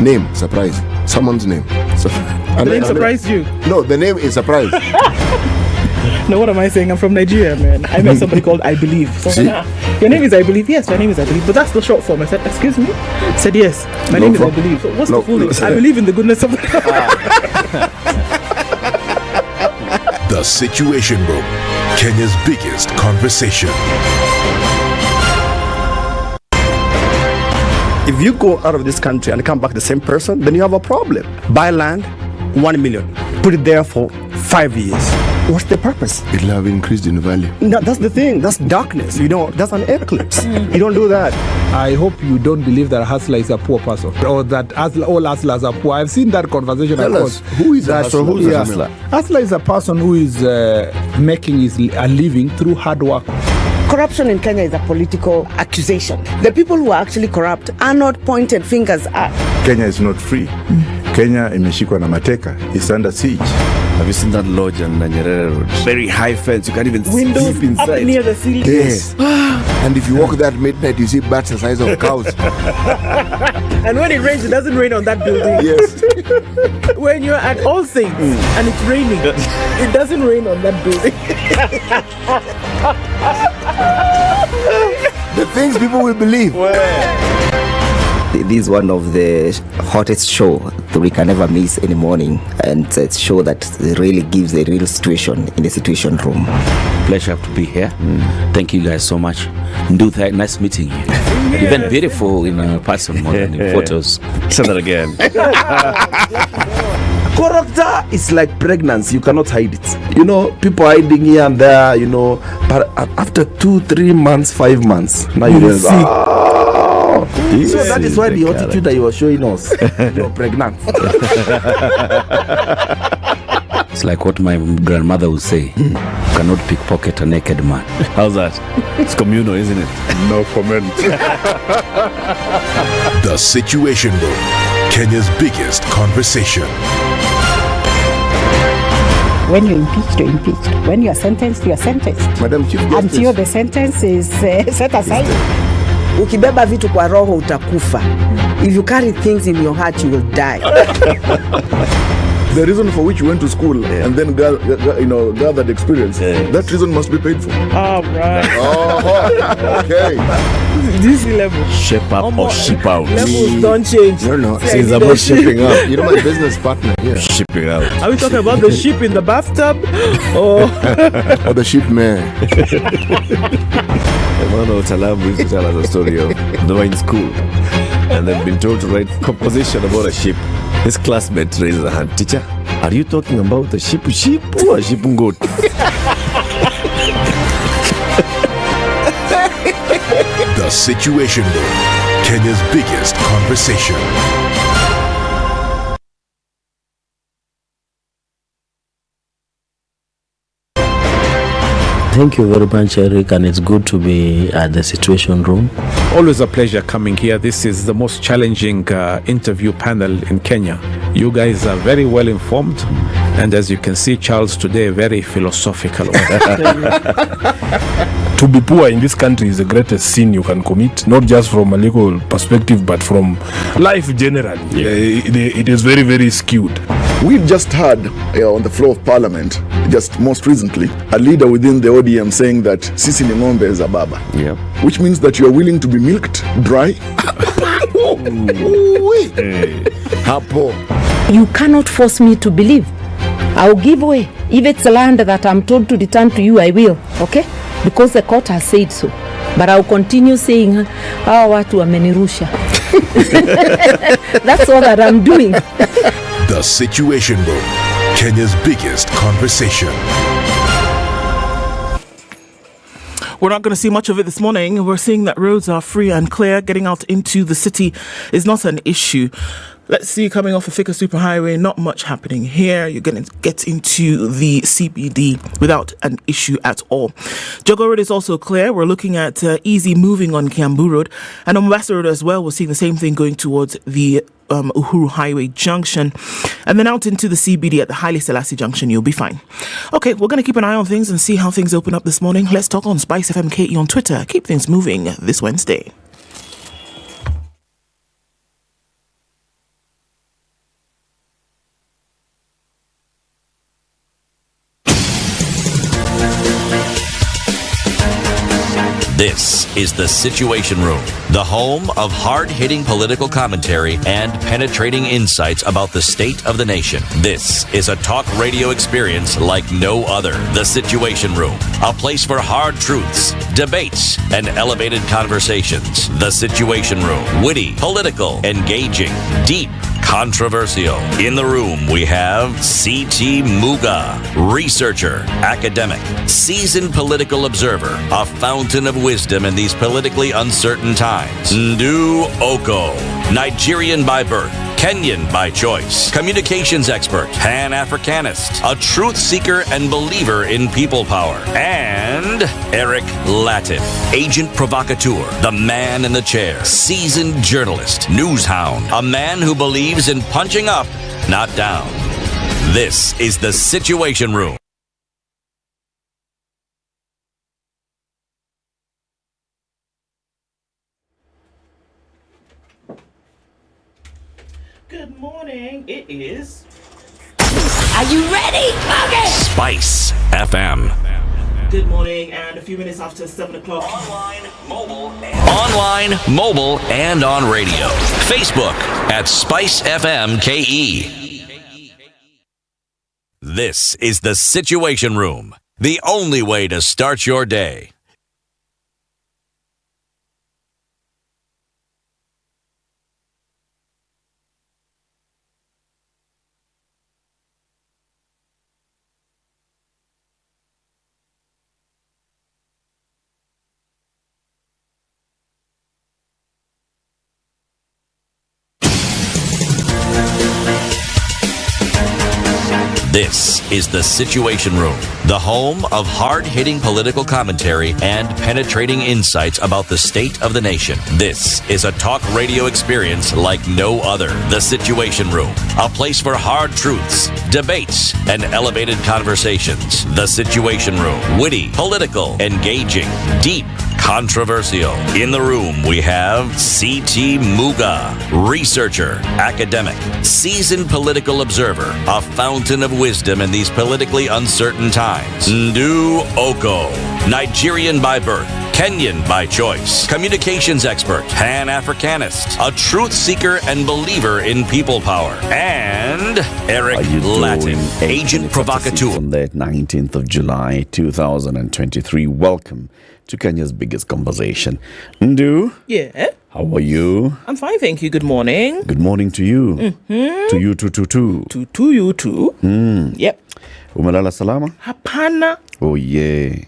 Name, surprise. Someone's name. The name surprised you? No, the name is surprise. No, what am I saying? I'm from Nigeria, man. I met somebody called I Believe. So I said, your name is I Believe? Yes, my name is I Believe. But that's the short form. I said, excuse me? I said, yes, my name is I Believe. So what's the full name? I believe in the goodness of God. The Situation Room, Kenya's biggest conversation. If you go out of this country and come back the same person, then you have a problem. Buy land, 1 million. Put it there for 5 years. What's the purpose? It'll have increased in value. No, that's the thing. That's darkness. That's an eclipse. You don't do that. I hope you don't believe that a hustler is a poor person or that all hustlers are poor. I've seen that conversation. Tell us, who is a hustler? Who's a hustler? Hustler is a person who is making a living through hard work. Corruption in Kenya is a political accusation. The people who are actually corrupt are not pointed fingers at. Kenya is not free. Kenya imeshikwa na mateka. It's under siege. Have you seen that lodge on Nyeri Road? Very high fence. You can't even windows sleep inside. Up near the ceiling. Yes. And if you walk there at midnight, you see bats the size of cows. And when it rains, it doesn't rain on that building. Yes. When you're at All Saints and it's raining, it doesn't rain on that building. The things people will believe. This is one of the hottest show that we can never miss in the morning, and it's a show that really gives a real situation in the Situation Room. Pleasure to be here. Thank you guys so much. Ndutha, nice meeting you. Yeah. Even beautiful in person more than in photos. Say that again. Character is like pregnancy. You cannot hide it. People hiding here and there, but after 2-3 months, 5 months, now you realize, so that is why the attitude that you were showing us, you're pregnant. It's like what my grandmother would say. You cannot pickpocket a naked man. How's that? It's communal, isn't it? No comment. The Situation Room, Kenya's biggest conversation. When you're impeached, you're impeached. When you're sentenced, you're sentenced. Madam Chief Justice. Until the sentence is set aside. Ukibeba vitu kwa roho utakufa. If you carry things in your heart, you will die. The reason for which you went to school and then gathered experience, that reason must be paid for. All right. Okay. This level. Shape up or ship out. Levels don't change. No. Since about shipping up. You're my business partner here. Shipping out. Are we talking about the ship in the bathtub? Or the ship man? Emmanuel Talabu used to tell us a story of they were in school and they've been told to write composition about a ship. His classmate raises a hand. Teacher, are you talking about a ship or a ship goat? The Situation Room, Kenya's biggest conversation. Thank you very much, Eric, and it's good to be at the Situation Room. Always a pleasure coming here. This is the most challenging interview panel in Kenya. You guys are very well informed, and as you can see, Charles today, very philosophical. To be poor in this country is the greatest sin you can commit, not just from a legal perspective, but from life generally. It is very, very skewed. We've just heard on the floor of Parliament, just most recently, a leader within the ODM saying that sisi ni ng'ombe za baba. Yeah. Which means that you are willing to be milked dry. You cannot force me to believe. I'll give way. If it's land that I'm told to return to you, I will. Okay? Because the court has said so. But I'll continue saying, hawa watu wamenirusha. That's all that I'm doing. The Situation Room, Kenya's biggest conversation. we're not going to see much of it this morning. We're seeing that roads are free and clear. Getting out into the city is not an issue. Let's see, coming off a Thika Superhighway, not much happening here. You're going to get into the CBD without an issue at all. Jogo Road is also clear. We're looking at easy moving on Kiambu Road. And on Mombasa Road as well, we're seeing the same thing going towards the Uhuru Highway Junction. And then out into the CBD at the Haile Selassie Junction, you'll be fine. Okay, we're going to keep an eye on things and see how things open up this morning. Let's talk on Spice FM KE on Twitter. Keep things moving this Wednesday. This is The Situation Room, the home of hard-hitting political commentary and penetrating insights about the state of the nation. This is a talk radio experience like no other. The Situation Room, a place for hard truths, debates, and elevated conversations. The Situation Room, witty, political, engaging, deep, controversial. In the room, we have C.T. Muga, researcher, academic, seasoned political observer, a fountain of wisdom in these politically uncertain times. Ndu Okoh, Nigerian by birth, Kenyan by choice, communications expert, Pan-Africanist, a truth seeker and believer in people power, and Latiff, agent provocateur, the man in the chair, seasoned journalist, news hound, a man who believes in punching up, not down. This is The Situation Room. Good morning. It is. Are you ready? Okay. Spice FM. Good morning, and a few minutes after 7 o'clock. Online, mobile, and on radio. Facebook at Spice FM KE. This is The Situation Room, the only way to start your day. This is The Situation Room, the home of hard-hitting political commentary and penetrating insights about the state of the nation. This is a talk radio experience like no other. The Situation Room, a place for hard truths, debates, and elevated conversations. The Situation Room, witty, political, engaging, deep, controversial. In the room, we have C.T. Muga, researcher, academic, seasoned political observer, a fountain of wisdom in these politically uncertain times. Ndu Okoh, Nigerian by birth, Kenyan by choice, communications expert, Pan-Africanist, a truth seeker and believer in people power, and Latiff, agent provocateur. On the 19th of July 2023, welcome to Kenya's biggest conversation. Ndu? Yeah? How are you? I'm fine, thank you. Good morning. Good morning to you. Mm-hmm. To you too. To you too. Yep. Umelala salama? Hapana. Oh yeah.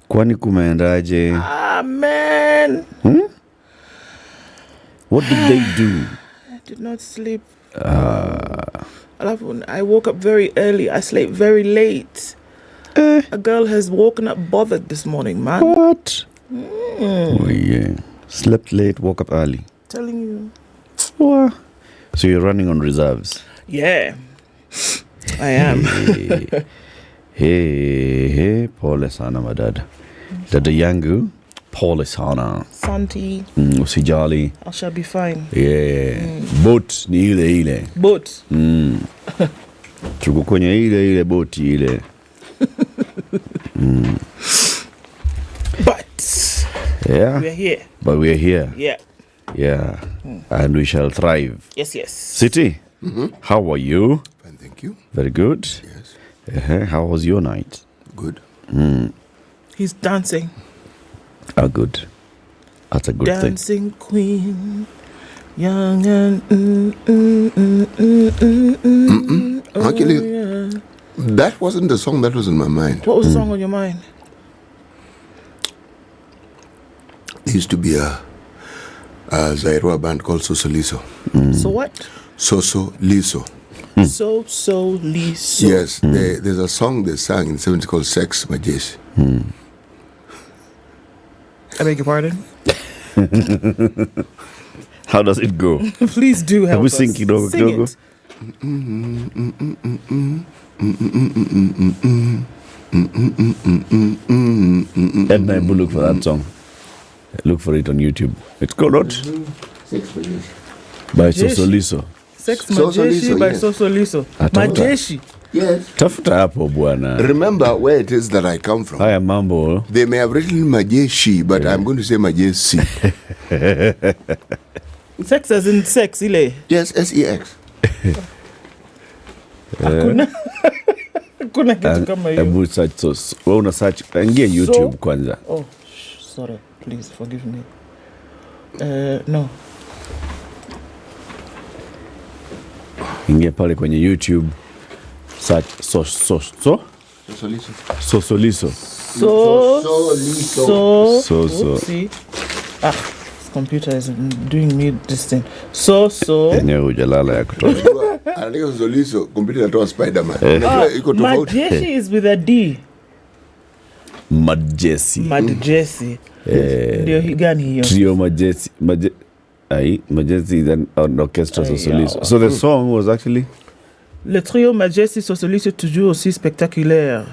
Kwani kumeendaje? Amen. What did they do? I did not sleep. I woke up very early. I slept very late. A girl has woken up bothered this morning, man. What? Oh yeah. Slept late, woke up early. Telling you. What? So you're running on reserves? Yeah. I am. Hey, pole sana madad. Dada yangu, pole sana. Santi. Usijali. I shall be fine. Yeah. Boat ni ile. Boat. Tuko kwenye ile boat ile. But yeah, we're here. But we're here. Yeah. And we shall thrive. Yes. City, how are you? Fine, thank you. Very good. Yes. How was your night? Good. He's dancing. Good. That's a good thing. Dancing queen, young and Actually, that wasn't the song that was in my mind. What was the song on your mind? There used to be a Zairua band called Soso Liso. So what? Soso Liso. Soso Liso. Yes, there's a song they sang in the 70s called Sex Majeshi. I beg your pardon? How does it go? Please do help us. Sing it. Ednah, look for that song. Look for it on YouTube. It's called what? By Soso Liso. Sex Majeshi by Soso Liso. Majeshi. Yes. Tafuta hapo bwana. Remember where it is that I come from. Haya mambo. They may have written majeshi, but I'm going to say majesi. Sex as in sex, ile. Yes, S-E-X. Kuna kitu kama hiyo. Ebu search so. Wewe una search, ingia YouTube kwanza. Oh, sorry. Please forgive me. No. Ingia pale kwenye YouTube. Search Sosoliso. See. This computer is doing me this thing. Yenye ujalala ya kutoa. Anaandika Sosoliso, computer inatoa Spider-Man. Majeshi is with a D. Majeshi. Ndio gani hiyo? Trio Majeshi. Majeshi is an orchestra Sosoliso. So the song was actually Le trio Majesty Sosoliso toujours aussi spectaculaire.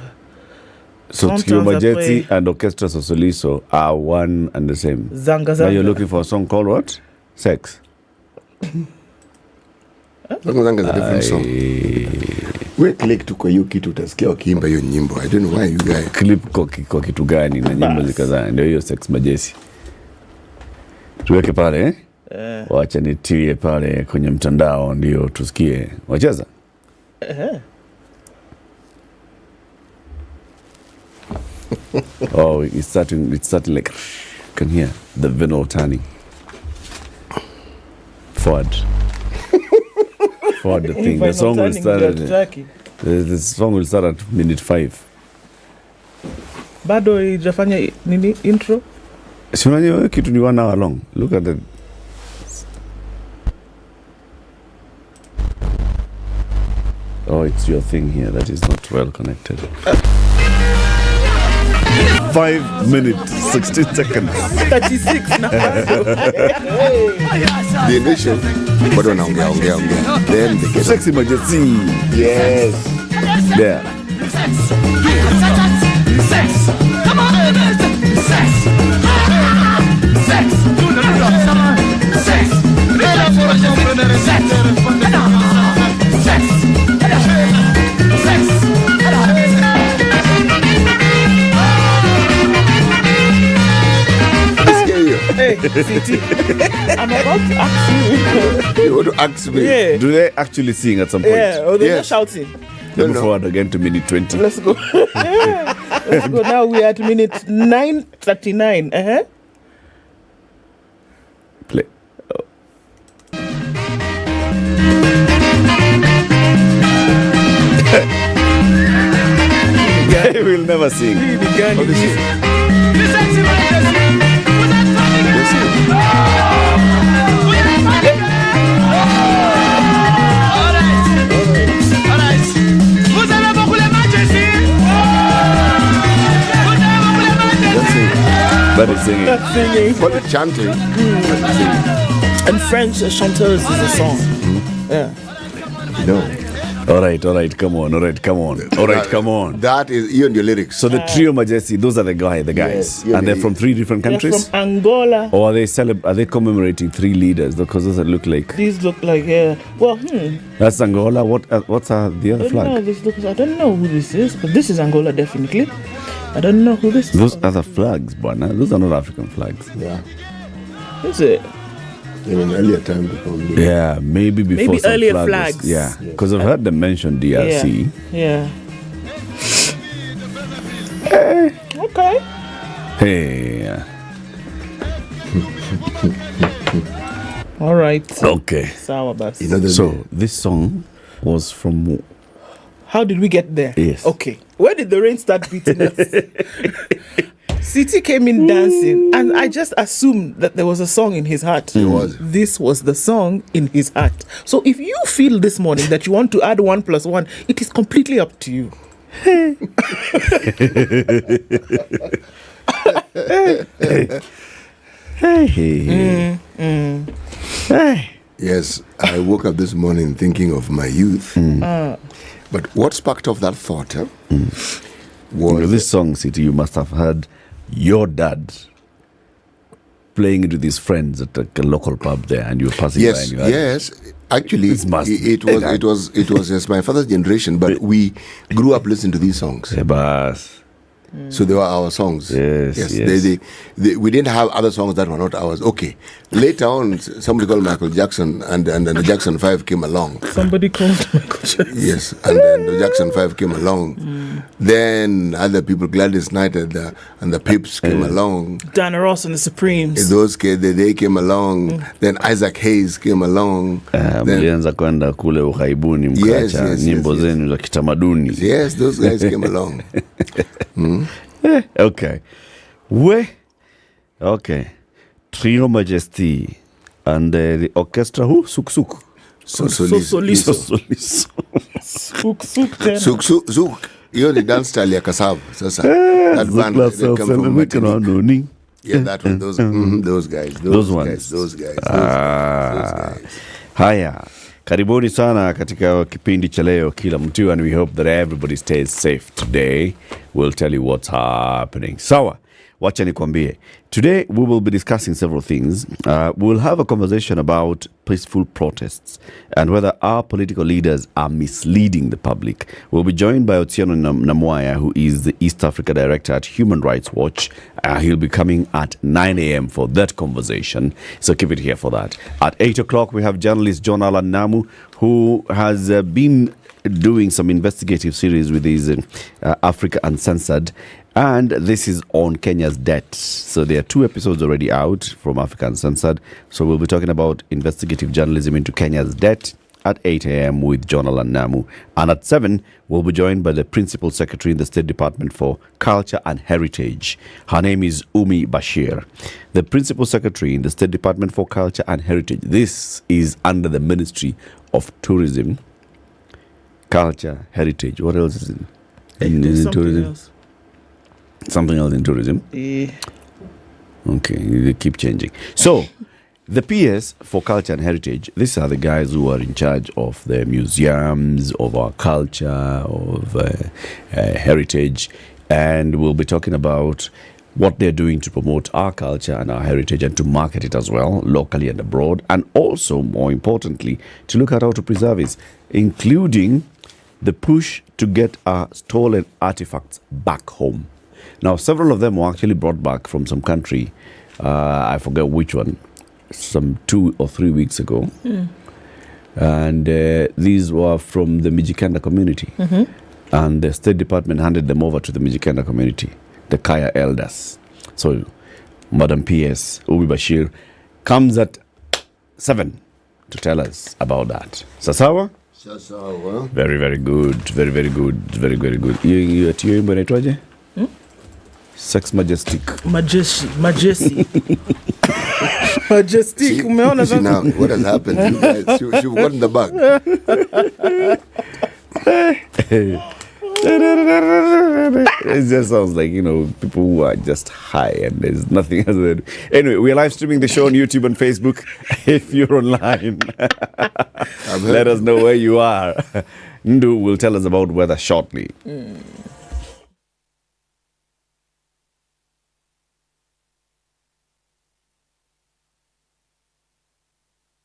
So Trio Majesty and Orchestra Sosoliso are one and the same. Zanga. Now you're looking for a song called what? Sex. Zanga is a different song. We click to kwa hiyo kitu utasikia wakiimba hiyo nyimbo. I don't know why you guys clip kwa kitu gani na nyimbo zikazana ndio hiyo Sex Majesty. Tuweke pale wacha nitie pale kwenye mtandao ndio tusikie. Wacheza? Oh, it's starting like you can hear the vinyl turning. Forward the thing. The song will start. The song will start at minute 5. Bado ijafanya nini intro? Si unajua kitu ni 1 hour long. Look at the Oh, it's your thing here that is not well connected. 5 minutes, 16 seconds. 36 na The initial, but wanaongea. Then they get Sexy Majesty. Yes. There. Sex. Come on, sex. Sex. Hey, CT, I'm about to ask you. You want to ask me? Yeah. Do they actually sing at some point? Yeah, or they're just shouting. Then forward again to minute 20. Let's go. Let's go. Now we're at minute 9:39. Play. Oh. They will never sing. That is singing. That's singing. But it's chanting. And French chanteuse is a song. Yeah. No. All right, come on. That is you and your lyrics. So the Trio Majesty, those are the guys, Yes, and they're from 3 different countries. They're from Angola. Or are they commemorating 3 leaders? Because those that look like. These look like That's Angola. What's the other flag? I don't know who this is, but this is Angola definitely. I don't know who this is. Those other flags, Bwana. Those are not African flags. Yeah. Is it? In an earlier time before. Yeah, maybe before maybe some earlier flags. flags. Yeah, because I've heard them mention DRC. Yeah. Okay. Hey. All right. Okay. Sour bus. So this song was from. How did we get there? Yes. Okay. Where did the rain start beating us? City came in dancing, and I just assumed that there was a song in his heart. It was. This was the song in his heart. So if you feel this morning that you want to add 1 + 1, it is completely up to you. Yes, I woke up this morning thinking of my youth. But what sparked off that thought was this song, City, you must have heard your dad playing it with his friends at a local pub there, and you were passing by. And you had Yes. Actually, it was just my father's generation, but we grew up listening to these songs. So they were our songs. Yes. We didn't have other songs that were not ours. Okay. Later on, somebody called Michael Jackson, and the Jackson 5 came along. Somebody called Michael Jackson. Yes, and then the Jackson 5 came along. Then other people, Gladys Knight and the Pips came along. Diana Ross and the Supremes. Those kids, they came along. Then Isaac Hayes came along. Mlianza kwenda kule ughaibuni mkacha nyimbo zenu za kitamaduni. Yes, those guys came along. Okay. Okay. Trio Majesty and the orchestra who? Suk. Soliso. Suk. Hiyo ni dance style ya Kasavu. Sasa that band they come from Martinique. Yeah, that one. Those guys. Those guys. Haya. Karibuni sana katika kipindi cha leo kila mtu, and we hope that everybody stays safe today. We'll tell you what's happening. Sawa, wacha nikwambie. Today we will be discussing several things. We'll have a conversation about peaceful protests and whether our political leaders are misleading the public. We'll be joined by Otieno Namwaya, who is the East Africa Director at Human Rights Watch. He'll be coming at 9 a.m. for that conversation, so keep it here for that. At 8 o'clock, we have journalist John Alan Namu, who has been doing some investigative series with his Africa Uncensored, and this is on Kenya's debt. So there are 2 episodes already out from Africa Uncensored. So we'll be talking about investigative journalism into Kenya's debt at 8 a.m. with John Alan Namu. And at 7, we'll be joined by the Principal Secretary in the State Department for Culture and Heritage. Her name is Umi Bashir. The Principal Secretary in the State Department for Culture and Heritage. This is under the Ministry of Tourism, Culture, Heritage. What else is in tourism? Else. Something else in tourism? Okay, they keep changing. So, the PS for Culture and Heritage, these are the guys who are in charge of the museums, of our culture, of heritage. And we'll be talking about what they're doing to promote our culture and our heritage and to market it as well, locally and abroad. And also, more importantly, to look at how to preserve it, including the push to get our stolen artifacts back home. Now, several of them were actually brought back from some country. I forget which one, some 2 or 3 weeks ago. And these were from the Mijikenda community. And the State Department handed them over to the Mijikenda community, the Kaya elders. So, Madam PS, Umi Bashir, comes at 7 to tell us about that. Sasawa? Sasawa. Very, very good. Very, very good. Very, very good. You at your imbo Sex Majestic. Majestic. Umeona sasa? Now, what has happened? You guys, you've gotten the bug. It just sounds like, people who are just high and there's nothing else. Anyway, we are live streaming the show on YouTube and Facebook. If you're online, let us know where you are. Ndu will tell us about weather shortly.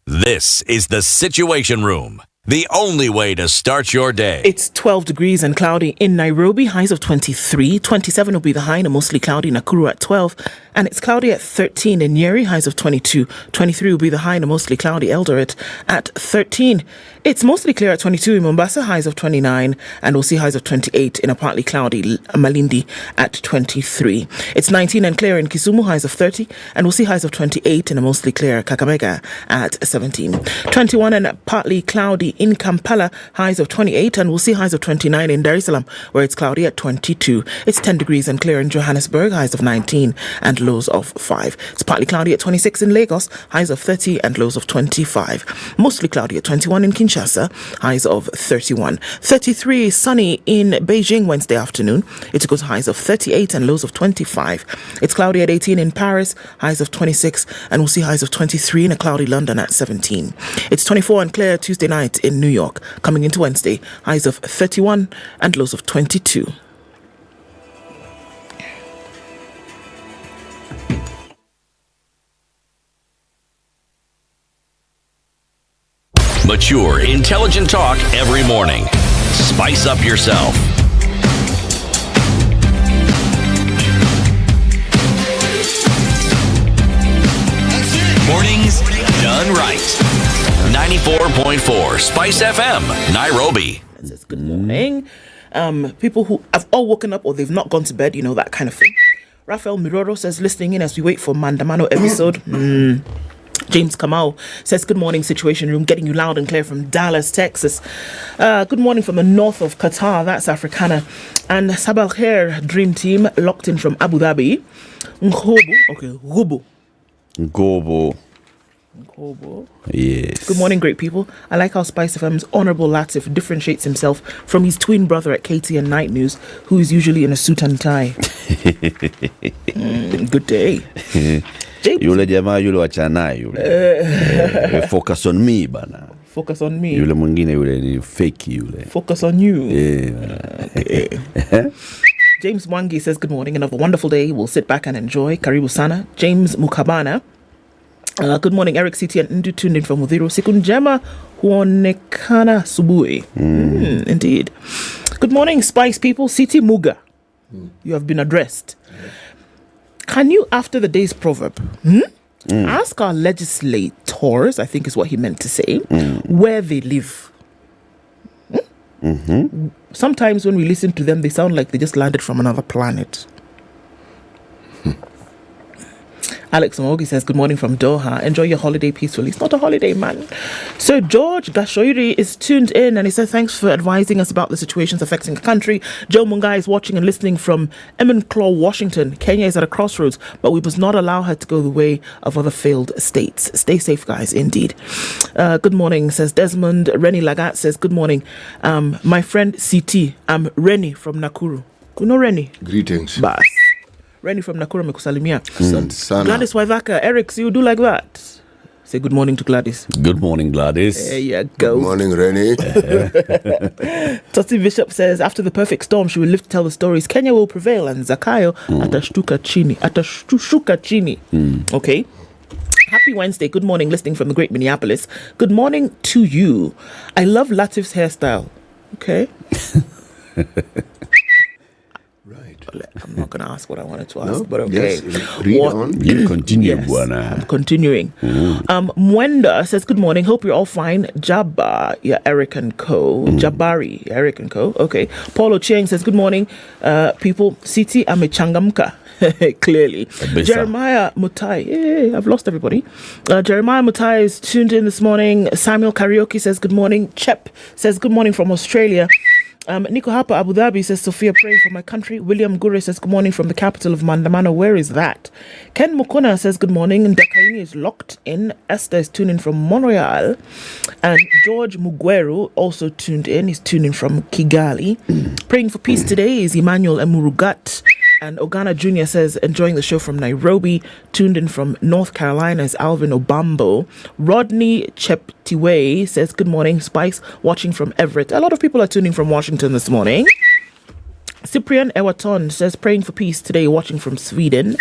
This is the Situation Room, the only way to start your day. It's 12 degrees and cloudy in Nairobi, highs of 23. 27 will be the high and mostly cloudy. Nakuru at 12. And it's cloudy at 13 in Nyeri, highs of 22. 23 will be the high and mostly cloudy. Eldoret at 13. It's mostly clear at 22 in Mombasa, highs of 29. And we'll see highs of 28 in a partly cloudy Malindi at 23. It's 19 and clear in Kisumu, highs of 30. And we'll see highs of 28 in a mostly clear Kakamega at 17. 21 and partly cloudy in Kampala, highs of 28. And we'll see highs of 29 in Dar es Salaam, where it's cloudy at 22. It's 10 degrees and clear in Johannesburg, highs of 19 and lows of 5. It's partly cloudy at 26 in Lagos, highs of 30 and lows of 25. Mostly cloudy at 21 in Kinshasa, highs of 31. 33 sunny in Beijing Wednesday afternoon. It goes highs of 38 and lows of 25. It's cloudy at 18 in Paris, highs of 26, and we'll see highs of 23 in a cloudy London at 17. It's 24 and clear Tuesday night in New York. Coming into Wednesday, highs of 31 and lows of 22. mature, intelligent talk every morning. Spice up yourself. Mornings done right. 94.4 Spice FM, Nairobi. Good morning. People who have all woken up or they've not gone to bed, you know, that kind of thing. Rafael Miroro says, listening in as we wait for Mandamano episode. James Kamau says, good morning, Situation Room, getting you loud and clear from Dallas, Texas. Good morning from the north of Qatar, that's Africana. And Sabal Khair Dream Team, locked in from Abu Dhabi. Ngobo. Yes. Good morning, great people. I like how Spice FM's Honorable Latiff differentiates himself from his twin brother at KTN Night News, who is usually in a suit and tie. Good day. Yule jamaa yule wachana yule. Focus on me bana. Focus on me. Yule mwingine yule ni fake yule. Focus on you. Yeah. Okay. James Mwangi says, good morning, another wonderful day. We'll sit back and enjoy. Karibu sana. James Mukabana. Good morning, Eric CT and Ndu tuned in from Udhiro. Siku njema huonekana asubuhi. Indeed. Good morning, Spice people. CT Muga. You have been addressed. Can you, after the day's proverb, ask our legislators, I think is what he meant to say, where they live? Sometimes when we listen to them, they sound like they just landed from another planet. Alex Mogi says, good morning from Doha. Enjoy your holiday peacefully. It's not a holiday, man. So George Gashoiri is tuned in and he said, thanks for advising us about the situations affecting the country. Joe Mungai is watching and listening from Emmenclaw, Washington. Kenya is at a crossroads, but we must not allow her to go the way of other failed states. Stay safe, guys, indeed. Good morning, says Desmond. Rennie Lagat says, good morning. My friend CT, I'm Rennie from Nakuru. You know Rennie? Greetings. Bas. Rennie from Nakuru mekusalimia. Sana. Gladys Waithaka, Eric, so you do like that? Say good morning to Gladys. Good morning, Gladys. There you go. Good morning, Rennie. Toti Bishop says, after the perfect storm, she will live to tell the stories. Kenya will prevail and Zakayo atashtuka chini. Okay. Happy Wednesday. Good morning, listening from the great Minneapolis. Good morning to you. I love Latiff's hairstyle. Okay. I'm not going to ask what I wanted to ask, but okay. Yes, read on. You continue, Yes, Buana. I'm continuing. Mwenda says, good morning. Hope you're all fine. Jabba, yeah, Eric and Co. Jabari, Eric and Co. Okay. Paulo Chiang says, good morning, people. Siti amechangamka. Clearly. Jeremiah Mutai. I've lost everybody. Jeremiah Mutai is tuned in this morning. Samuel Karaoke says, good morning. Chep says, good morning from Australia. Nico Hapa Abu Dhabi says, Sophia, praying for my country. William Gure says, good morning from the capital of Mandamano. Where is that? Ken Mukona says, good morning. Ndakaini is locked in. Esther is tuning from Montreal. And George Mugweru also tuned in. He's tuning from Kigali. Praying for peace today is Emmanuel Emurugat. And Ogana Jr. says, enjoying the show from Nairobi. Tuned in from North Carolina is Alvin Obambo. Rodney Cheptiwe says, good morning, Spice, watching from Everett. A lot of people are tuning from Washington this morning. Cyprian Ewaton says, praying for peace today, watching from Sweden.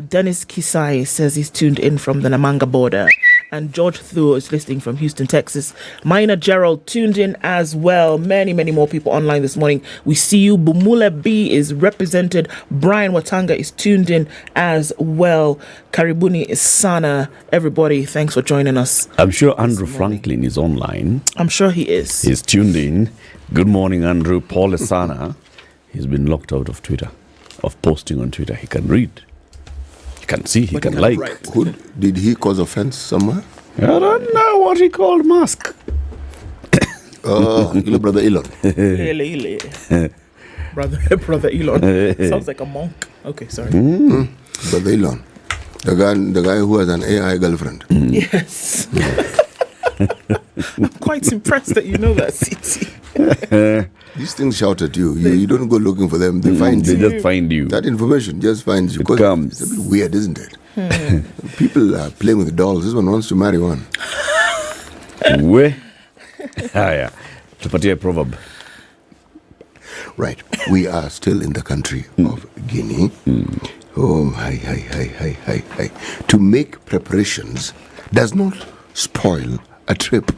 Dennis Kisai says he's tuned in from the Namanga border. And George Thuo is listening from Houston, Texas. Mina Gerald tuned in as well. Many, many more people online this morning. We see you. Bumule B is represented. Brian Watanga is tuned in as well. Karibuni Isana. Everybody, thanks for joining us. I'm sure Andrew Franklin is online. I'm sure he is. He's tuned in. Good morning, Andrew. Paul Isana. He's been locked out of Twitter, of posting on Twitter. He can read. He can see, he can like. Did he cause offense somewhere? I don't know what he called Musk. Oh, brother Elon. Brother Elon. Sounds like a monk. Okay, sorry. Brother Elon. The guy who has an AI girlfriend. Yes. I'm quite impressed that you know that, CT. These things shout at you. You don't go looking for them. They find you. They just find you. That information just finds you. It comes. It's a bit weird, isn't it? People are playing with dolls. This one wants to marry one. Haya. Tupatie proverb. Right. We are still in the country of Guinea. Oh, hi. To make preparations does not spoil a trip.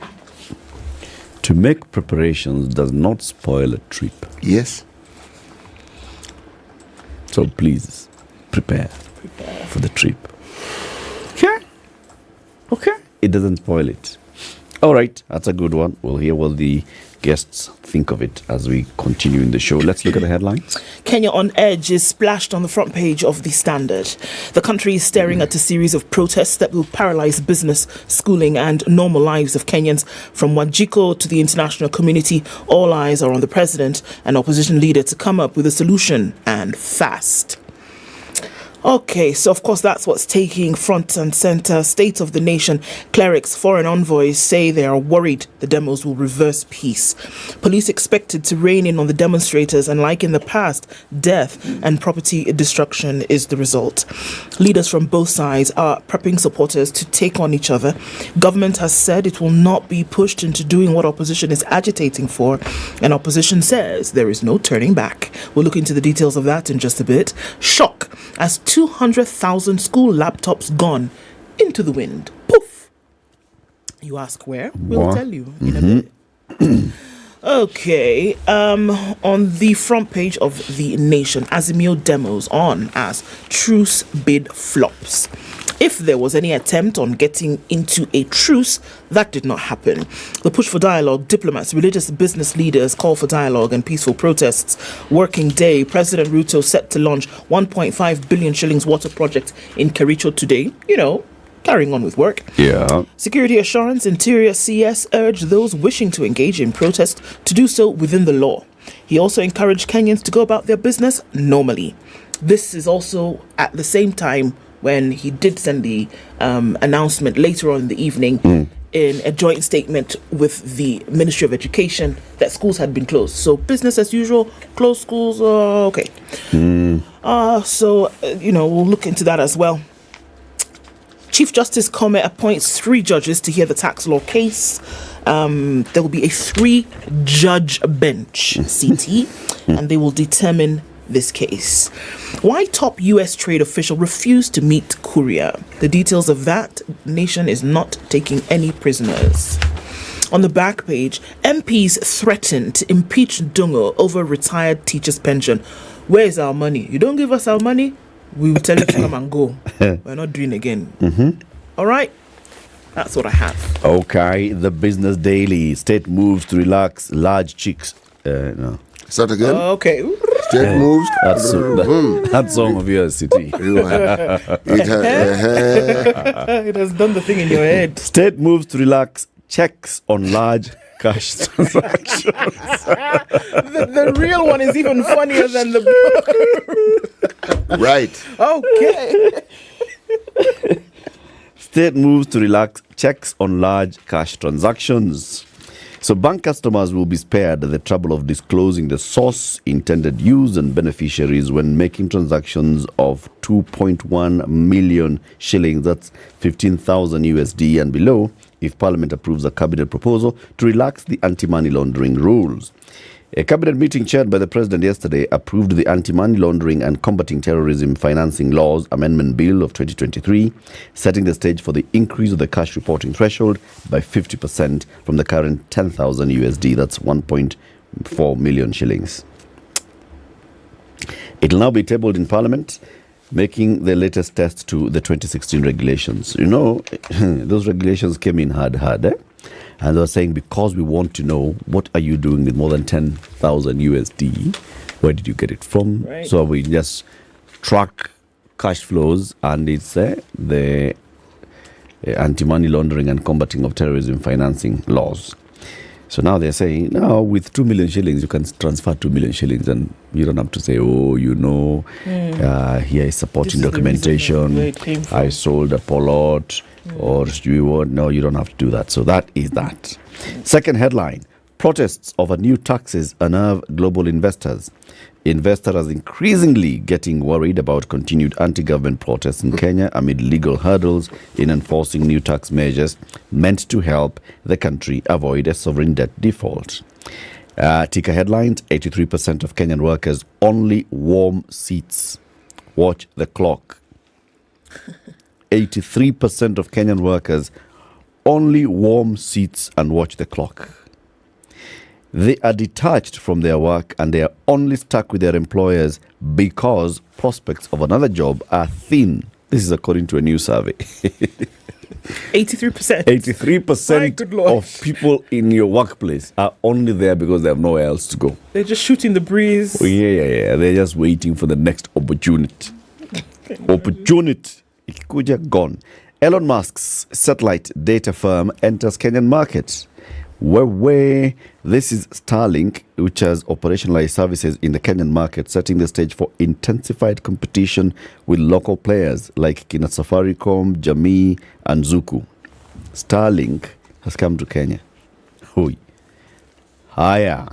To make preparations does not spoil a trip. Yes. So please, prepare for the trip. Okay. It doesn't spoil it. All right, that's a good one. We'll hear what the guests think of it as we continue in the show. Let's look at the headlines. Kenya on edge is splashed on the front page of the Standard. The country is staring at a series of protests that will paralyze business, schooling and normal lives of Kenyans. From Wajiko to the international community, all eyes are on the president and opposition leader to come up with a solution, and fast. Okay, so of course that's what's taking front and center. State of the nation. Clerics, foreign envoys say they are worried the demos will reverse peace. Police expected to rein in on the demonstrators, and like in the past, death and property destruction is the result. Leaders from both sides are prepping supporters to take on each other. Government has said it will not be pushed into doing what opposition is agitating for, and opposition says there is no turning back. We'll look into the details of that in just a bit. Shock as 200,000 school laptops gone into the wind. Poof! You ask where? We'll tell you in a bit. Okay, on the front page of The Nation, Azimio demos on as truce bid flops. If there was any attempt on getting into a truce, that did not happen. The push for dialogue, diplomats, religious business leaders call for dialogue and peaceful protests. Working day, President Ruto set to launch 1.5 billion shillings water project in Kericho today. You know, carrying on with work. Yeah. Security assurance, Interior CS urged those wishing to engage in protest to do so within the law. He also encouraged Kenyans to go about their business normally. This is also at the same time when he did send the announcement later on in the evening in a joint statement with the Ministry of Education that schools had been closed. So business as usual, closed schools, okay. So, we'll look into that as well. Chief Justice Kome appoints 3 judges to hear the tax law case. There will be a 3-judge bench, CT, and they will determine this case. Why top US trade official refused to meet courier? The details of that. Nation is not taking any prisoners. On the back page, MPs threaten to impeach Dungo over retired teachers' pension. Where is our money? You don't give us our money, we will tell you to come and go. We're not doing again. All right? That's what I have. Okay, the Business Daily. State moves to relax large chicks. No. Start again? Okay. State moves. That song of yours, City. It has done the thing in your head. State moves to relax checks on large cash transactions. The real one is even funnier than the book. Right. Okay. State moves to relax checks on large cash transactions. So bank customers will be spared the trouble of disclosing the source, intended use and beneficiaries when making transactions of 2.1 million shillings, that's 15,000 USD and below, if Parliament approves a cabinet proposal to relax the anti-money laundering rules. A cabinet meeting chaired by the President yesterday approved the Anti-Money Laundering and Combating Terrorism Financing Laws Amendment Bill of 2023, setting the stage for the increase of the cash reporting threshold by 50% from the current 10,000 USD, that's 1.4 million shillings. It will now be tabled in Parliament, making the latest test to the 2016 regulations. You know, those regulations came in hard, eh? And they were saying, because we want to know what are you doing with more than 10,000 USD, where did you get it from? Right. So we just track cash flows, and it's the anti-money laundering and combating of terrorism financing laws. So now they're saying, now with 2 million shillings, you can transfer 2 million shillings, and you don't have to say, here is supporting documentation, I sold a plot, or no, you don't have to do that. So that is that. Second headline, protests over new taxes unnerve global investors. Investors are increasingly getting worried about continued anti-government protests in Kenya amid legal hurdles in enforcing new tax measures meant to help the country avoid a sovereign debt default. Ticker headlines, 83% of Kenyan workers only warm seats. Watch the clock. 83% of Kenyan workers only warm seats and watch the clock. They are detached from their work and they are only stuck with their employers because prospects of another job are thin. This is according to a new survey. 83%. 83% of people in your workplace are only there because they have nowhere else to go. They're just shooting the breeze. Oh, yeah. They're just waiting for the next opportunity. Ikikuja gone. Elon Musk's satellite data firm enters Kenyan market. Where this is Starlink, which has operationalized services in the Kenyan market, setting the stage for intensified competition with local players like Kina Safaricom, Jamii, and Zuku. Starlink has come to Kenya. Hui. Higher.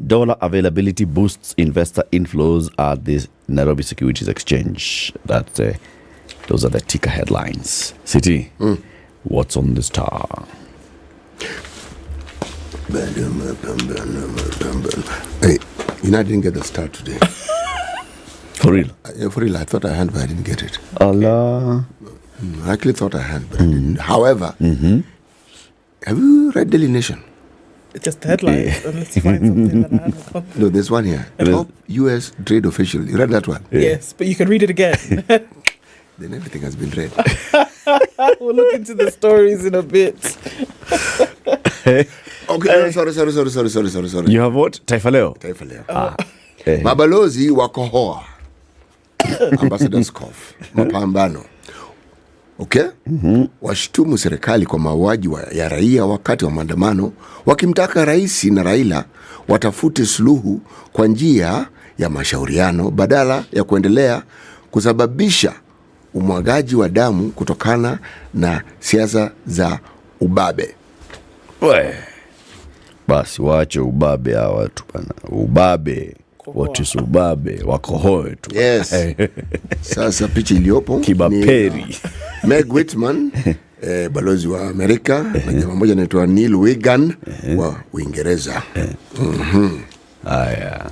Dollar availability boosts investor inflows at the Nairobi Securities Exchange. Those are the ticker headlines. City, what's on the Star? Hey, I didn't get the Star today. For real? For real, I thought I had, but I didn't get it. Allah. I actually thought I had, but I didn't. However, have you read Daily Nation? It's just headlines. Unless you find something that I haven't. No, there's one here. Top U.S. trade official. You read that one? Yes, but you can read it again. Then everything has been read. We'll look into the stories in a bit. Okay, sorry. You have what? Taifa Leo? Taifa Leo. Mabalozi wakohoa. Ambassador's cough. Mapambano. Okay? Washtumu serikali kwa mauaji ya raia wakati wa maandamano, wakimtaka rais na Raila watafute suluhu kwa njia ya mashauriano badala ya kuendelea kusababisha umwagaji wa damu kutokana na siasa za ubabe. Basi waache ubabe hawa watu bana. Ubabe. What is ubabe? Wakohoe tu. Yes. Sasa picha iliyopo Kibaperi. Meg Whitman, balozi wa Amerika, na jamaa mmoja anaitwa Neil Wigan wa Uingereza.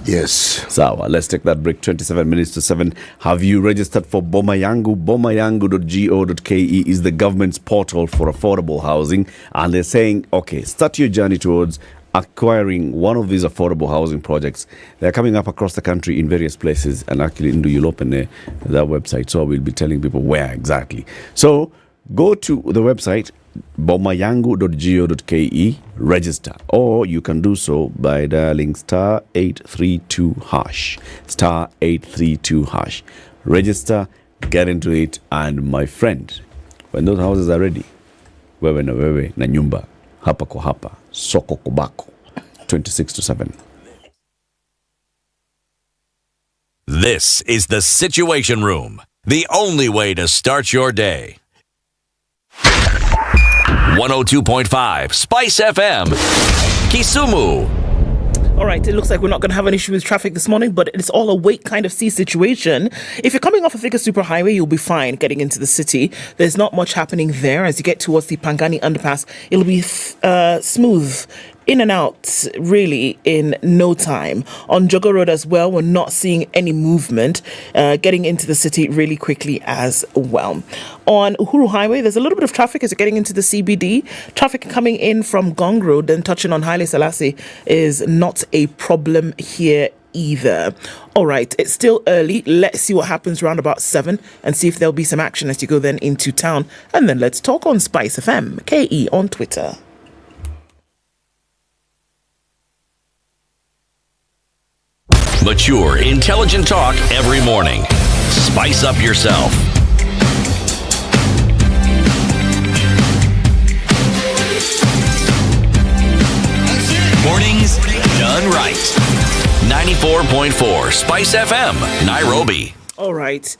Yes. Sawa, let's take that break. 27 minutes to 7. Have you registered for Boma Yangu? BomaYangu.go.ke is the government's portal for affordable housing. And they're saying, okay, start your journey towards acquiring one of these affordable housing projects. They're coming up across the country in various places. And actually, you'll open that website. So we'll be telling people where exactly. So go to the website, bomayangu.go.ke, register, or you can do so by dialing star 832 hash. Star 832 hash. Register, get into it, and my friend, when those houses are ready, wewe na nyumba, hapa kwa hapa, soko kubako, 26 to 7. This is the Situation Room, the only way to start your day. 102.5 Spice FM, Kisumu. All right, it looks like we're not going to have an issue with traffic this morning, but it's all a wait kind of see situation. If you're coming off a Thika Superhighway, you'll be fine getting into the city. There's not much happening there. As you get towards the Pangani underpass, it'll be smooth in and out really in no time. On Jogo Road as well, we're not seeing any movement getting into the city really quickly as well. On Uhuru Highway, there's a little bit of traffic as you're getting into the CBD. Traffic coming in from Gong Road and touching on Haile Selassie is not a problem here either. All right, it's still early. Let's see what happens around about 7 and see if there'll be some action as you go then into town. And then let's talk on Spice FM, KE on Twitter. Mature, intelligent talk every morning. Spice up yourself. Mornings done right. 94.4 Spice FM, Nairobi. All right.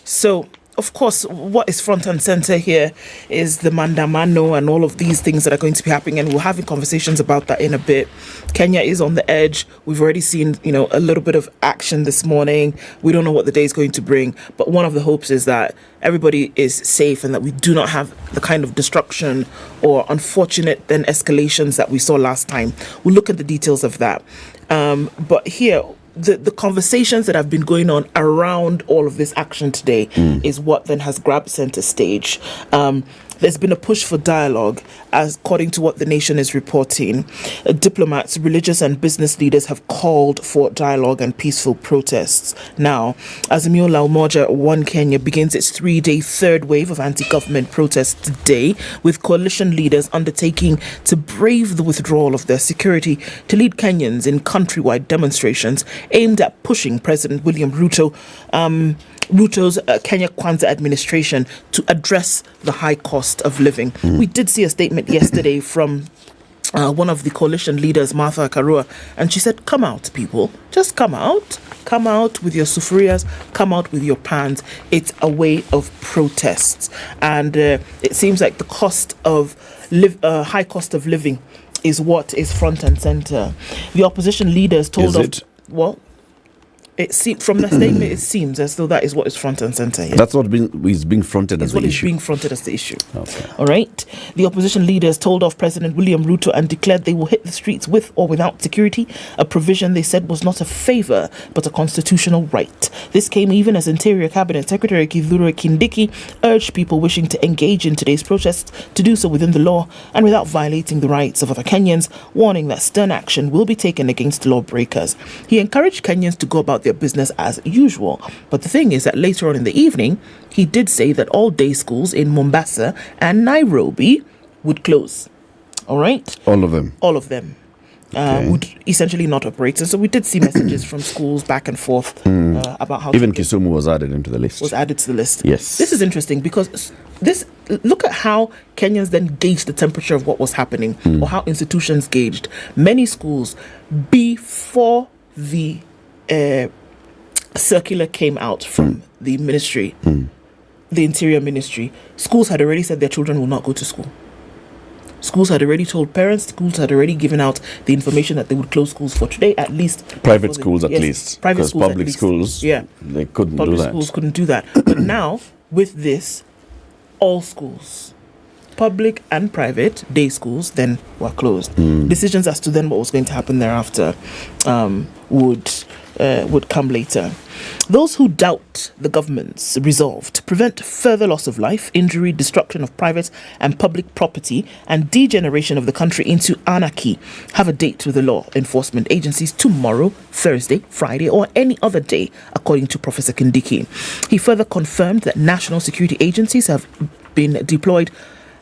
So, of course, what is front and center here is the Mandamano and all of these things that are going to be happening, and we're having conversations about that in a bit. Kenya is on the edge. We've already seen, a little bit of action this morning. We don't know what the day is going to bring, but one of the hopes is that everybody is safe and that we do not have the kind of destruction or unfortunate then escalations that we saw last time. We'll look at the details of that. But here, the conversations that have been going on around all of this action today is what then has grabbed center stage. The There's been a push for dialogue, as according to what the Nation is reporting. Diplomats, religious and business leaders have called for dialogue and peaceful protests. Now, Azimio la Umoja One Kenya begins its 3-day third wave of anti-government protests today, with coalition leaders undertaking to brave the withdrawal of their security to lead Kenyans in countrywide demonstrations aimed at pushing President William Ruto's Kenya Kwanza administration to address the high cost of living. We did see a statement yesterday from one of the coalition leaders, Martha Karua, and she said, come out, people. Just come out. Come out with your sufurias. Come out with your pans. It's a way of protests. And it seems like the cost of high cost of living is what is front and center. The opposition leaders told well, it seems from the statement, it seems as though that is what is front and center here. That's what is being fronted as the issue. What is being fronted as the issue. Okay. All right. The opposition leaders told off President William Ruto and declared they will hit the streets with or without security, a provision they said was not a favour but a constitutional right. This came even as Interior Cabinet Secretary Kithure Kindiki urged people wishing to engage in today's protests to do so within the law and without violating the rights of other Kenyans, warning that stern action will be taken against lawbreakers. He encouraged Kenyans to go about their business as usual. But the thing is that later on in the evening, he did say that all day schools in Mombasa and Nairobi would close. All right? All of them? All of them. Would essentially not operate. And so we did see messages from schools back and forth about how... Even Kisumu was added into the list. Was added to the list. Yes. This is interesting because look at how Kenyans then gauged the temperature of what was happening or how institutions gauged. Many schools, before the circular came out from the ministry, the Interior Ministry, schools had already said their children will not go to school. Schools had already told parents, schools had already given out the information that they would close schools for today, at least. Private schools at least. Private schools public schools, they couldn't do that. Public schools couldn't do that. But now, with this, all schools, public and private, day schools, then were closed. Decisions as to then what was going to happen thereafter would come later. Those who doubt the government's resolve to prevent further loss of life, injury, destruction of private and public property, and degeneration of the country into anarchy have a date with the law enforcement agencies tomorrow, Thursday, Friday, or any other day, according to Professor Kindiki. He further confirmed that national security agencies have been deployed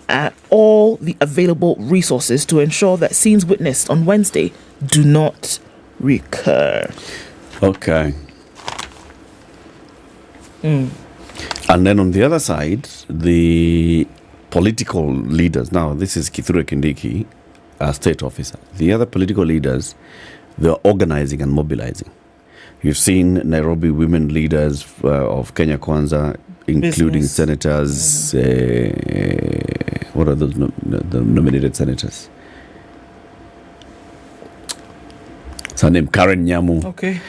at all the available resources to ensure that scenes witnessed on Wednesday do not recur. Okay. And then on the other side, the political leaders, now this is Kithure Kindiki, a state officer. The other political leaders, they're organizing and mobilizing. You've seen Nairobi women leaders of Kenya Kwanza, including senators. What are those the nominated senators? Her name Karen Nyamu. Okay.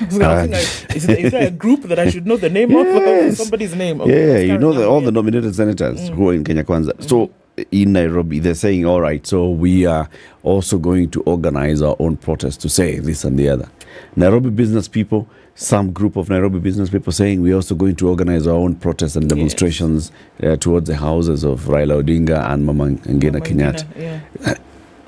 Is there a group that I should know the name of? Somebody's name. Okay. Yeah, you know all the nominated senators who are in Kenya Kwanza. So in Nairobi, they're saying, all right, so we are also going to organize our own protest to say this and the other. Nairobi business people, some group of Nairobi business people saying we're also going to organize our own protests and demonstrations towards the houses of Raila Odinga and Mama Ngina Kenyatta.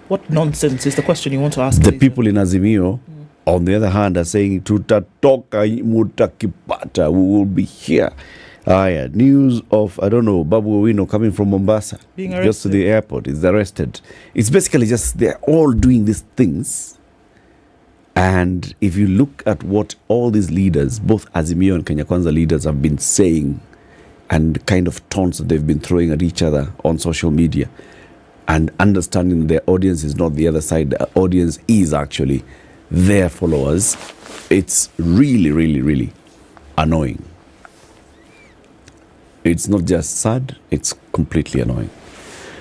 What nonsense is the question you want to ask? The people in Azimio, on the other hand, are saying, tutatoka mutakipata, we will be here. News of, I don't know, Babu Owino coming from Mombasa, just to the airport, is arrested. It's basically just, they're all doing these things. And if you look at what all these leaders, both Azimio and Kenya Kwanza leaders, have been saying, and the kind of taunts that they've been throwing at each other on social media, and understanding their audience is not the other side, the audience is actually their followers, it's really, really, really annoying. It's not just sad, it's completely annoying.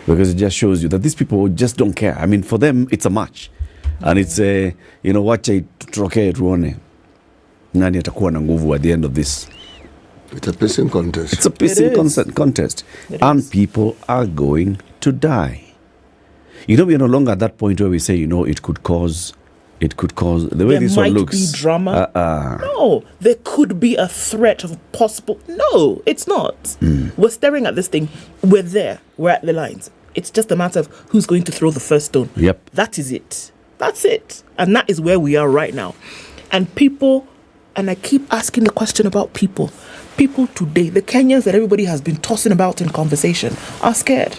Because it just shows you that these people just don't care. I mean, for them, it's a match. And it's a, wacha tutrokee tuone nani atakuwa na nguvu at the end of this. It's a pissing contest. It's a pissing contest. And people are going to die. We're no longer at that point where we say, it could cause it could cause the way there this one might looks. be drama. No, there could be a threat of possible. No, it's not. We're staring at this thing. We're there. We're at the lines. It's just a matter of who's going to throw the first stone. Yep. That is it. That's it. And that is where we are right now. And people, and I keep asking the question about people. People today, the Kenyans that everybody has been tossing about in conversation, are scared.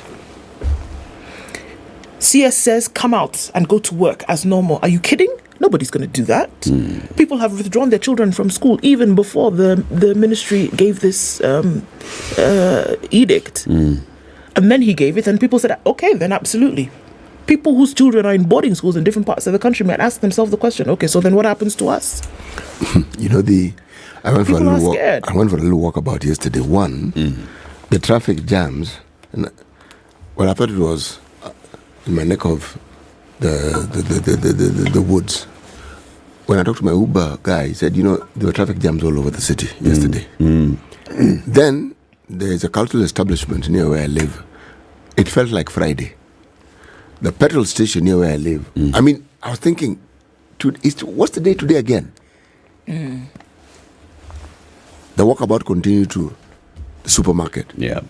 CS says, come out and go to work as normal. Are you kidding? Nobody's going to do that. People have withdrawn their children from school even before the ministry gave this edict. And then he gave it, and people said, okay, then absolutely. People whose children are in boarding schools in different parts of the country might ask themselves the question, okay, so then what happens to us? You know, I went for a little walk about yesterday. One, the traffic jams, and well, I thought it was in my neck of the woods. When I talked to my Uber guy, he said, you know, there were traffic jams all over the city yesterday. Then there's a cultural establishment near where I live. It felt like Friday. The petrol station near where I live. I mean, I was thinking, what's the day today again? The walkabout continued to the supermarket. Yeah.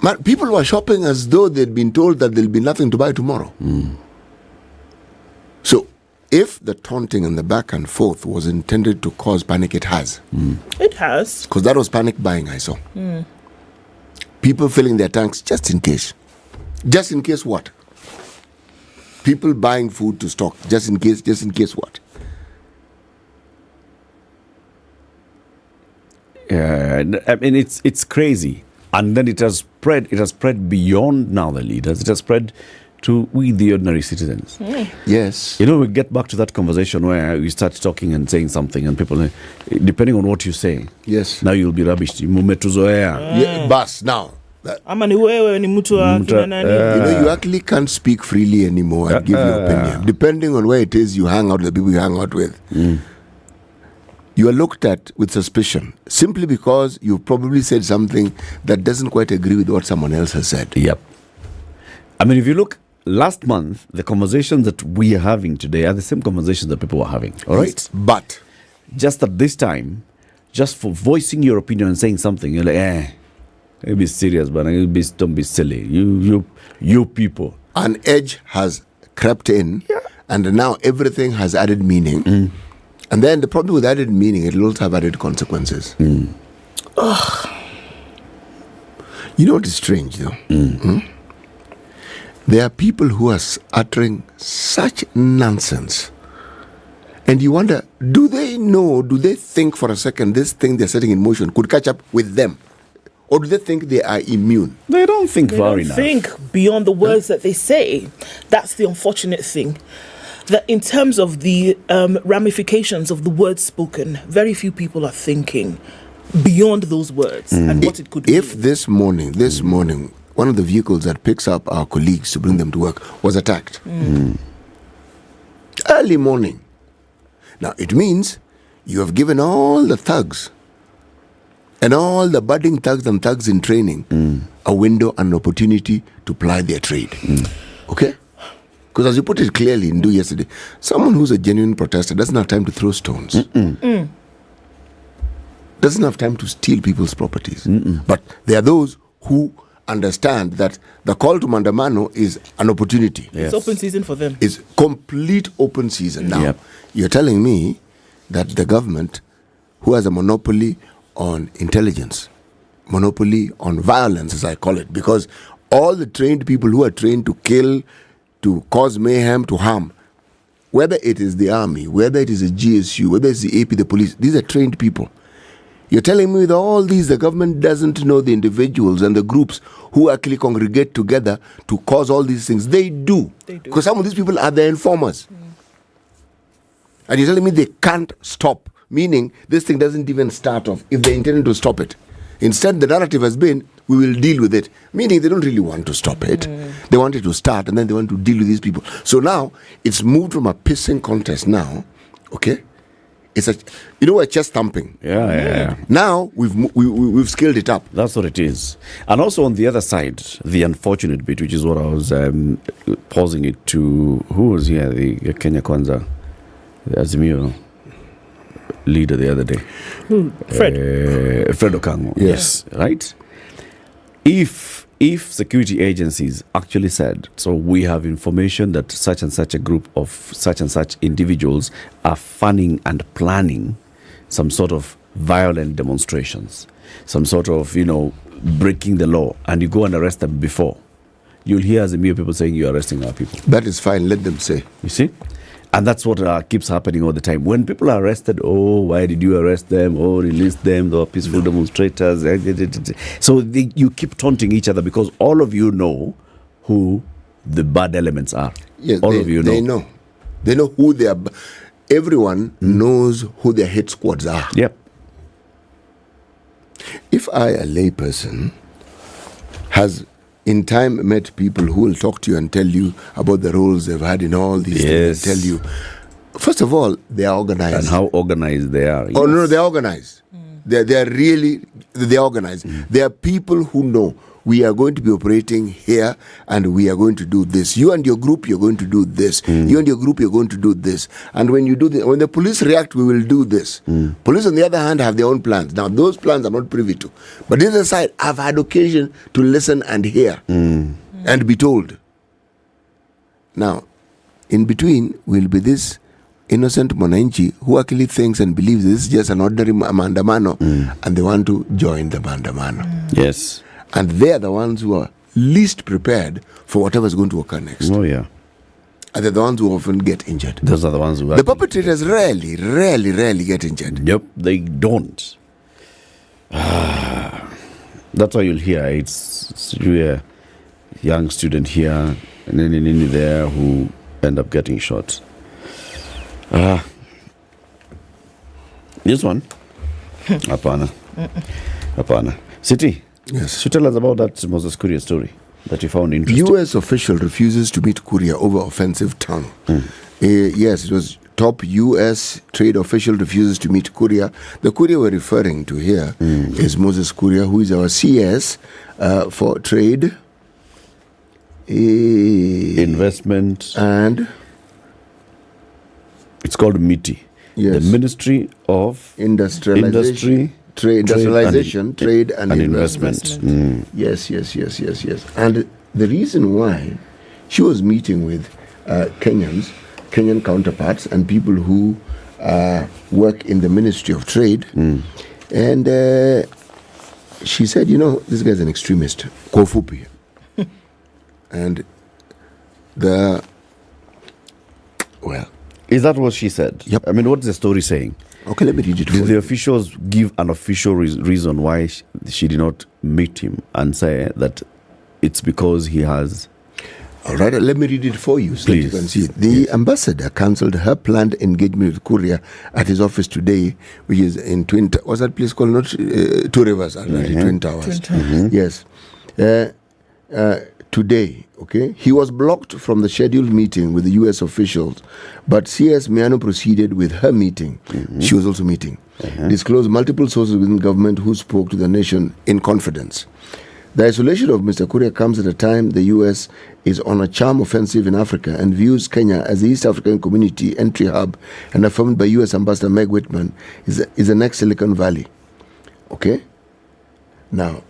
Man, people were shopping as though they'd been told that there'll be nothing to buy tomorrow. So, if the taunting and the back and forth was intended to cause panic, it has. It has. Because that was panic buying I saw. People filling their tanks just in case. Just in case what? People buying food to stock just in case what? I mean, it's crazy. And then it has spread beyond now the leaders. It has spread to we, the ordinary citizens. Yes. You know, we get back to that conversation where we start talking and saying something, and people, depending on what you say, yes, now you'll be rubbish. Yeah, bus now. You know, you actually can't speak freely anymore and give your opinion. Depending on where it is you hang out with, the people you hang out with. You are looked at with suspicion simply because you probably said something that doesn't quite agree with what someone else has said. Yep. I mean, if you look, last month, the conversations that we are having today are the same conversations that people were having. All right? Yes, but just at this time, just for voicing your opinion and saying something, you're like, be serious, but don't be silly. You people. An edge has crept in, and now everything has added meaning. And then the problem with added meaning, it will also have added consequences. You know what is strange, though? There are people who are uttering such nonsense. And you wonder, do they think for a second this thing they're setting in motion could catch up with them? Or do they think they are immune? They don't think far enough. They don't think beyond the words that they say. That's the unfortunate thing. That in terms of the ramifications of the words spoken, very few people are thinking beyond those words and what it could be. If this morning, one of the vehicles that picks up our colleagues to bring them to work was attacked. Early morning. Now, it means you have given all the thugs and all the budding thugs and thugs in training a window and an opportunity to ply their trade. Okay? Because as you put it clearly in yesterday, someone who's a genuine protester doesn't have time to throw stones. Doesn't have time to steal people's properties. But there are those who understand that the call to Mandamano is an opportunity. It's open season for them. It's complete open season. Now, you're telling me that the government, who has a monopoly on intelligence, monopoly on violence, as I call it, because all the trained people who are trained to kill, to cause mayhem, to harm, whether it is the army, whether it is the GSU, whether it's the AP, the police, these are trained people. You're telling me with all these, the government doesn't know the individuals and the groups who actually congregate together to cause all these things. They do. Because some of these people are the informers. And you're telling me they can't stop, meaning this thing doesn't even start off if they intended to stop it. Instead, the narrative has been, we will deal with it, meaning they don't really want to stop it. They want it to start, and then they want to deal with these people. So it's moved from a pissing contest now, okay? It's a chest thumping. Yeah. Now we've scaled it up. That's what it is. And also on the other side, the unfortunate bit, which is what I was pausing it to. Who was here? The Kenya Kwanza. Azimio leader the other day. Fred Okango. Yes. Right? If security agencies actually said, so we have information that such and such a group of such and such individuals are fanning and planning some sort of violent demonstrations, some sort of, breaking the law, and you go and arrest them before, you'll hear Azimio people saying you're arresting our people. That is fine, let them say. You see? And that's what keeps happening all the time. When people are arrested, why did you arrest them? Release them, they were peaceful demonstrators. So you keep taunting each other because all of you know who the bad elements are. Yes, all of you know. They know. They know who they are. Everyone knows who their hit squads are. Yep. If I, a layperson, has in time met people who will talk to you and tell you about the roles they've had in all these things, and tell you, first of all, they are organized. And how organized they are. Oh, no, they're organized. They're organized. There are people who know we are going to be operating here and we are going to do this. You and your group, you're going to do this. You and your group, you're going to do this. And when you do this, when the police react, we will do this. Police, on the other hand, have their own plans. Now, those plans I'm not privy to. But the other side, I've had occasion to listen and hear and be told. Now, in between will be this innocent Monanchi who actually thinks and believes this is just an ordinary mandamano and they want to join the mandamano. Yes. And they're the ones who are least prepared for whatever's going to occur next. Oh, yeah. And they're the ones who often get injured. Those are the ones who The perpetrators rarely get injured. Yep, they don't. That's why you'll hear it's a young student here and then there who end up getting shot. This one? Hapana. City? Yes. So tell us about that Moses Kuria story that you found interesting. U.S. official refuses to meet Kuria over offensive tongue. Yes, it was top U.S. trade official refuses to meet Kuria. The Kuria we're referring to here is Moses Kuria, who is our CS for trade, investment, and it's called MITI. Yes. The Ministry of Industrialization, Trade and Investment. Yes. And the reason why she was meeting with Kenyan counterparts and people who work in the Ministry of Trade, and she said, this guy's an extremist, Kofupi. And is that what she said? Yep. I mean, what's the story saying? Okay, let me read it. Did the officials give an official reason why she did not meet him and say that it's because he has... All right, let me read it for you so that you can see it. The ambassador cancelled her planned engagement with Kuria at his office today, which is in Twin... What's that place called? Not Two Rivers, Twin Towers. Yes. Today, okay? He was blocked from the scheduled meeting with the U.S. officials, but CS Miano proceeded with her meeting. She was also meeting. Disclosed multiple sources within government who spoke to the nation in confidence. The isolation of Mr. Kuria comes at a time the U.S. is on a charm offensive in Africa and views Kenya as the East African community entry hub, and affirmed by U.S. Ambassador Meg Whitman is the next Silicon Valley. Okay? Now,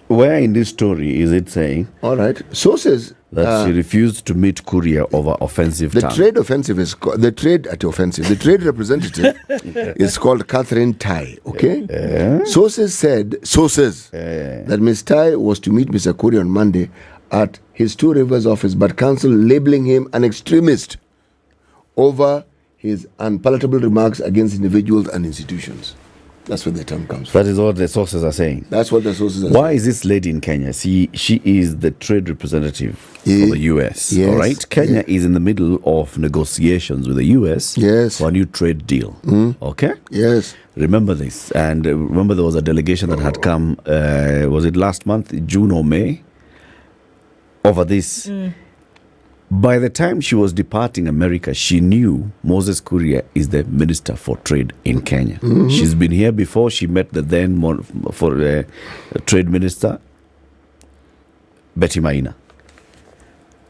where in this story is it saying? All right. Sources that she refused to meet Kuria over offensive the tongue. trade offensive is the trade representative is called Catherine Tai. Okay. Sources said that Ms. Tai was to meet Mr. Kuria on Monday at his Two Rivers office, but counsel labeling him an extremist over his unpalatable remarks against individuals and institutions. That's where the term comes from. That is what the sources are saying. That's what the sources are saying. Why is this lady in Kenya? She is the trade representative for the US. Yes. All right. Kenya is in the middle of negotiations with the US for a new trade deal. Okay? Yes. Remember this. And remember there was a delegation that had come, was it last month, June or May, over this. By the time she was departing America, she knew Moses Kuria is the Minister for Trade in Kenya. She's been here before. She met the then Trade Minister, Betty Maina.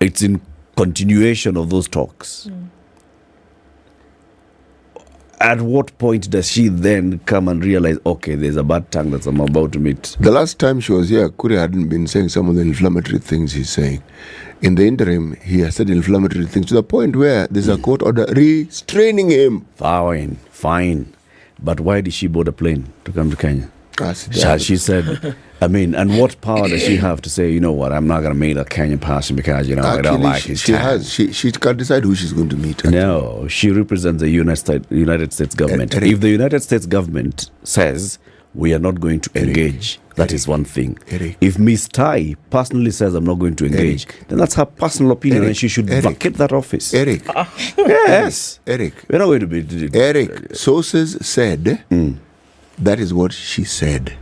It's in continuation of those talks. At what point does she then come and realize, okay, there's a bad tongue that I'm about to meet? The last time she was here, Kuri hadn't been saying some of the inflammatory things he's saying. In the interim, he has said inflammatory things to the point where there's a court order restraining him. Fine. But why did she board a plane to come to Kenya? She said, and what power does she have to say, you know what, I'm not going to meet a Kenyan person because, I don't like his tongue. She can't decide who she's going to meet. Actually. No, she represents the United States government. If the United States government says we are not going to engage, that is one thing. If Miss Tai personally says I'm not going to engage, then that's her personal opinion and she should vacate that office. Yes. We're not going to be... sources said that is what she said.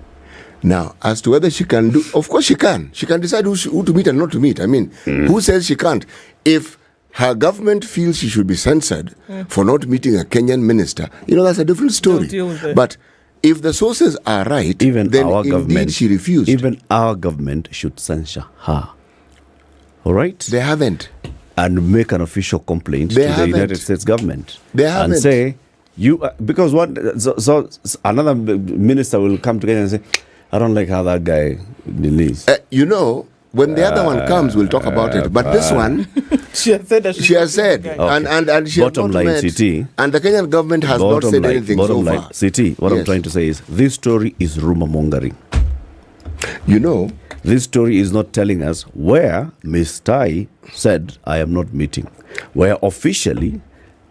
Now, as to whether she can do, of course she can. She can decide who to meet and not to meet. Who says she can't? If her government feels she should be censored for not meeting a Kenyan minister, that's a different story. But if the sources are right, then our government, she refused. Even our government should censure her. All right? They haven't. And make an official complaint to the United States government. They haven't. And say, because another minister will come together and say, I don't like how that guy believes. When the other one comes, we'll talk about it. But this one, she has said, and she has bottom line, met, CT, and the Kenyan government has not said anything so far. CT, what I'm trying to say is, this story is rumor mongering. This story is not telling us where Ms. Tai said, I am not meeting. Where officially,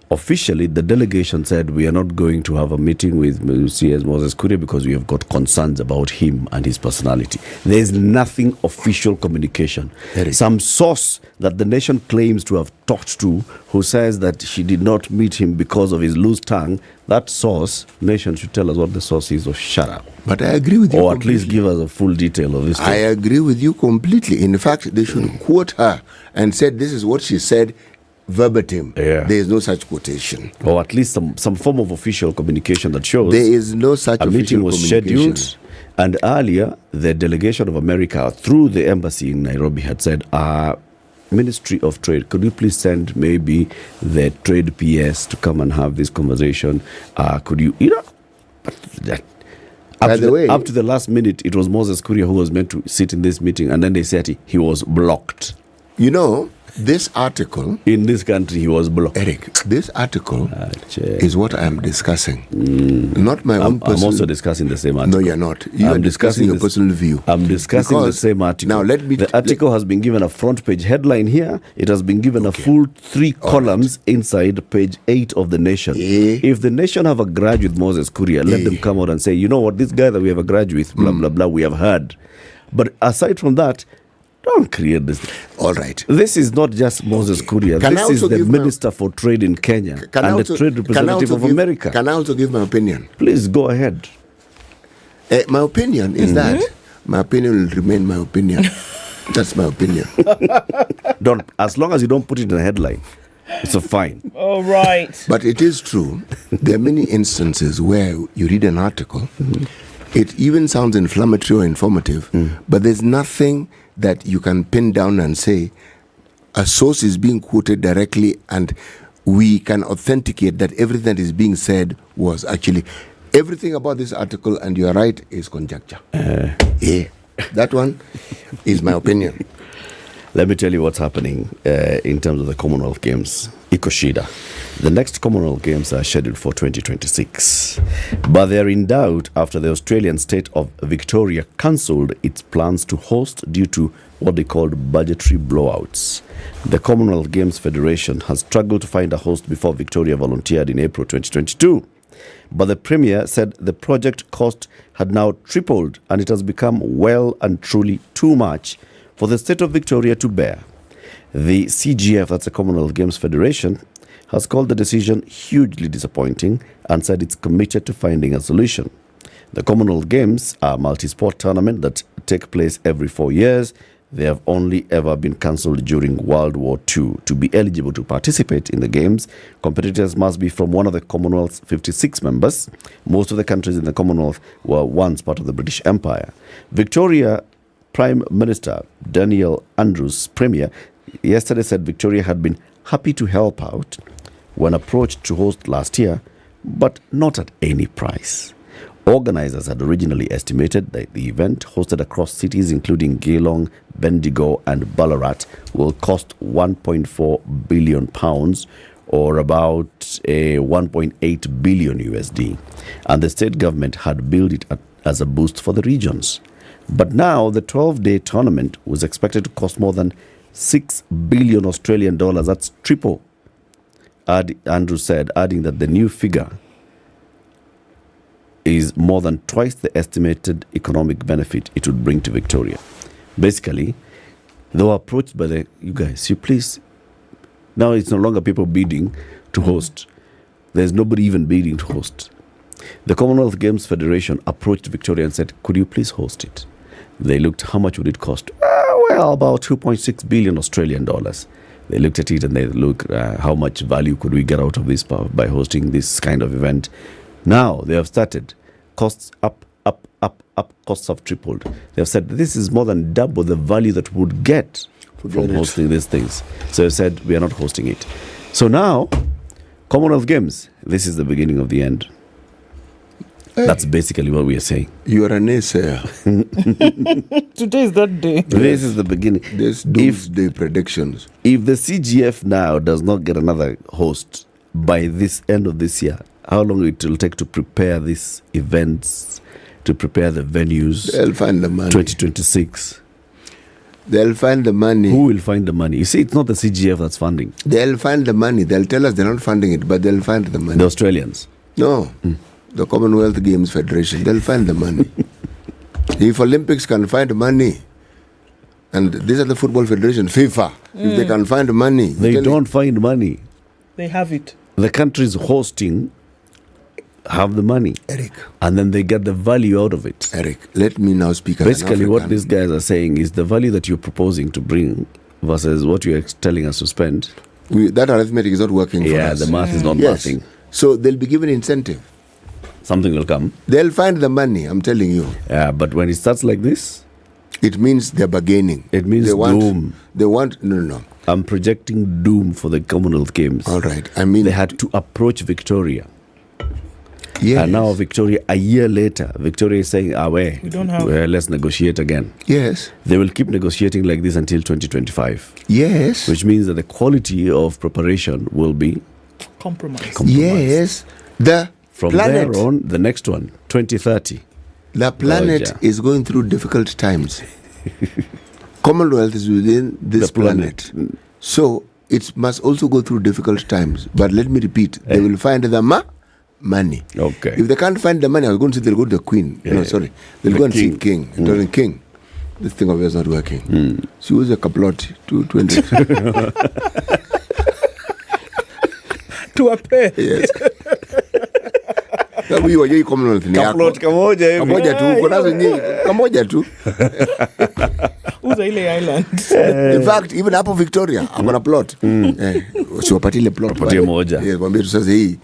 the delegation said we are not going to have a meeting with CS Moses Kuria because we have got concerns about him and his personality. There is nothing official communication. Some source that the nation claims to have talked to who says that she did not meet him because of his loose tongue, that source, nation should tell us what the source is or shut up. But I agree with you. Or at least give us a full detail of this. I agree with you completely. In fact, they should quote her and said this is what she said verbatim. There is no such quotation. Or at least some form of official communication that shows there is no such a meeting was scheduled. And earlier, the delegation of America through the embassy in Nairobi had said, Ministry of Trade, could you please send maybe the trade PS to come and have this conversation? Could you, up to the last minute, it was Moses Kuria who was meant to sit in this meeting, and then they said he was blocked. This article... In this country, he was blocked. Eric, this article is what I am discussing. Not my own personal... I'm also discussing the same article. No, you're not. You are discussing your personal view. I'm discussing the same article. Now, the article has been given a front page headline here. It has been given a full 3 columns inside page 8 of The Nation. If The Nation have a grudge with Moses Kuria, let them come out and say, you know what, this guy that we have a grudge with, blah, blah, blah, we have heard. But aside from that, don't create this. All right. This is not just Moses Kuria. This is the Minister for Trade in Kenya and the Trade Representative of America. Can I also give my opinion? Please go ahead. My opinion is that my opinion will remain my opinion. That's my opinion. As long as you don't put it in a headline, it's fine. All right. But it is true. There are many instances where you read an article, it even sounds inflammatory or informative, but there's nothing that you can pin down and say a source is being quoted directly and we can authenticate that everything that is being said was actually everything about this article, and you are right, is conjecture. That one is my opinion. Let me tell you what's happening in terms of the Commonwealth Games. Ikoshida. The next Commonwealth Games are scheduled for 2026, but they are in doubt after the Australian state of Victoria cancelled its plans to host due to what they called budgetary blowouts. The Commonwealth Games Federation has struggled to find a host before Victoria volunteered in April 2022. But the Premier said the project cost had now tripled and it has become well and truly too much for the state of Victoria to bear. The CGF, that's the Commonwealth Games Federation, has called the decision hugely disappointing and said it's committed to finding a solution. The Commonwealth Games are a multi-sport tournament that take place every 4 years. They have only ever been cancelled during World War II. To be eligible to participate in the Games, competitors must be from one of the Commonwealth's 56 members. Most of the countries in the Commonwealth were once part of the British Empire. Victoria Prime Minister Daniel Andrews, Premier, yesterday said Victoria had been happy to help out when approached to host last year, but not at any price. Organizers had originally estimated that the event, hosted across cities including Geelong, Bendigo and Ballarat, will cost £1.4 billion, or about 1.8 billion USD. And the state government had billed it as a boost for the regions. But now the 12-day tournament was expected to cost more than 6 billion Australian dollars. That's triple, Andrew said, adding that the new figure is more than twice the estimated economic benefit it would bring to Victoria. Basically, they were approached by you guys, you please, now it's no longer people bidding to host. There's nobody even bidding to host. The Commonwealth Games Federation approached Victoria and said, could you please host it? They looked, how much would it cost? Well, about 2.6 billion Australian dollars. They looked at it and they looked, how much value could we get out of this by hosting this kind of event? Now they have started. Costs up, costs have tripled. They have said this is more than double the value that we would get from hosting these things. So they said we are not hosting it. So now, Commonwealth Games, this is the beginning of the end. Hey. That's basically what we are saying. You are a naysayer. Today is that day. This is the beginning. There's doomsday predictions. If the CGF now does not get another host by this end of this year, how long it will take to prepare these events, to prepare the venues? They'll find the money. 2026. They'll find the money. Who will find the money? You see, it's not the CGF that's funding. They'll find the money. They'll tell us they're not funding it, but they'll find the money. The Australians? No. The Commonwealth Games Federation. They'll find the money. If Olympics can find money, and these are the Football Federation, FIFA, if they can find money. They don't find money. They have it. The countries hosting have the money, Eric, and then they get the value out of it. Eric, let me now speak. Basically, what these guys are saying is the value that you're proposing to bring versus what you're telling us to spend. That arithmetic is not working for us. Yeah, the math is not working. So they'll be given incentive. Something will come. They'll find the money, I'm telling you. Yeah, but when it starts like this, it means they're bargaining. It means doom. No. I'm projecting doom for the Commonwealth Games. All right. I mean, they had to approach Victoria. Yes. And now Victoria, a year later, Victoria is saying, we don't have. Let's negotiate again. Yes. They will keep negotiating like this until 2025. Yes. Which means that the quality of preparation will be compromised. Yes. From planet. there on, the next one, 2030. The planet is going through difficult times. Commonwealth is within this planet. So it must also go through difficult times. But let me repeat, they will find the money. Okay. If they can't find the money, I was going to say they'll go to the Queen. Yeah. No, sorry. They'll go and see King. King, this thing of yours is not working. She was a kaplot to 20. To a pair. Yes. Hii Commonwealth ni yako. Kamoja tu. Uza ile island. In fact, even hapo Victoria, akona plot. Usiwapatie ile plot. Wapatie moja. Kwambia tu sasa hii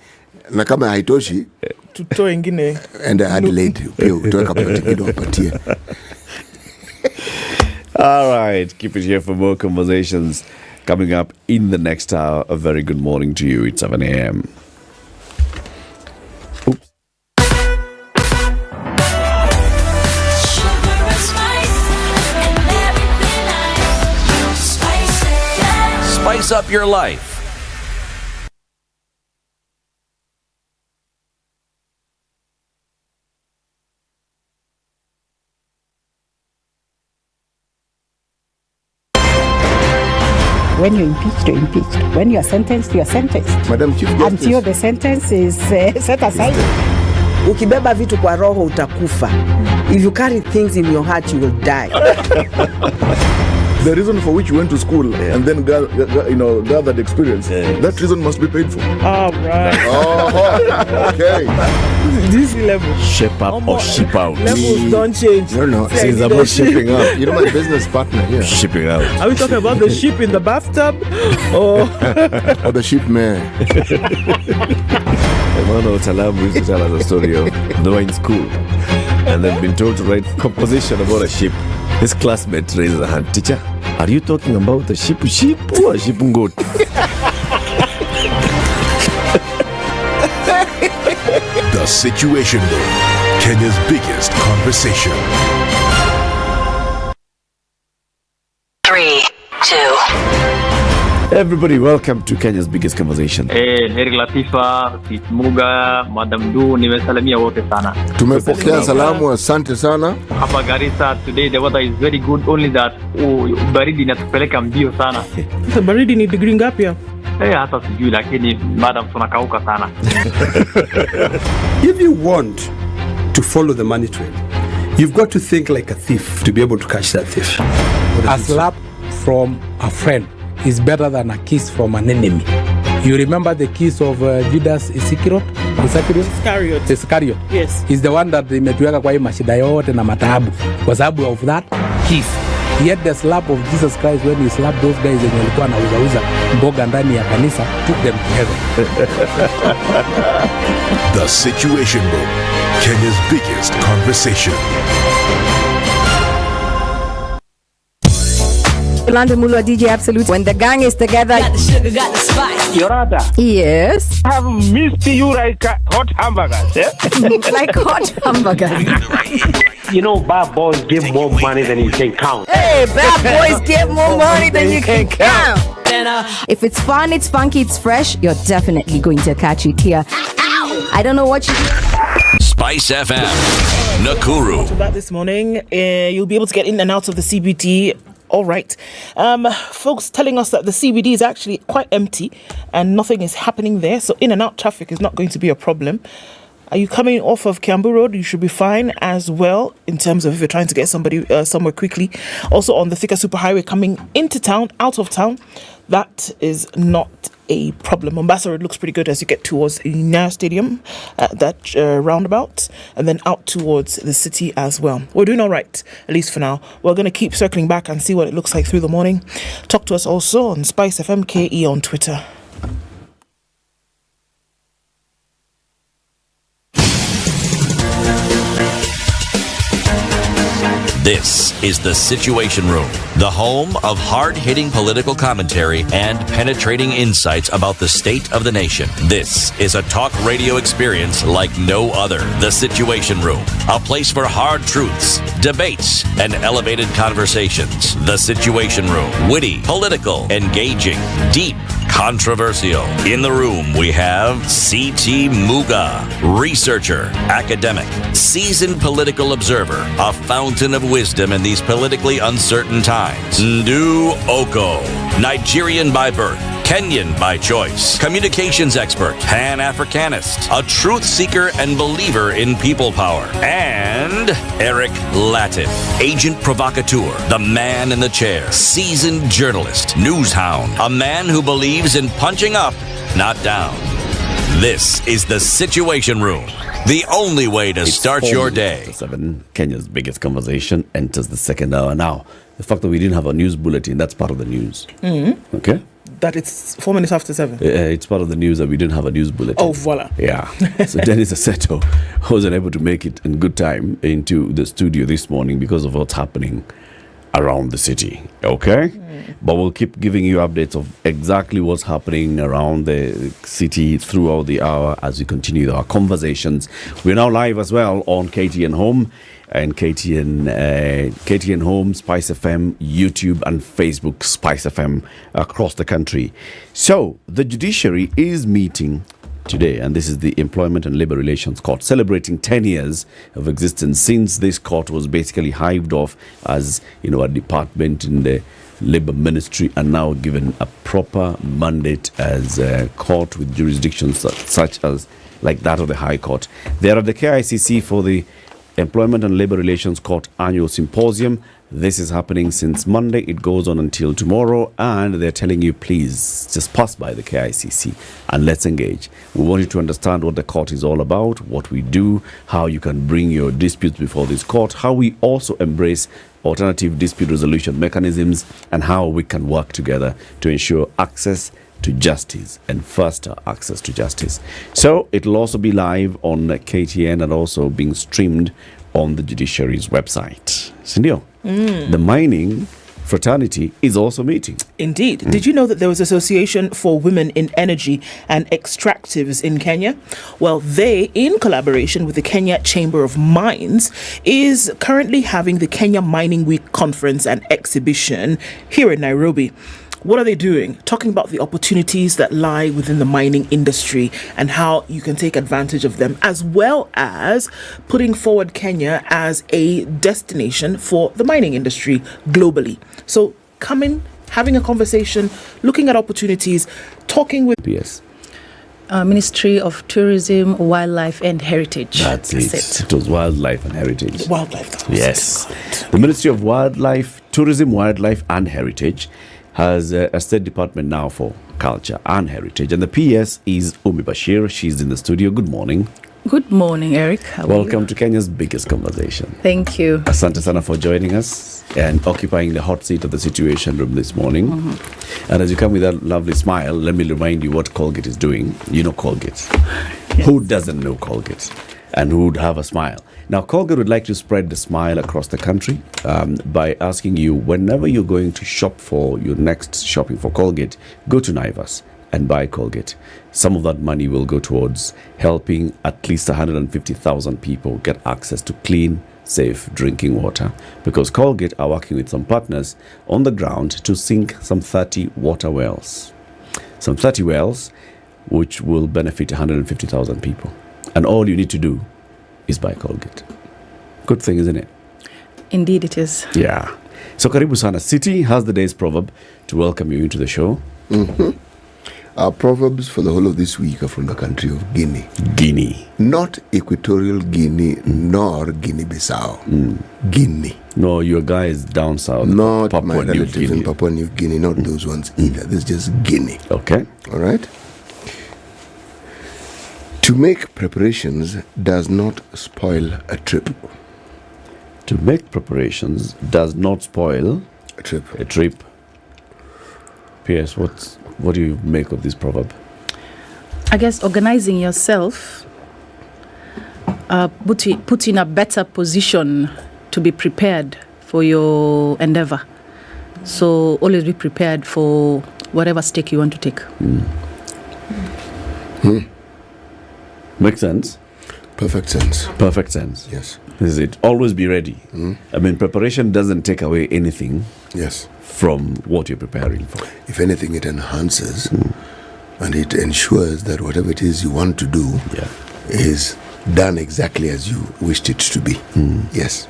na kama haitoshi tutoe ingine. And Adelaide pia utoe kaplot kidogo wapatie. All right, keep it here for more conversations coming up in the next hour. A very good morning to you. It's 7 a.m. Spice up your life. When you're impeached, you're impeached. When you're sentenced, you're sentenced. Madam Chief Justice. Until the sentence is set aside. Ukibeba vitu kwa roho utakufa. If you carry things in your heart, you will die. The reason for which you went to school and then gathered experience, that reason must be paid for. All right. Okay. This level. Shape up or ship out. Levels don't change. No. Since I'm not shipping up. You know my business partner here. Shipping out. Are we talking about the ship in the bathtub? Or the ship man? Emmanuel Talabu used to tell us a story of they were in school and they've been told to write composition about a ship. His classmate raised a hand. Teacher, are you talking about the ship or ship goat? The Situation Room, Kenya's biggest conversation. 3, 2. Everybody, welcome to Kenya's biggest conversation. Heri Latifa, Muga, Madam Du, nimesalamia wote sana. Tumepokea salamu, asante sana. Hapa Garissa today the weather is very good, only that baridi inatupeleka mbio sana. Baridi ni degree ngapi hapo? Hata sijui lakini madam tunakauka sana. If you want to follow the money trail, you've got to think like a thief to be able to catch that thief. A slap from a friend is better than a kiss from an enemy. You remember the kiss of Judas Iscariot? Iscariot. Yes. Is the one that imetuweka kwa hii mashida yote na mataabu kwa sababu of that kiss. Yet the slap of Jesus Christ when he slapped those guys wenye walikuwa wanauza mboga ndani ya kanisa took them to heaven. The Situation Room, Kenya's biggest conversation. London Mulwa DJ Absolute. When the gang is together, Got the sugar, got the spice. Yorada. Yes. I have missed you like hot hamburgers. Eh? Like hot hamburgers. You know, bad boys give more money than you can count. Hey, bad boys get more money than you can count. If it's fun, it's funky, it's fresh, you're definitely going to catch it here. I don't know what you do. Spice FM, Nakuru. So that this morning, you'll be able to get in and out of the CBD. All right. Folks telling us that the CBD is actually quite empty and nothing is happening there. So in and out traffic is not going to be a problem. Are you coming off of Kiambu Road? You should be fine as well in terms of if you're trying to get somebody somewhere quickly. Also on the Thika Superhighway coming into town, out of town, that is not a problem. Mombasa Road looks pretty good as you get towards the Nyeri Stadium, that roundabout, and then out towards the city as well. We're doing all right, at least for now. We're going to keep circling back and see what it looks like through the morning. Talk to us also on Spice FM KE on Twitter. This is The Situation Room, the home of hard-hitting political commentary and penetrating insights about the state of the nation. This is a talk radio experience like no other. The Situation Room, a place for hard truths, debates, and elevated conversations. The Situation Room, witty, political, engaging, deep, controversial. In the room, we have C.T. Muga, researcher, academic, seasoned political observer, a fountain of wisdom in these politically uncertain times. Ndu Okoh, Nigerian by birth, Kenyan by choice, communications expert, Pan-Africanist, a truth seeker and believer in people power, and Eric Latiff, agent provocateur, the man in the chair, seasoned journalist, news hound, a man who believes in punching up, not down. This is The Situation Room, the only way to start your day. 7, Kenya's biggest conversation enters the second hour now. The fact that we didn't have a news bulletin, that's part of the news. Mm-hmm. Okay? That it's 4 minutes after 7. It's part of the news that we didn't have a news bulletin. Oh, voila. Yeah. So Dennis Aseto wasn't able to make it in good time into the studio this morning because of what's happening around the city. Okay? But we'll keep giving you updates of exactly what's happening around the city throughout the hour as we continue our conversations. We're now live as well on KTN Home and KTN Home, Spice FM, YouTube and Facebook, Spice FM across the country. So the judiciary is meeting today, and this is the Employment and Labour Relations Court, celebrating 10 years of existence since this court was basically hived off as, you know, a department in the Labour Ministry, and now given a proper mandate as a court with jurisdictions such as like that of the High Court. They are at the KICC for the Employment and Labour Relations Court Annual Symposium. This is happening since Monday. It goes on until tomorrow, and they're telling you, please just pass by the KICC and let's engage. We want you to understand what the court is all about, what we do, how you can bring your disputes before this court, how we also embrace alternative dispute resolution mechanisms, and how we can work together to ensure access to justice and faster access to justice. So it'll also be live on KTN and also being streamed on the judiciary's website. Sindio, the mining fraternity is also meeting. Indeed. Did you know that there was Association for Women in Energy and Extractives in Kenya? Well, they, in collaboration with the Kenya Chamber of Mines, is currently having the Kenya Mining Week conference and exhibition here in Nairobi. What are they doing? Talking about the opportunities that lie within the mining industry and how you can take advantage of them, as well as putting forward Kenya as a destination for the mining industry globally. So coming, having a conversation, looking at opportunities, talking with... Yes. Ministry of Tourism, Wildlife and Heritage. That's it. It was Wildlife and Heritage. Wildlife. Yes. The Ministry of Wildlife, Tourism, Wildlife and Heritage has a State Department now for Culture and Heritage. And the PS is Umi Bashir. She's in the studio. Good morning. Good morning, Eric. Welcome to Kenya's biggest conversation. Thank you. Asante sana for joining us and occupying the hot seat of the Situation Room this morning. And as you come with that lovely smile, let me remind you what Colgate is doing. You know Colgate. Yes. Who doesn't know Colgate? And who would have a smile? Now, Colgate would like to spread the smile across the country by asking you, whenever you're going to shop for your next shopping for Colgate, go to Naivas and buy Colgate. Some of that money will go towards helping at least 150,000 people get access to clean, safe drinking water, because Colgate are working with some partners on the ground to sink some 30 water wells. Some 30 wells which will benefit 150,000 people. And all you need to do is buy Colgate. Good thing, isn't it? Indeed it is. Yeah. So karibu sana. City has the day's proverb to welcome you into the show. Our proverbs for the whole of this week are from the country of Guinea. Guinea. Not Equatorial Guinea, nor Guinea-Bissau. Guinea. No, your guy is down south. Not Papua my relative in Papua New Guinea, not those ones either. This is just Guinea. Okay. All right? To make preparations does not spoil a trip. To make preparations does not spoil a trip. A trip. P.S. What do you make of this proverb? I guess organizing yourself put you in a better position to be prepared for your endeavor. So always be prepared for whatever stake you want to take. Makes sense? Perfect sense. Perfect sense. Yes. Is it? Always be ready. I mean, preparation doesn't take away anything. Yes. From what you're preparing for. If anything, it enhances and it ensures that whatever it is you want to do is done exactly as you wished it to be. Yes.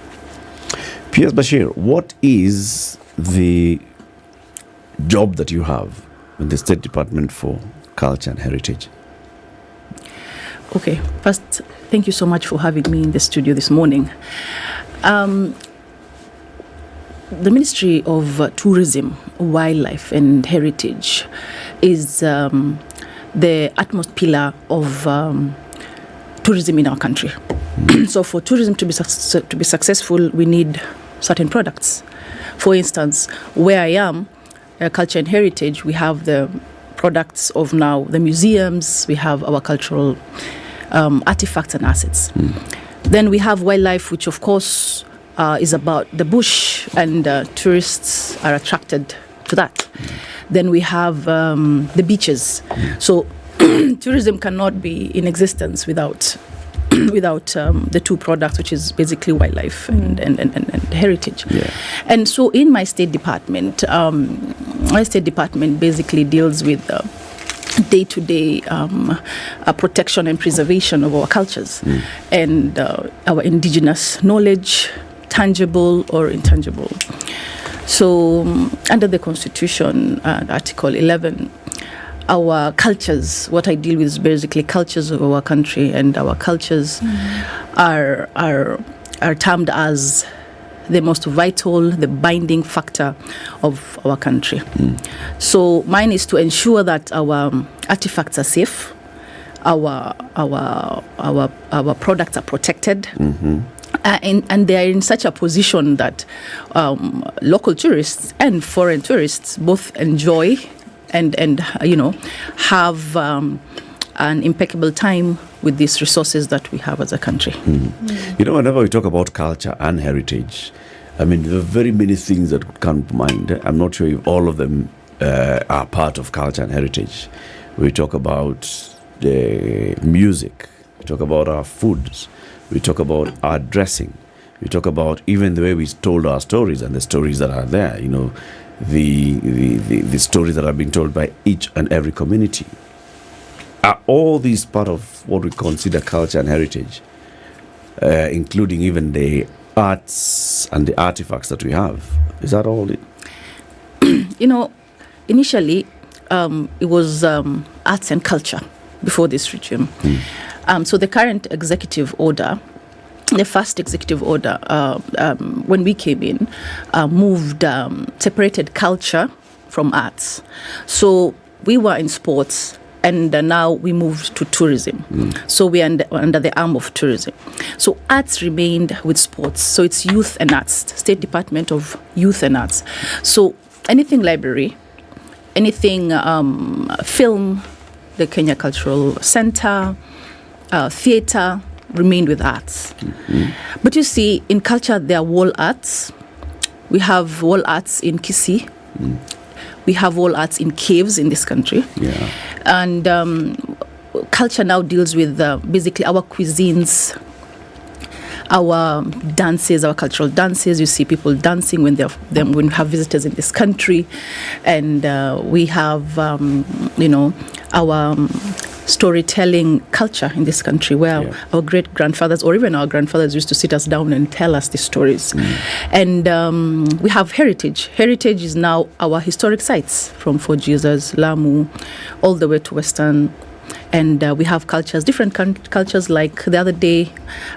P.S. Bashir, what is the job that you have in the State Department for Culture and Heritage? Okay, first, thank you so much for having me in the studio this morning. The Ministry of Tourism, Wildlife and Heritage is the utmost pillar of tourism in our country. So for tourism to be successful, we need certain products. For instance, where I am, Culture and Heritage, we have the products of now the museums, we have our cultural artifacts and assets. Then we have wildlife, which of course is about the bush, and tourists are attracted to that. Then we have the beaches. So tourism cannot be in existence without the two products, which is basically wildlife and heritage. And so in my State Department, basically deals with day-to-day protection and preservation of our cultures and our indigenous knowledge, tangible or intangible. So under the Constitution, Article 11, our cultures, what I deal with is basically cultures of our country, and our cultures are termed as the most vital, the binding factor of our country. So mine is to ensure that our artifacts are safe, our products are protected, and they are in such a position that local tourists and foreign tourists both enjoy and have an impeccable time with these resources that we have as a country. You know, whenever we talk about culture and heritage, I mean, there are very many things that could come to mind. I'm not sure if all of them are part of culture and heritage. We talk about the music, we talk about our foods, we talk about our dressing, we talk about even the way we told our stories and the stories that are there, you know, the stories that are being told by each and every community. Are all these part of what we consider culture and heritage, including even the arts and the artifacts that we have? Is that all it? You know, initially it was arts and culture before this regime. So the current executive order, the first executive order, when we came in, separated culture from arts. So we were in sports, and now we moved to tourism. So we are under the arm of tourism. So arts remained with sports. So it's youth and arts, State Department of Youth and Arts. So anything library, anything film, the Kenya Cultural Center, theatre, remained with arts. But you see, in culture, there are wall arts. We have wall arts in Kisii. We have wall arts in caves in this country. Yeah. And culture now deals with basically our cuisines, our dances, our cultural dances. You see people dancing when when we have visitors in this country. And we have, our storytelling culture in this country, where our great-grandfathers or even our grandfathers used to sit us down and tell us these stories. And we have heritage. Heritage is now our historic sites, from Fort Jesus, Lamu, all the way to Western. And we have cultures, different cultures. Like the other day,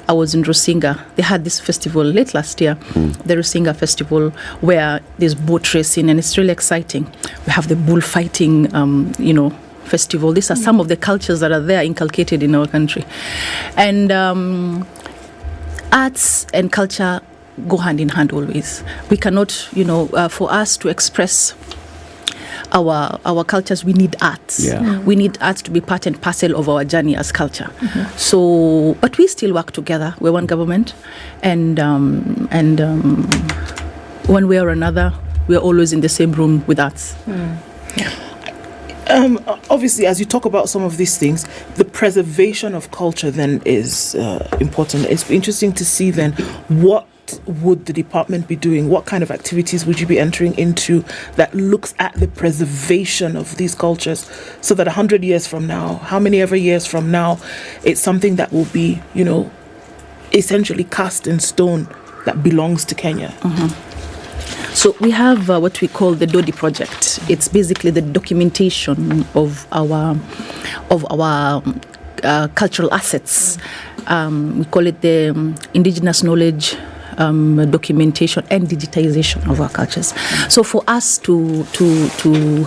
I was in Rusinga. They had this festival late last year, the Rusinga Festival, where there's boat racing, and it's really exciting. We have the bullfighting, festival. These are some of the cultures that are there inculcated in our country. And arts and culture go hand in hand always. We cannot, for us to express our cultures, we need arts. We need arts to be part and parcel of our journey as culture. So, but we still work together. We're one government, and one way or another, we're always in the same room with arts. Obviously, as you talk about some of these things, the preservation of culture then is important. It's interesting to see then what would the department be doing? What kind of activities would you be entering into that looks at the preservation of these cultures, so that 100 years from now, how many ever years from now, it's something that will be, essentially cast in stone that belongs to Kenya? So we have what we call the Dodi project. It's basically the documentation of our cultural assets. We call it the indigenous knowledge documentation and digitization of our cultures. So for us to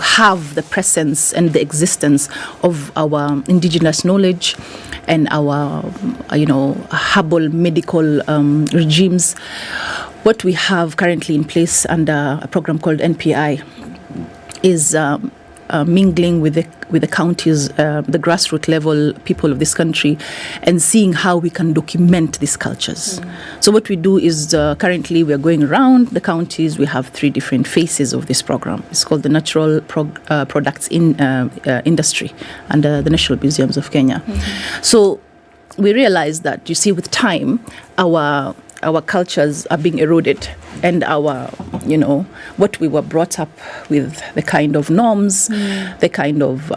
have the presence and the existence of our indigenous knowledge and our herbal medical regimes, what we have currently in place under a program called NPI is mingling with the counties, the grassroots level people of this country, and seeing how we can document these cultures. So what we do is currently we are going around the counties. We have 3 different phases of this program. It's called the Natural Products Industry under the National Museums of Kenya. So we realize that, you see, with time, our cultures are being eroded, and our, what we were brought up with, the kind of norms, the kind of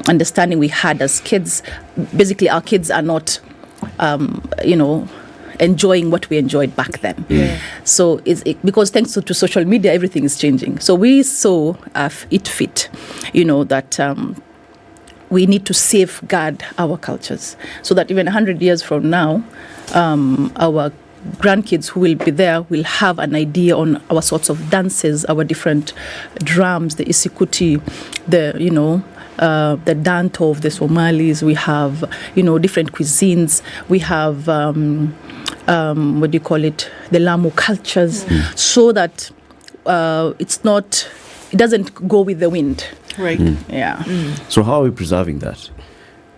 understanding we had as kids. Basically, our kids are not, enjoying what we enjoyed back then. So because thanks to social media, everything is changing. So we saw it fit, that we need to safeguard our cultures, so that even 100 years from now, our grandkids who will be there will have an idea on our sorts of dances, our different drums, the isikuti, the danto of the Somalis. We have, different cuisines. We have, the Lamu cultures, so that it doesn't go with the wind. Right. Yeah. So how are we preserving that?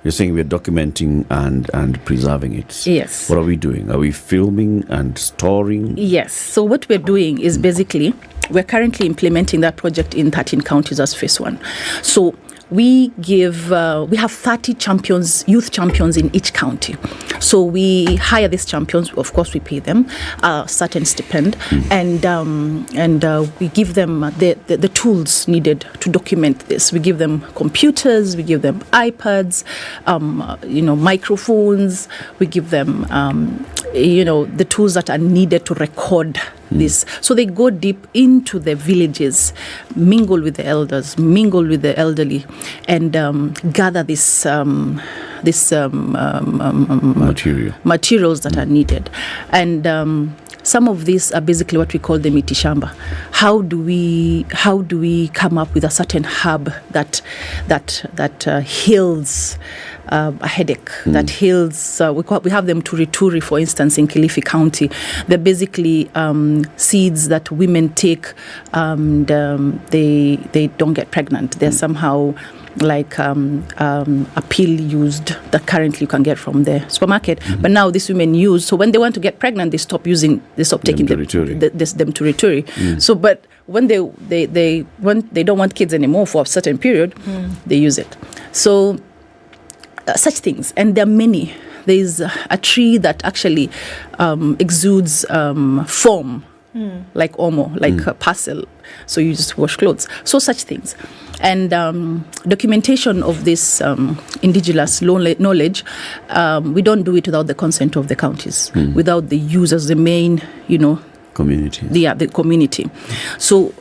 You're saying we're documenting and preserving it. Yes. What are we doing? Are we filming and storing? Yes. So what we're doing is basically, we're currently implementing that project in 13 counties as phase 1. So we have 30 champions, youth champions in each county. So we hire these champions. Of course, we pay them a certain stipend, and we give them the tools needed to document this. We give them computers, we give them iPads, microphones. We give them the tools that are needed to record this. So they go deep into the villages, mingle with the elders, mingle with the elderly, and gather this materials that are needed. And some of these are basically what we call the mitishamba. How do we come up with a certain herb that heals a headache, that heals? We have them turi, for instance, in Kilifi County. They're basically seeds that women take, and they don't get pregnant. They're somehow like a pill used that currently you can get from the supermarket, but now these women use. So when they want to get pregnant, they stop taking them turi. So, but when they don't want kids anymore for a certain period, they use it. So such things, and there are many. There is a tree that actually exudes foam, like omo, like a parcel. So you just wash clothes. So such things. And documentation of this indigenous knowledge, we don't do it without the consent of the counties, without the users, the main, community. The community. So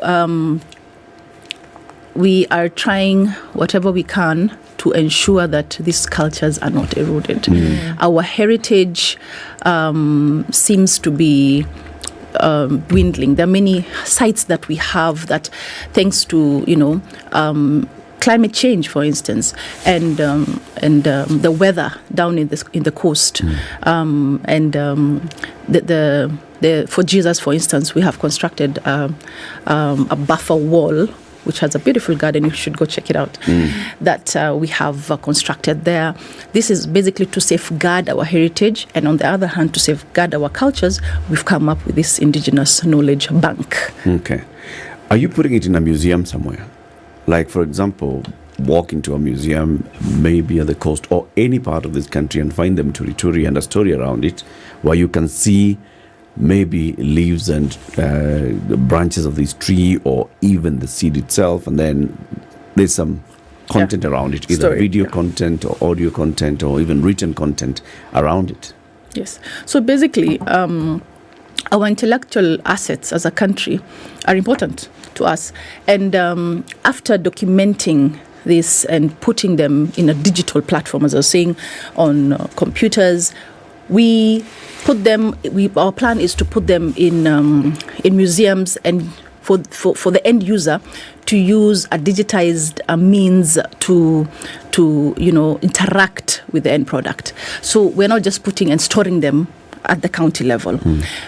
we are trying whatever we can to ensure that these cultures are not eroded. Our heritage seems to be dwindling. There are many sites that we have that, thanks to climate change, for instance, and the weather down in the coast, for Jesus, for instance, we have constructed a buffer wall, which has a beautiful garden. You should go check it out. That we have constructed there. This is basically to safeguard our heritage, and on the other hand, to safeguard our cultures. We've come up with this indigenous knowledge bank. Okay. Are you putting it in a museum somewhere? Like, for example, walk into a museum, maybe at the coast or any part of this country, and find them turi and a story around it, where you can see maybe leaves and the branches of this tree, or even the seed itself, and then there's some content around it, either video content or audio content or even written content around it. Yes. So basically, our intellectual assets as a country are important to us, and after documenting this and putting them in a digital platform, as I was saying, on computers, we put them. Our plan is to put them in museums, and for the end user to use a digitized means to interact with the end product. So we're not just putting and storing them at the county level.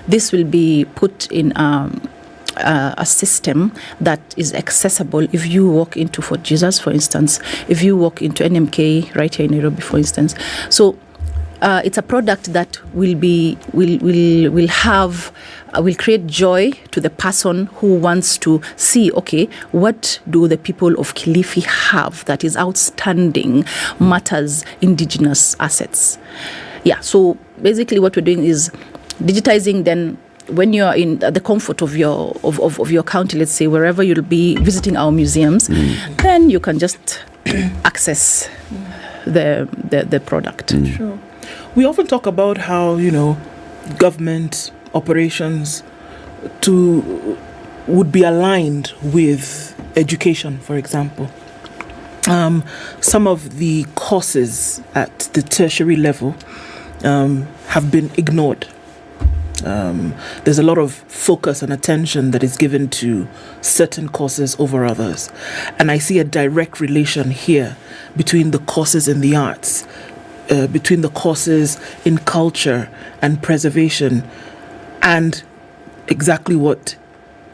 This will be put in a system that is accessible. If you walk into Fort Jesus, for instance, if you walk into NMK right here in Nairobi, for instance, so it's a product that will create joy to the person who wants to see, okay, what do the people of Kilifi have that is outstanding, matters, indigenous assets. Yeah, so basically what we're doing is digitizing. Then when you're in the comfort of your county, let's say, wherever you'll be visiting our museums, then you can just access the product. Sure. We often talk about how, government operations would be aligned with education, for example. Some of the courses at the tertiary level have been ignored. There's a lot of focus and attention that is given to certain courses over others. And I see a direct relation here between the courses in the arts, between the courses in culture and preservation, and exactly what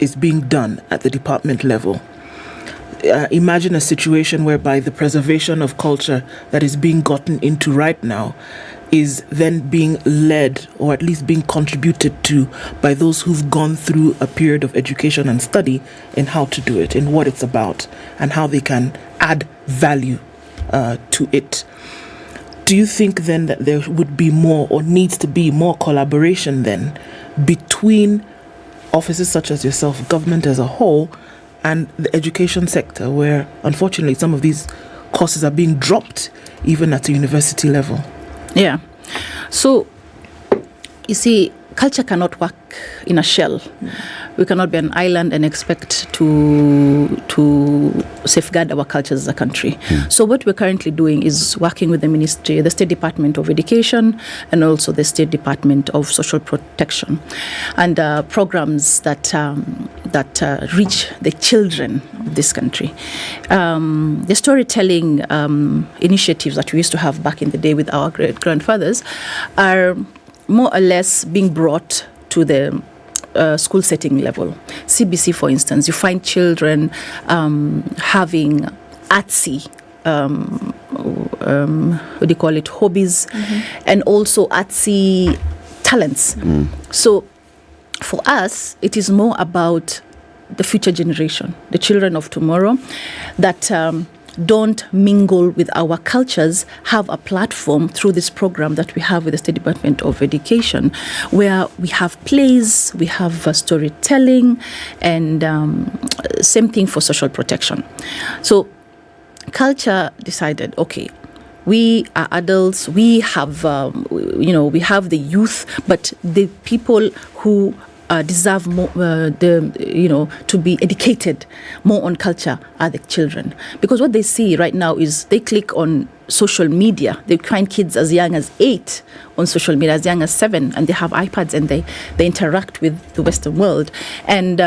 is being done at the department level. imagine a situation whereby the preservation of culture that is being gotten into right now is then being led, or at least being contributed to, by those who've gone through a period of education and study in how to do it, in what it's about, and how they can add value to it. Do you think then that there would be more, or needs to be more collaboration then between offices such as yourself, government as a whole, and the education sector, where unfortunately some of these courses are being dropped even at a university level? Yeah. So, you see, culture cannot work in a shell. We cannot be an island and expect to safeguard our cultures as a country. So what we're currently doing is working with the ministry, the State Department of Education, and also the State Department of Social Protection, and programs that reach the children of this country. The storytelling initiatives that we used to have back in the day with our great-grandfathers are more or less being brought to the school setting level. CBC, for instance, you find children having artsy, what do you call it, hobbies, and also artsy talents. So for us, it is more about the future generation, the children of tomorrow, that don't mingle with our cultures, have a platform through this program that we have with the State Department of Education, where we have plays, we have storytelling, and same thing for social protection. So culture decided, okay, we are adults, we have, we have the youth, but the people who deserve more, to be educated more on culture are the children. Because what they see right now is they click on social media. They find kids as young as 8 on social media, as young as 7, and they have iPads and they interact with the Western world. And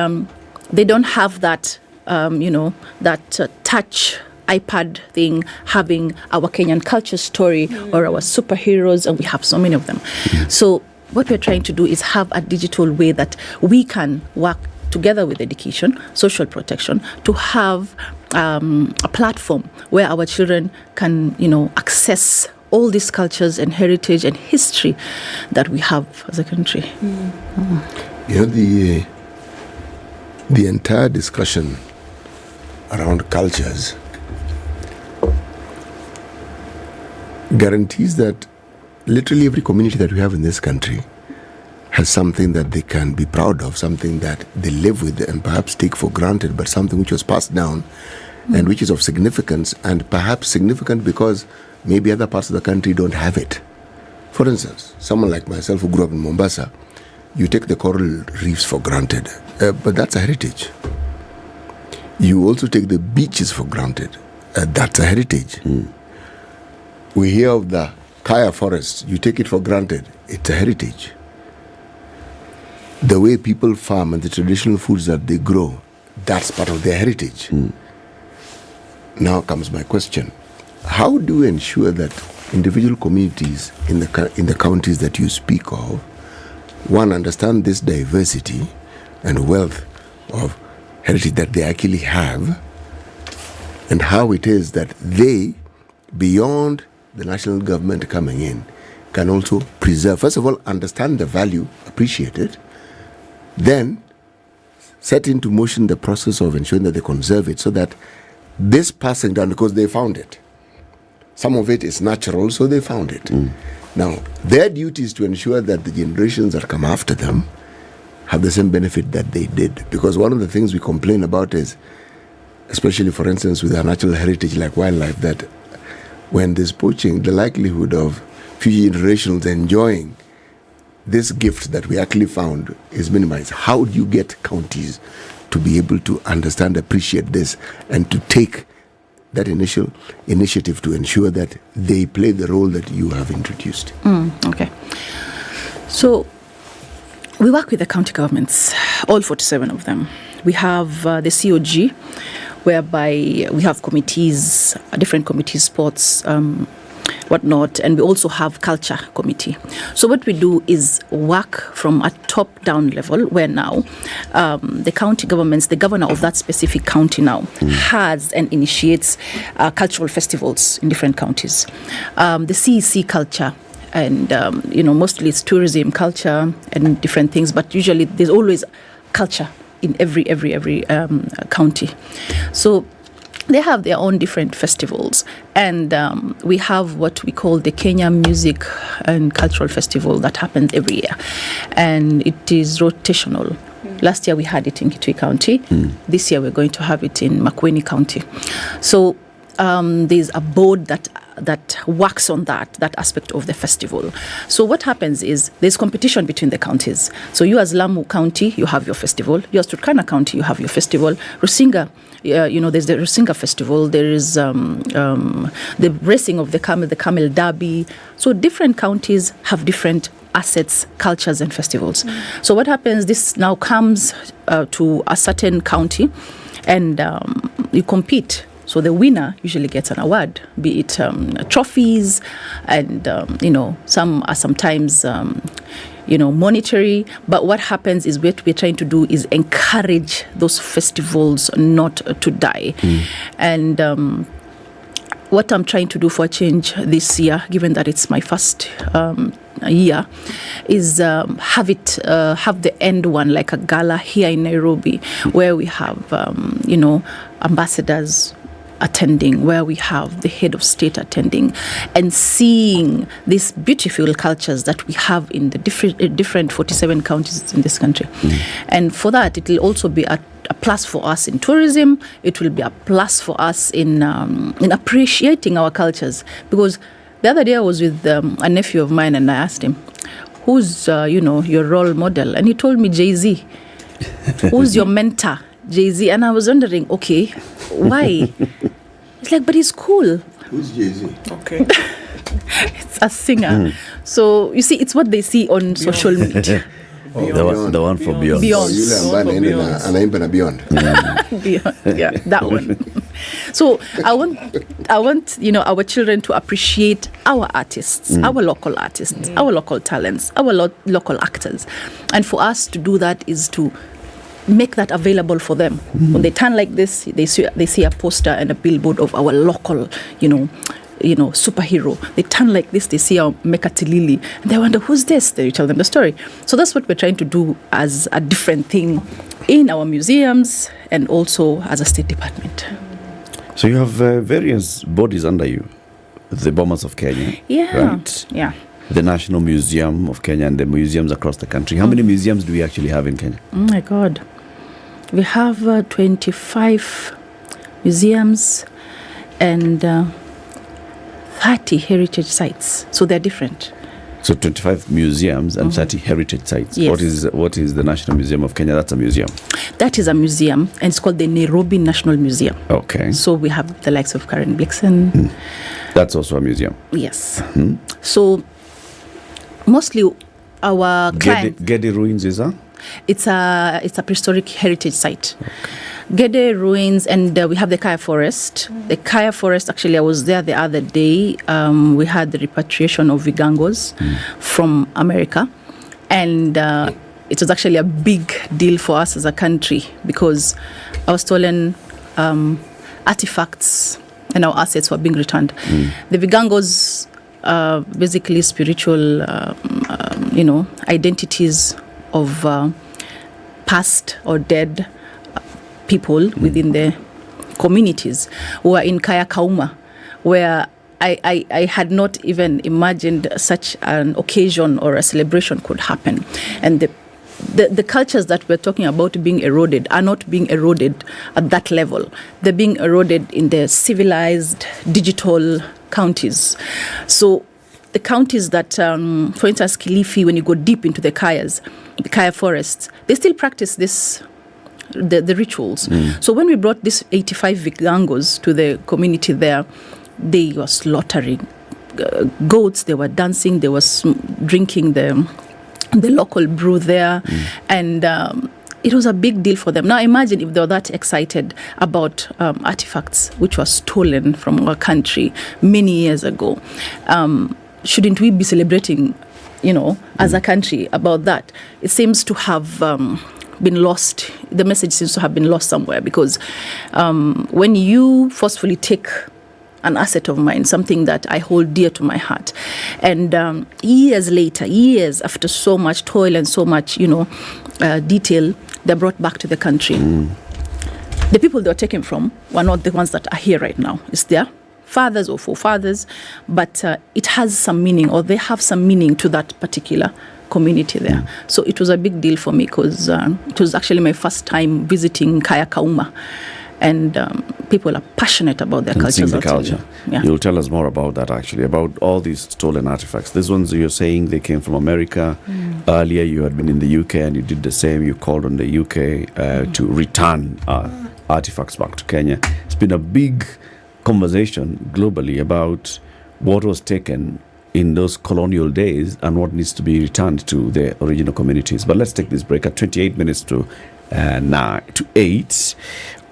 they don't have that, touch iPad thing, having our Kenyan culture story or our superheroes, and we have so many of them. So what we're trying to do is have a digital way that we can work together with education, social protection, to have a platform where our children can, access all these cultures and heritage and history that we have as a country. The entire discussion around cultures guarantees that literally every community that we have in this country has something that they can be proud of, something that they live with and perhaps take for granted, but something which was passed down and which is of significance, and perhaps significant because maybe other parts of the country don't have it. For instance, someone like myself who grew up in Mombasa, you take the coral reefs for granted, but that's a heritage. You also take the beaches for granted, that's a heritage. We hear of the Kaya forest, you take it for granted, it's a heritage. The way people farm and the traditional foods that they grow, that's part of their heritage. Now comes my question. How do you ensure that individual communities in the counties that you speak of, one, understand this diversity and wealth of heritage that they actually have, and how it is that they, beyond the national government coming in, can also preserve, first of all, understand the value, appreciate it, then set into motion the process of ensuring that they conserve it, so that this passing down, because they found it, some of it is natural, so they found it. Now, their duty is to ensure that the generations that come after them have the same benefit that they did. Because one of the things we complain about is, especially for instance with our natural heritage like wildlife, that when there's poaching, the likelihood of future generations enjoying this gift that we actually found is minimized. How do you get counties to be able to understand, appreciate this, and to take that initial initiative to ensure that they play the role that you have introduced? Okay. So we work with the county governments, all 47 of them. We have the COG, whereby we have committees, different committees, sports, whatnot, and we also have culture committee. So what we do is work from a top-down level, where now the county governments, the governor of that specific county now has and initiates cultural festivals in different counties. The CEC culture, and mostly it's tourism, culture, and different things, but usually there's always culture in every county. So they have their own different festivals, and we have what we call the Kenya Music and Cultural Festival that happens every year, and it is rotational. Last year we had it in Kitui County. This year we're going to have it in Makueni County. So there's a board that works on that aspect of the festival. So what happens is there's competition between the counties. So you as Lamu County, you have your festival. You as Turkana County, you have your festival. Rusinga, there's the Rusinga Festival. There is the racing of the Camel Derby. So different counties have different assets, cultures, and festivals. So what happens, this now comes to a certain county, and you compete. So the winner usually gets an award, be it trophies, and some are sometimes monetary. But what happens is what we're trying to do is encourage those festivals not to die. And what I'm trying to do for a change this year, given that it's my first year, is have the end one like a gala here in Nairobi, where we have ambassadors attending, where we have the head of state attending, and seeing these beautiful cultures that we have in the different 47 counties in this country. And for that, it will also be a plus for us in tourism. It will be a plus for us in appreciating our cultures. Because the other day I was with a nephew of mine, and I asked him, who's your role model? And he told me Jay-Z. Who's your mentor? Jay-Z. And I was wondering, okay, why? It's like, but he's cool. Who's Jay-Z? Okay. It's a singer. So you see, it's what they see on social media. The one for Beyond. Beyond. Anaimba na Beyond. Beyond. Yeah, that one. So I want our children to appreciate our artists, our local artists, our local talents, our local actors. And for us to do that is to make that available for them. When they turn like this, they see a poster and a billboard of our local, superhero. They turn like this, they see our Mekatilili, and they wonder, who's this? Then you tell them the story. So that's what we're trying to do as a different thing in our museums and also as a State Department. So you have various bodies under you, the Bomas of Kenya. Yeah. Right? Yeah. The National Museum of Kenya and the museums across the country. How many museums do we actually have in Kenya? Oh my God. We have 25 museums and 30 heritage sites. So they're different. So 25 museums and 30 heritage sites. Yes. What is the National Museum of Kenya? That's a museum. That is a museum, and it's called the Nairobi National Museum. Okay. So we have the likes of Karen Blixen. That's also a museum. Yes. So mostly our clients... Gede Ruins is a? It's a prehistoric heritage site. Gede Ruins, and we have the Kaya Forest. The Kaya Forest, actually, I was there the other day. We had the repatriation of Vigangos from America. And it was actually a big deal for us as a country because our stolen artifacts and our assets were being returned. The Vigangos are basically spiritual, identities of past or dead people within the communities who are in Kaya Kauma, where I had not even imagined such an occasion or a celebration could happen. And the cultures that we're talking about being eroded are not being eroded at that level. They're being eroded in the civilized, digital counties. So the counties that, for instance, Kilifi, when you go deep into the Kaya forests, they still practice this, the rituals. So when we brought these 85 Vigangos to the community there, they were slaughtering goats, they were dancing, they were drinking the local brew there. And it was a big deal for them. Now imagine if they were that excited about artifacts which were stolen from our country many years ago. Shouldn't we be celebrating, as a country about that? It seems to have been lost. The message seems to have been lost somewhere, because when you forcefully take an asset of mine, something that I hold dear to my heart, and years after so much toil and so much, detail, they're brought back to the country. The people they were taken from were not the ones that are here right now. It's their fathers or forefathers, but it has some meaning, or they have some meaning to that particular community there. So it was a big deal for me, because it was actually my first time visiting Kaya Kauma. And people are passionate about their culture. The culture. Yeah. You'll tell us more about that, actually, about all these stolen artifacts. These ones you're saying they came from America. Earlier you had been in the UK and you did the same. You called on the UK to return artifacts back to Kenya. It's been a big conversation globally about what was taken in those colonial days and what needs to be returned to the original communities. But let's take this break at 28 minutes to 8.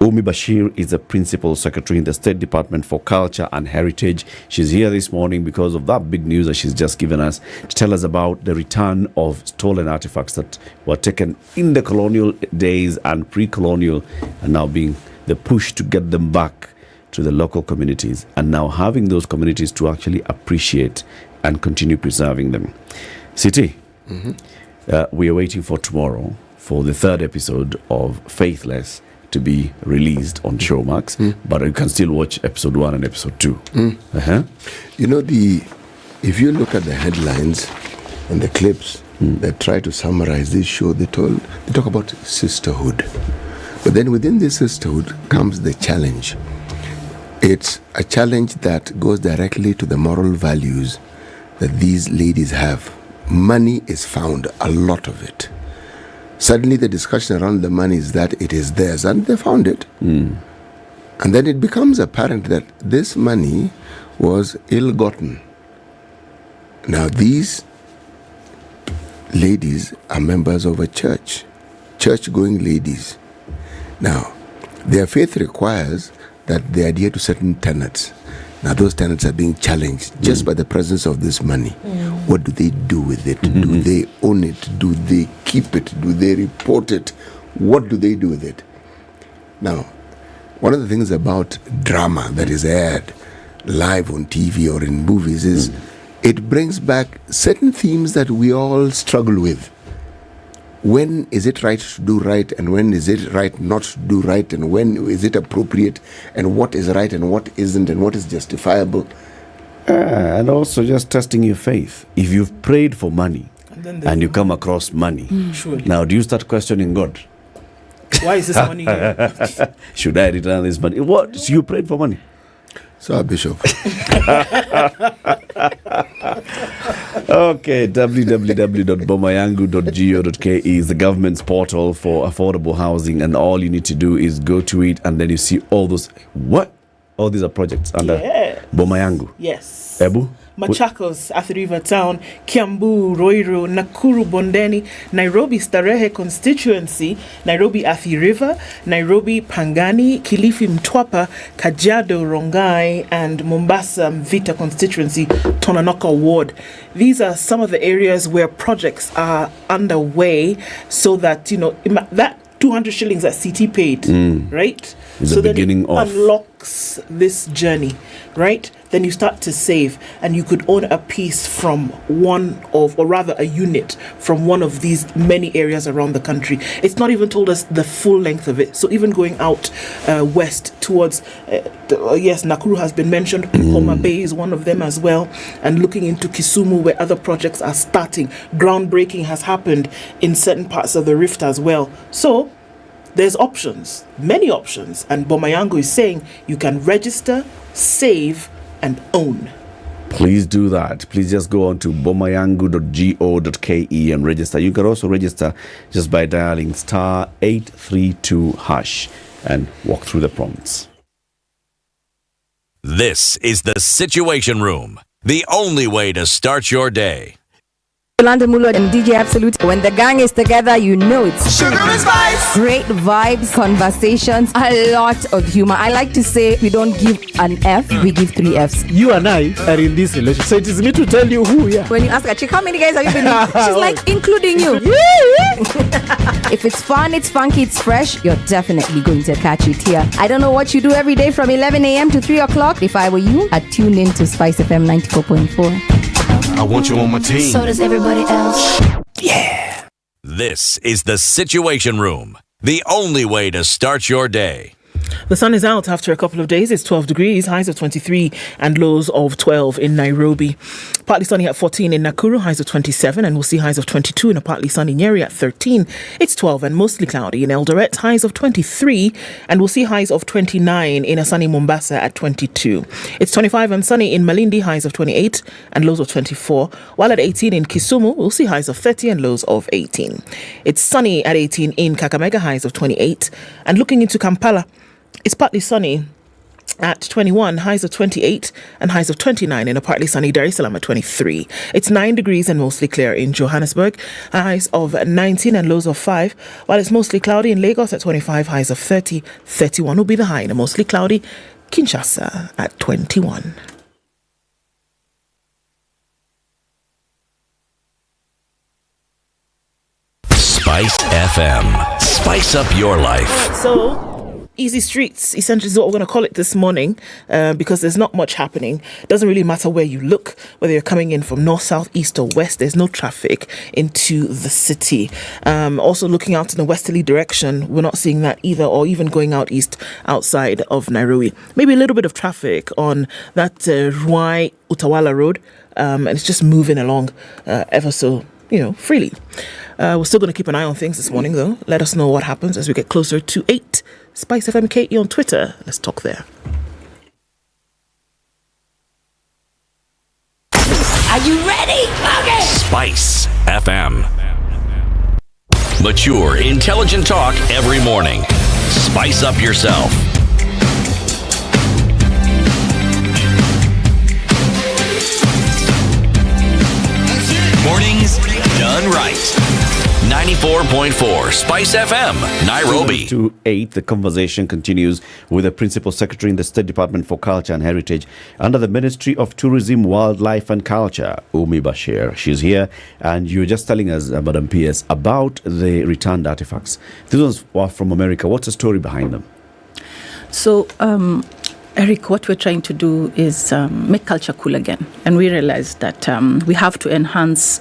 Umi Bashir is the Principal Secretary in the State Department for Culture and Heritage. She's here this morning because of that big news that she's just given us, to tell us about the return of stolen artifacts that were taken in the colonial days and pre-colonial, and now being the push to get them back to the local communities, and now having those communities to actually appreciate and continue preserving them. City, we are waiting for tomorrow for the 3rd episode of Faithless to be released on Showmax, but you can still watch episode 1 and episode 2. If you look at the headlines and the clips that try to summarize this show, they talk about sisterhood. But then within this sisterhood comes the challenge. It's a challenge that goes directly to the moral values that these ladies have. Money is found, a lot of it. Suddenly the discussion around the money is that it is theirs, and they found it. And then it becomes apparent that this money was ill-gotten. Now these ladies are members of a church-going ladies. Now, their faith requires that they adhere to certain tenets. Now those tenets are being challenged just by the presence of this money. What do they do with it? Do they own it? Do they keep it? Do they report it? What do they do with it? Now, one of the things about drama that is aired live on TV or in movies is it brings back certain themes that we all struggle with. When is it right to do right, and when is it right not to do right, and when is it appropriate, and what is right and what isn't, and what is justifiable? And also just testing your faith. If you've prayed for money and you come across money, now do you start questioning God? Why is this money here? Should I return this money? What? So you prayed for money? So, Bishop. Okay, www.bomayangu.go.ke is the government's portal for affordable housing, and all you need to do is go to it, and then you see all those. What? All these are projects under Bomayangu. Yes. Ebu? Machakos, Athi River Town, Kiambu, Ruiru, Nakuru, Bondeni, Nairobi Starehe constituency, Nairobi Athi River, Nairobi Pangani, Kilifi Mtwapa, Kajiado Rongai, and Mombasa Mvita constituency, Tonanoka ward. These are some of the areas where projects are underway, so that, that 200 shillings that CT paid, right? Is so the then beginning it of unlocks this journey, right? Then you start to save, and you could own a piece from a unit from one of these many areas around the country. It's not even told us the full length of it. So even going out west towards, Nakuru has been mentioned. Homa Bay is one of them as well. And looking into Kisumu, where other projects are starting. Groundbreaking has happened in certain parts of the Rift as well. So there's options, many options. And Bomayangu is saying you can register, save, and own. Please do that. Please just go on to bomayangu.go.ke and register. You can also register just by dialing *832# and walk through the prompts. This is the Situation Room, the only way to start your day. London Mulo and DJ Absolute. When the gang is together, you know it's Sugar and spice. great vibes, conversations, a lot of humor. I like to say we don't give an F, we give 3 Fs. You and I are in this relationship, so it is me to tell you who we are. When you ask a chick, how many guys have you been with? She's like, including you. If it's fun, it's funky, it's fresh, you're definitely going to catch it here. I don't know what you do every day from 11 a.m. to 3 o'clock. If I were you, I'd tune in to Spice FM 94.4. I want you on my team. So does everybody else. Yeah. This is the Situation Room, the only way to start your day. The sun is out after a couple of days. It's 12 degrees, highs of 23 and lows of 12 in Nairobi. Partly sunny at 14 in Nakuru, highs of 27, and we'll see highs of 22 in a partly sunny Nyeri at 13. It's 12 and mostly cloudy in Eldoret, highs of 23, and we'll see highs of 29 in a sunny Mombasa at 22. It's 25 and sunny in Malindi, highs of 28 and lows of 24, while at 18 in Kisumu, we'll see highs of 30 and lows of 18. It's sunny at 18 in Kakamega, highs of 28, and looking into Kampala, it's partly sunny at 21, highs of 28 and highs of 29 in a partly sunny Dar es Salaam at 23. It's 9 degrees and mostly clear in Johannesburg, highs of 19 and lows of 5, while it's mostly cloudy in Lagos at 25, highs of 30. 31 will be the high in a mostly cloudy Kinshasa at 21. Spice FM. Spice up your life. So, easy streets, essentially, is what we're going to call it this morning, because there's not much happening. It doesn't really matter where you look, whether you're coming in from north, south, east or west. There's no traffic into the city. Also looking out in the westerly direction, we're not seeing that either, or even going out east outside of Nairobi. Maybe a little bit of traffic on that Ruai Utawala Road, and it's just moving along ever so, freely. We're still going to keep an eye on things this morning, though. Let us know what happens as we get closer to 8. Spice FM KE on Twitter. Let's talk there. Are you ready? Okay. Spice FM. Mature, intelligent talk every morning. Spice up yourself. Mornings done right. 94.4 Spice FM, Nairobi. To 8, the conversation continues with the Principal Secretary in the State Department for Culture and Heritage under the Ministry of Tourism, Wildlife and Culture, Umi Bashir. She's here, and you were just telling us, Madam PS, about the returned artifacts. These ones were from America. What's the story behind them? So, Eric, what we're trying to do is make culture cool again. And we realize that we have to enhance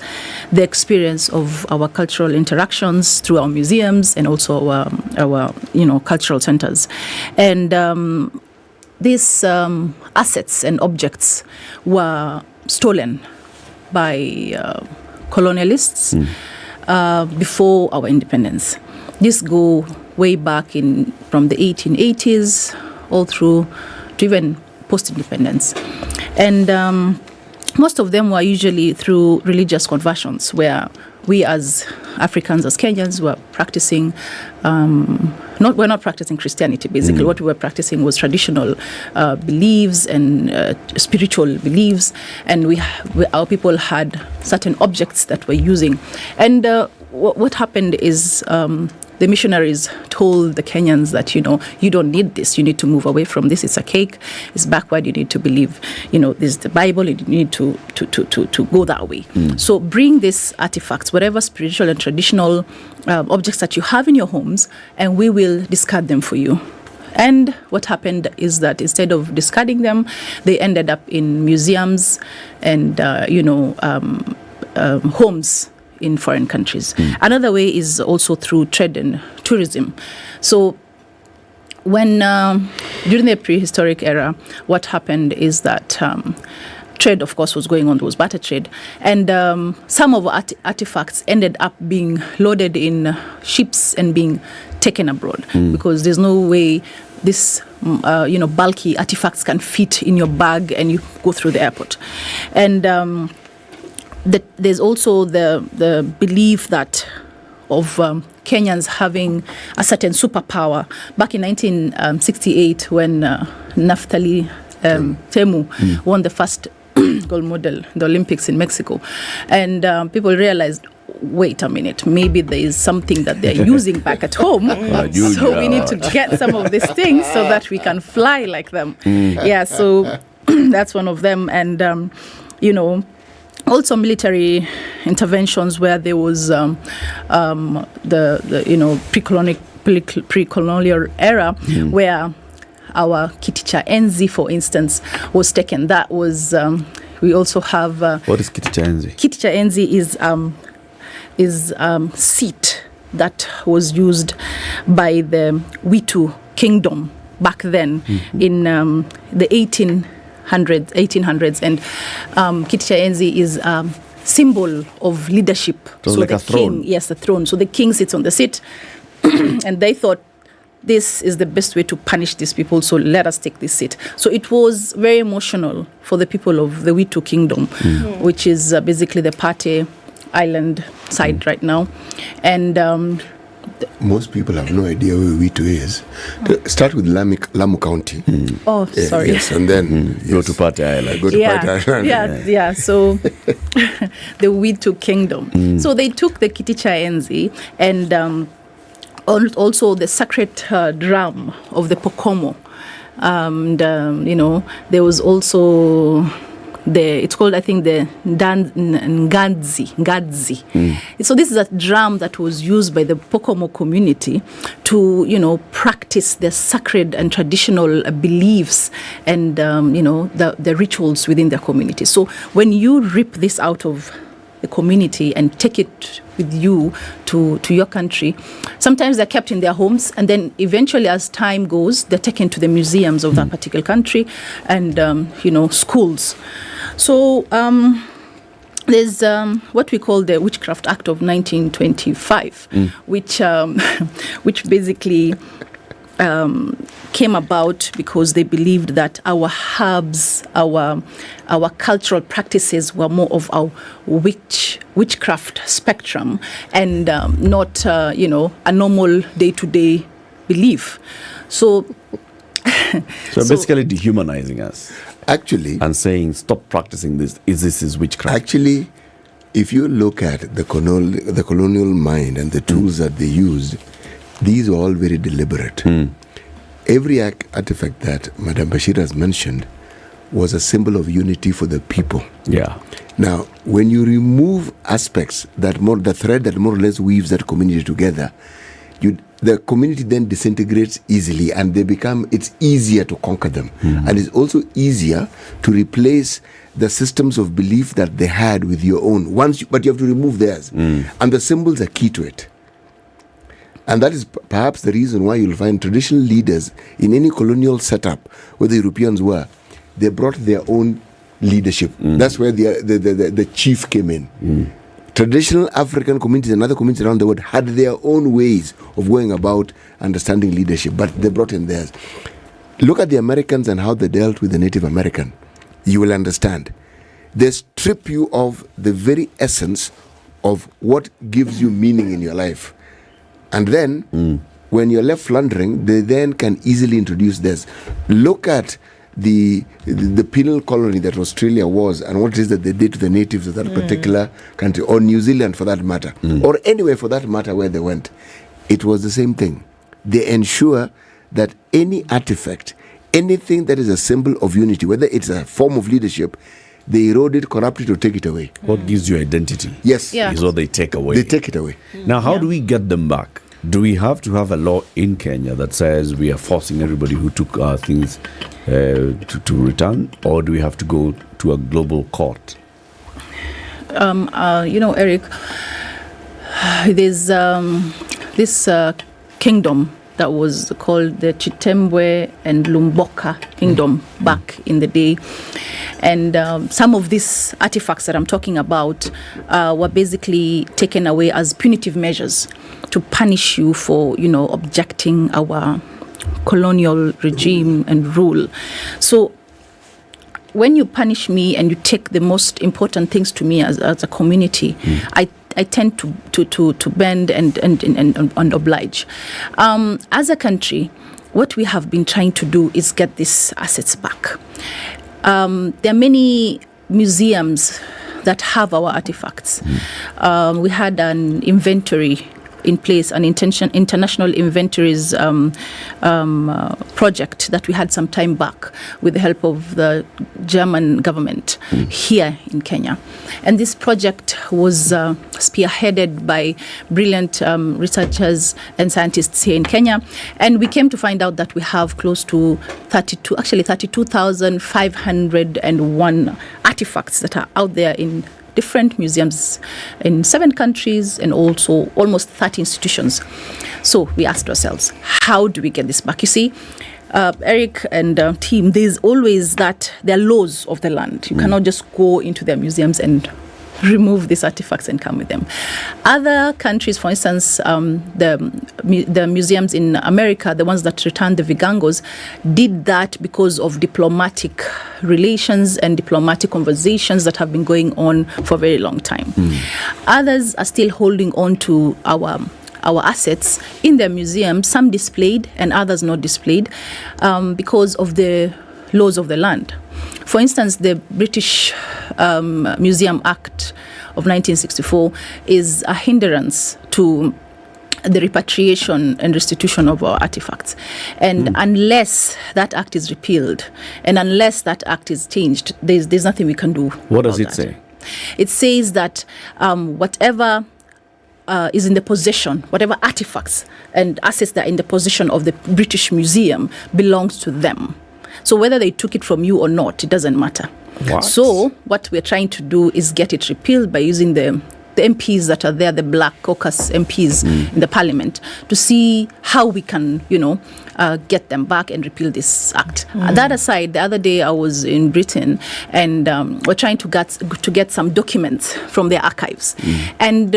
the experience of our cultural interactions through our museums and also our cultural centers. And these assets and objects were stolen by colonialists before our independence. These go way back from the 1880s all through to even post-independence. And most of them were usually through religious conversions, where we as Africans, as Kenyans, were practicing, we're not practicing Christianity, basically. What we were practicing was traditional beliefs and spiritual beliefs, and our people had certain objects that we're using. And what happened is the missionaries told the Kenyans that, you don't need this. You need to move away from this. It's a cake. It's backward. You need to believe, this is the Bible. You need to go that way. So bring these artifacts, whatever spiritual and traditional objects that you have in your homes, and we will discard them for you. And what happened is that instead of discarding them, they ended up in museums and, homes in foreign countries. Another way is also through trade and tourism. So when during the prehistoric era, what happened is that trade, of course, was going on. There was barter trade, and some of artifacts ended up being loaded in ships and being taken abroad because there's no way this bulky artifacts can fit in your bag and you go through the airport. And there's also the belief that of Kenyans having a certain superpower. Back in 1968, when Naftali Temu won the first gold medal, the Olympics in Mexico. And people realized, wait a minute, maybe there is something that they're using back at home. So we need to get some of these things so that we can fly like them. Yeah, so that's one of them. And, also military interventions where there was the pre-colonial era where our Kiticha Enzi, for instance, was taken. That was we also have what is Kiticha Enzi? Kiticha Enzi is seat that was used by the Witu kingdom back then in the 1800s, and Kiticha Enzi is symbol of leadership. So like a throne. Yes, the throne. So the king sits on the seat, and they thought this is the best way to punish these people, so let us take this seat. So it was very emotional for the people of the Witu kingdom, which is basically the Pate Island side right now. And most people have no idea where Witu is. Start with Lamu County. Oh, sorry. Yes, and then go to Pate Island. Go to Pate Island. Yeah. So the Witu kingdom. So they took the Kiticha Enzi and also the sacred drum of the Pokomo. There was also it's called, I think, the Ngadzi. So this is a drum that was used by the Pokomo community to, practice their sacred and traditional beliefs and, the rituals within their community. So when you rip this out of the community and take it with you to your country, sometimes they're kept in their homes, and then eventually as time goes, they're taken to the museums of that particular country and, schools. So there's what we call the Witchcraft Act of 1925, which basically came about because they believed that our herbs, our cultural practices were more of our witchcraft spectrum and not, a normal day-to-day belief. So basically dehumanizing us. Actually. And saying, stop practicing this. This is witchcraft. Actually, if you look at the colonial mind and the tools that they used, these are all very deliberate. Every artifact that Madam Bashir has mentioned was a symbol of unity for the people. Yeah. Now, when you remove aspects the thread that more or less weaves that community together, the community then disintegrates easily, and it's easier to conquer them. And it's also easier to replace the systems of belief that they had with your own. But you have to remove theirs. And the symbols are key to it. And that is perhaps the reason why you'll find traditional leaders in any colonial setup where the Europeans were, they brought their own leadership. That's where the chief came in. Traditional African communities and other communities around the world had their own ways of going about understanding leadership, but they brought in theirs. Look at the Americans and how they dealt with the Native American. You will understand. They strip you of the very essence of what gives you meaning in your life. And then, when you're left floundering, they then can easily introduce theirs. Look at the penal colony that Australia was and what it is that they did to the natives of that particular country, or New Zealand for that matter, or anywhere for that matter where they went. It was the same thing. They ensure that any artifact, anything that is a symbol of unity, whether it's a form of leadership, they erode it, corrupt it, or take it away. What gives you identity? Yes. Is what they take away. They take it away. Now, how do we get them back? Do we have to have a law in Kenya that says we are forcing everybody who took our things to return, or do we have to go to a global court? Eric, there's this kingdom that was called the Chitembwe and Lumboka kingdom back in the day. And some of these artifacts that I'm talking about were basically taken away as punitive measures to punish you for, objecting our colonial regime and rule. So when you punish me and you take the most important things to me as a community, I tend to bend and oblige. As a country, what we have been trying to do is get these assets back. There are many museums that have our artifacts. We had an inventory in place, an international inventories project that we had some time back with the help of the German government here in Kenya. And this project was spearheaded by brilliant researchers and scientists here in Kenya. And we came to find out that we have close to 32,501 artifacts that are out there in different museums in 7 countries and also almost 30 institutions. So we asked ourselves, how do we get this back? You see, Eric and team, there's always that, there are laws of the land. You cannot just go into their museums and remove these artifacts and come with them. Other countries, for instance, the museums in America, the ones that returned the Vigangos, did that because of diplomatic relations and diplomatic conversations that have been going on for a very long time. Others are still holding on to our assets in their museum, some displayed and others not displayed, because of the laws of the land. For instance, the British Museum Act of 1964 is a hindrance to the repatriation and restitution of our artifacts. And unless that act is repealed and unless that act is changed, there's nothing we can do. What does it say? It says that whatever is in the possession, whatever artifacts and assets that are in the possession of the British Museum belongs to them. So whether they took it from you or not, it doesn't matter. What? So what we're trying to do is get it repealed by using the MPs that are there, the Black Caucus MPs in the parliament, to see how we can, get them back and repeal this act. That aside, the other day I was in Britain and we're trying to get some documents from their archives. And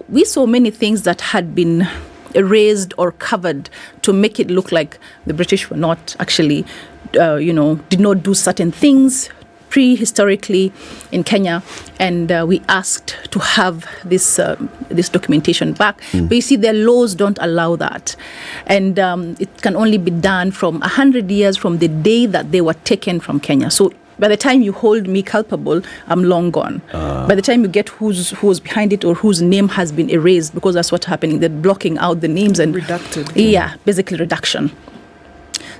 we saw many things that had been erased or covered to make it look like the British were not actually, did not do certain things prehistorically in Kenya, and we asked to have this documentation back. But you see, their laws don't allow that, and it can only be done from 100 years from the day that they were taken from Kenya. So by the time you hold me culpable, I'm long gone. By the time you get who was behind it or whose name has been erased, because that's what's happening, they're blocking out the names and redacted. Yeah, basically reduction.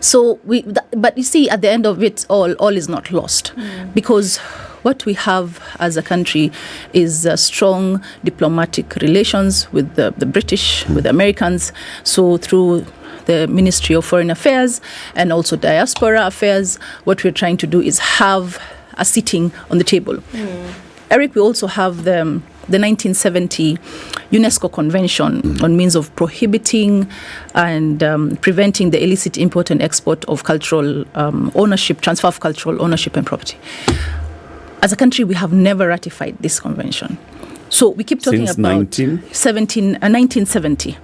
So but you see, at the end of it, all is not lost, because what we have as a country is strong diplomatic relations with the British, with the Americans. So through the Ministry of Foreign Affairs and also Diaspora Affairs, what we're trying to do is have a sitting on the table. Eric, we also have the 1970 UNESCO Convention on means of prohibiting and preventing the illicit import and export of cultural ownership, transfer of cultural ownership and property. As a country, we have never ratified this convention. So we keep talking Since about 1970.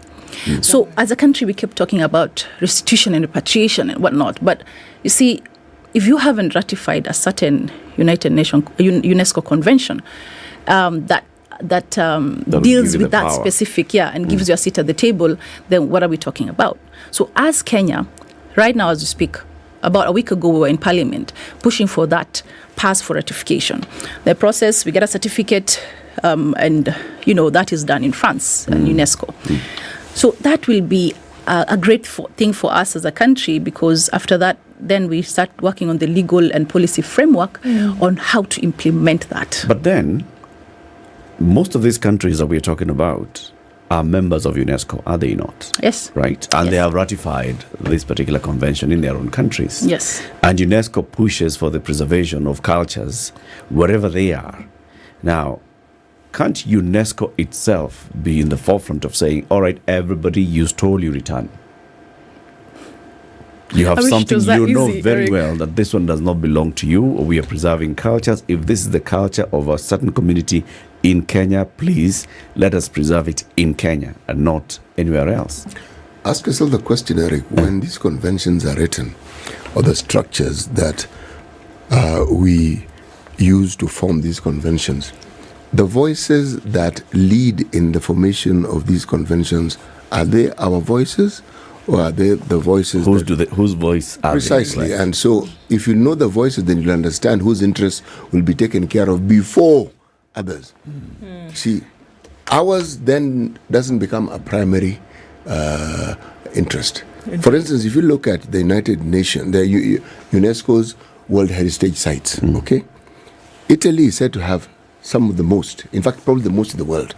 So as a country, we kept talking about restitution and repatriation and whatnot. But you see, if you haven't ratified a certain United Nations UNESCO convention that deals with that power. Specific, and gives you a seat at the table, then what are we talking about? So as Kenya, right now as we speak, about a week ago we were in Parliament pushing for that pass for ratification. The process, we get a certificate, and that is done in France and UNESCO. So that will be a great thing for us as a country, because after that, then we start working on the legal and policy framework on how to implement that. But then, most of these countries that we're talking about are members of UNESCO, are they not? Yes. Right? And they have ratified this particular convention in their own countries. Yes. And UNESCO pushes for the preservation of cultures wherever they are. Now, can't UNESCO itself be in the forefront of saying, all right, everybody, you stole, you return? You have something you know very well that this one does not belong to you, or we are preserving cultures. If this is the culture of a certain community in Kenya, please let us preserve it in Kenya and not anywhere else. Ask yourself the question, Eric, when these conventions are written, or the structures that we use to form these conventions, the voices that lead in the formation of these conventions, are they our voices, Well, the voices. Whose voice are precisely? they? And so, if you know the voices, then you'll understand whose interests will be taken care of before others. See, ours then doesn't become a primary interest. For instance, if you look at the United Nations, the UNESCO's World Heritage Sites, okay, Italy is said to have some of the most, in fact, probably the most in the world.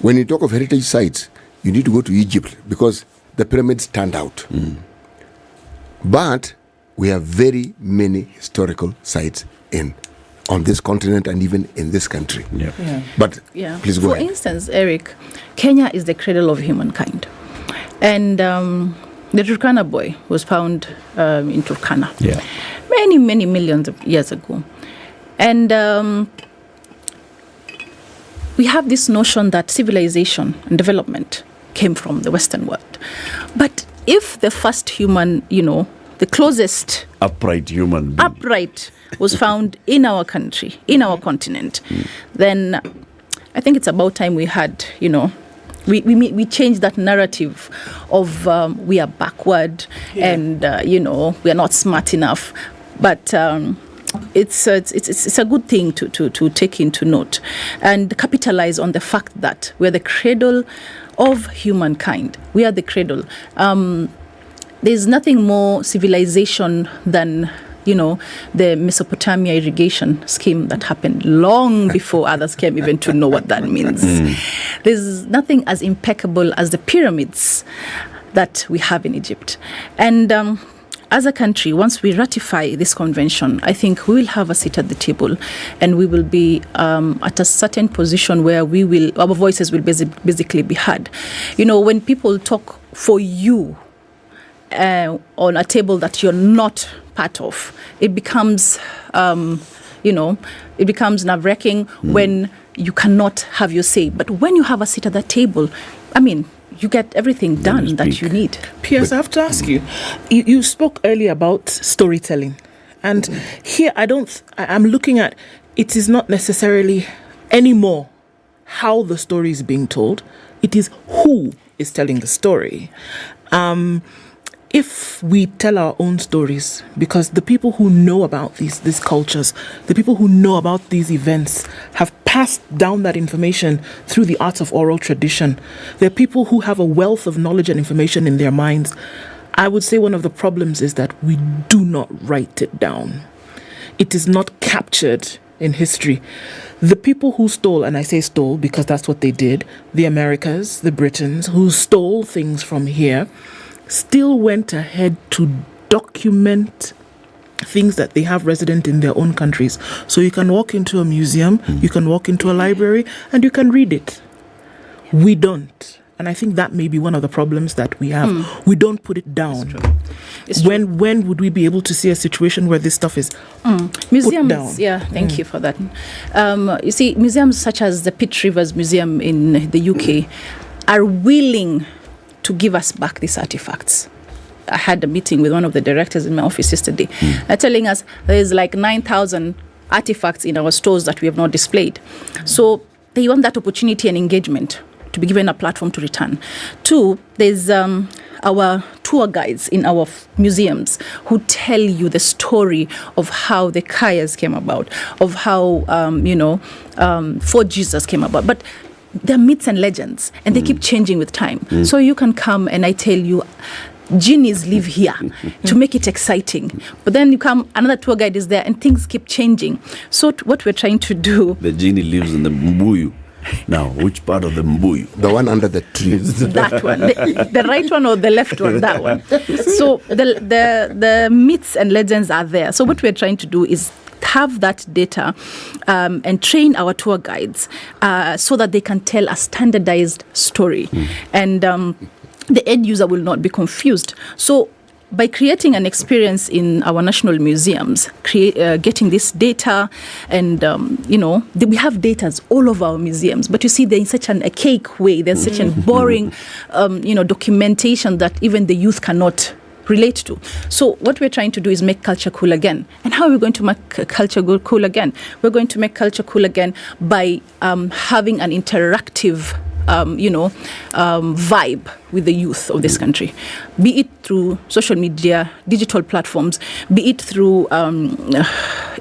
When you talk of heritage sites, you need to go to Egypt because the pyramids stand out. But we have very many historical sites on this continent and even in this country. But please go ahead. For instance, Eric, Kenya is the cradle of humankind. And the Turkana boy was found in Turkana many millions of years ago. And we have this notion that civilization and development came from the Western world. But if the first human, the closest upright human being. Upright was found in our country, in our continent, then I think it's about time we had, we changed that narrative of we are backward and, we are not smart enough. But it's a good thing to take into note and capitalize on the fact that we're the cradle of humankind. We are the cradle. There's nothing more civilization than the Mesopotamia irrigation scheme that happened long before others came even to know what that means. There's nothing as impeccable as the pyramids that we have in Egypt. And as a country, once we ratify this convention, I think we will have a seat at the table and we will be at a certain position where our voices will basically be heard. When people talk for you on a table that you're not part of, it becomes, it becomes nerve-wracking when you cannot have your say. But when you have a seat at the table, you get everything done that you need. Piers, I have to ask you, you spoke earlier about storytelling. And here I'm looking at, it is not necessarily anymore how the story is being told. It is who is telling the story. If we tell our own stories, because the people who know about these cultures, the people who know about these events have passed down that information through the art of oral tradition. They're people who have a wealth of knowledge and information in their minds. I would say one of the problems is that we do not write it down. It is not captured in history. The people who stole, and I say stole because that's what they did, the Americas, the Britons, who stole things from here, still went ahead to document things that they have resident in their own countries. So you can walk into a museum, you can walk into a library, and you can read it. We don't. And I think that may be one of the problems that we have. We don't put it down. When would we be able to see a situation where this stuff is museums, put down? Thank you for that. You see, museums such as the Pitt Rivers Museum in the UK are willing to give us back these artifacts. I had a meeting with one of the directors in my office yesterday. They're telling us there's like 9,000 artifacts in our stores that we have not displayed. So they want that opportunity and engagement to be given a platform to return. 2, there's our tour guides in our museums who tell you the story of how the Kayas came about, of how, Fort Jesus came about. But they're myths and legends, and they keep changing with time. So you can come and I tell you, genies live here to make it exciting. But then you come, another tour guide is there, and things keep changing. So what we're trying to do... The genie lives in the mbuyu. Now, which part of the mbuyu? The one under the tree. That one. The right one or the left one? That one. So the myths and legends are there. So what we're trying to do is have that data and train our tour guides so that they can tell a standardized story. And the end user will not be confused. So by creating an experience in our national museums, getting this data, and we have data all over our museums, but you see they're in such an archaic way, there's such a boring documentation that even the youth cannot relate to. So what we're trying to do is make culture cool again. And how are we going to make culture cool again? We're going to make culture cool again by having an interactive vibe with the youth of this country, be it through social media, digital platforms, be it through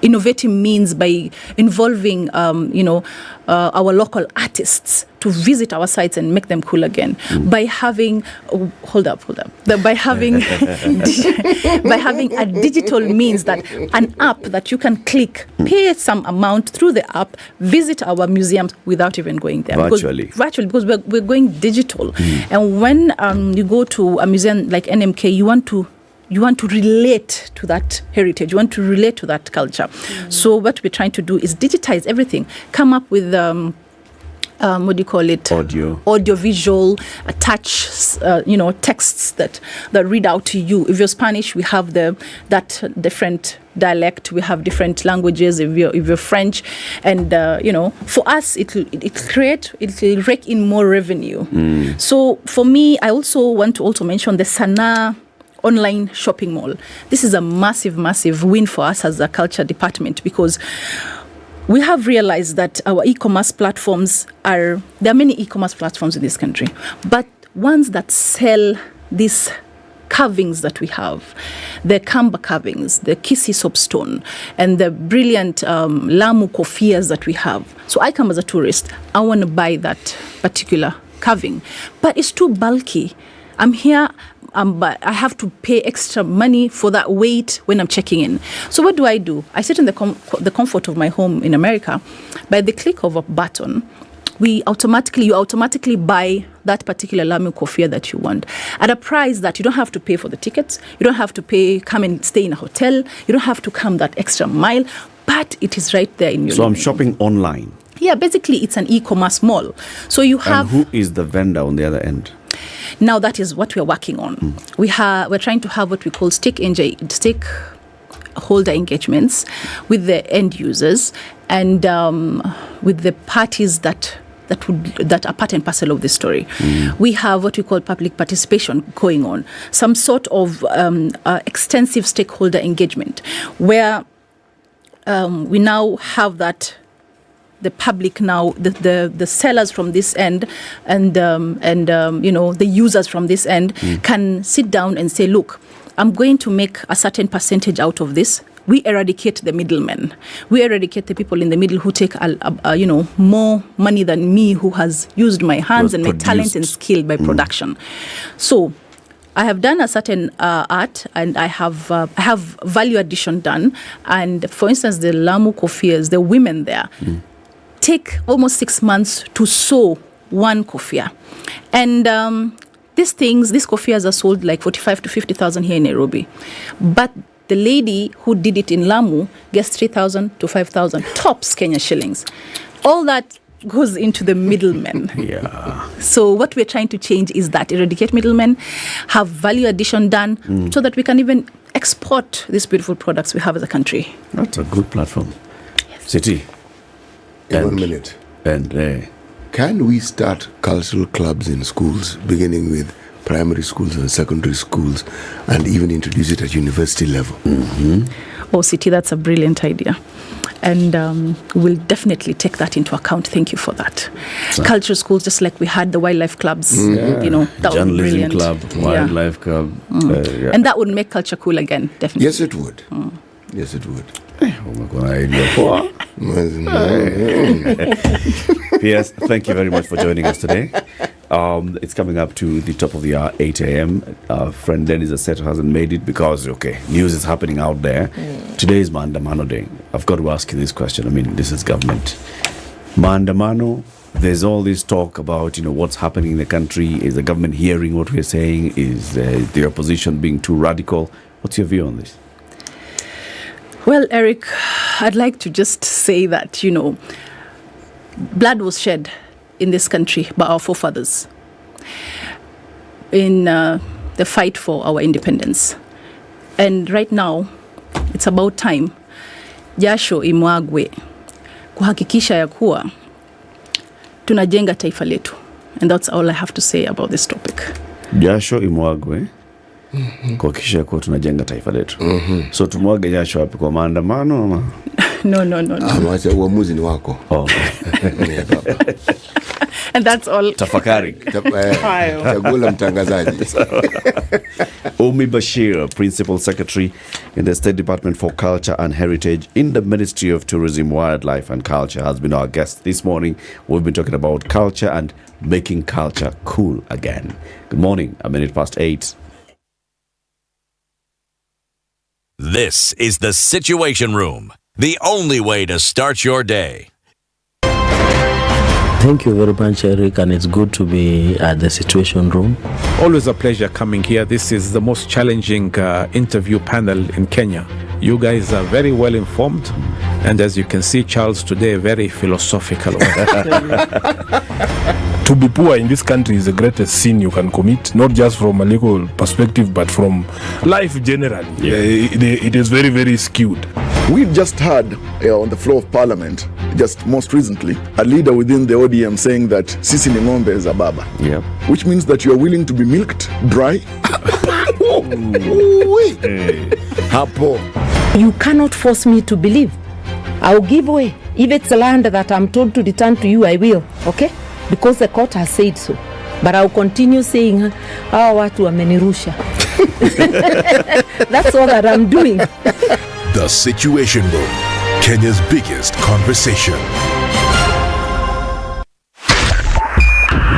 innovative means by involving, our local artists to visit our sites and make them cool again. By having, by having a digital means, that an app that you can click, pay some amount through the app, visit our museums without even going there. Virtually, because we're going digital. And when you go to a museum like NMK, you want to relate to that heritage. You want to relate to that culture. So what we're trying to do is digitize everything. Come up with audio visual, touch, texts that read out to you. If you're Spanish, we have that different dialect. We have different languages. If you're French, and for us, it'll rake in more revenue. So for me, I also want to mention the Sanaa online shopping mall. This is a massive win for us as a culture department, because we have realized that our e-commerce platforms there are many e-commerce platforms in this country, but ones that sell these carvings that we have, the Kamba carvings, the Kisi soapstone, and the brilliant Lamu kofias that we have. So I come as a tourist, I want to buy that particular carving, but it's too bulky. I'm here, but I have to pay extra money for that weight when I'm checking in. So what do? I sit in the comfort of my home in America. By the click of a button, you automatically buy that particular Lamu kofia that you want at a price that you don't have to pay for the tickets. You don't have to come and stay in a hotel. You don't have to come that extra mile, but it is right there in your So I'm shopping online. Yeah, basically it's an e-commerce mall. So you have... And who is the vendor on the other end? Now that is what we're working on. We're trying to have what we call stakeholder engagements with the end users and with the parties that are part and parcel of the story. We have what we call public participation going on, some sort of extensive stakeholder engagement, where we now have that. The public now, the sellers from this end, and the users from this end can sit down and say, look, I'm going to make a certain percentage out of this. We eradicate the middlemen. We eradicate the people in the middle who take more money than me, who has used my hands and my talent and skill by production. So I have done a certain art, and I have value addition done. And for instance, the Lamu kofias, the women there take almost 6 months to sew one kofia. And these kofias are sold like 45 to 50,000 here in Nairobi. But the lady who did it in Lamu gets 3,000 to 5,000 tops Kenya shillings. All that goes into the middlemen. So what we're trying to change is that eradicate middlemen, have value addition done, so that we can even export these beautiful products we have as a country. That's a good platform. Yes. City. In 1 minute. And can we start cultural clubs in schools, beginning with primary schools and secondary schools, and even introduce it at university level? Oh, City, that's a brilliant idea. And we'll definitely take that into account. Thank you for that. Cultural schools, just like we had the wildlife clubs, that Journalism would be brilliant. club, wildlife club. And that would make culture cool again, definitely. Yes, it would. Yes, it would. P.S. Thank you very much for joining us today. It's coming up to the top of the hour, 8 a.m. Our friend Dennis Aseto hasn't made it because, news is happening out there. Today is Maandamano Day. I've got to ask you this question. I mean, this is government. Maandamano, there's all this talk about, what's happening in the country. Is the government hearing what we're saying? Is the opposition being too radical? What's your view on this? Well, Eric, I'd like to just say that, blood was shed in this country by our forefathers in the fight for our independence. And right now, it's about time jasho imwagwe kuhakikisha ya kuwa tunajenga taifa letu. And that's all I have to say about this topic. Jasho imwagwe kuhakikisha kuwa tunajenga taifa letu. So tumwage jasho wapi, kwa maandamano ama? No. Uamuzi ni wako. And that's all. Tafakari. Chagula mtangazaji. Umi Bashir, Principal Secretary in the State Department for Culture and Heritage in the Ministry of Tourism, Wildlife and Culture, has been our guest this morning. We've been talking about culture and making culture cool again. Good morning, 8:08. This is the Situation Room, the only way to start your day. Thank you very much, Eric, and it's good to be at the Situation Room. Always a pleasure coming here. This is the most challenging interview panel in Kenya. You guys are very well informed, and as you can see, Charles today very philosophical. To be poor in this country is the greatest sin you can commit, not just from a legal perspective, but from life generally. It is very, very skewed. We've just heard on the floor of parliament, just most recently, a leader within the ODM saying that sisi ni ng'ombe za baba. Yeah. Which means that you are willing to be milked dry. Hapo. You cannot force me to believe. I'll give way. If it's land that I'm told to return to you, I will. Okay? Because the court has said so. But I'll continue saying, watu wamenirusha. That's all that I'm doing. The Situation Room, Kenya's biggest conversation.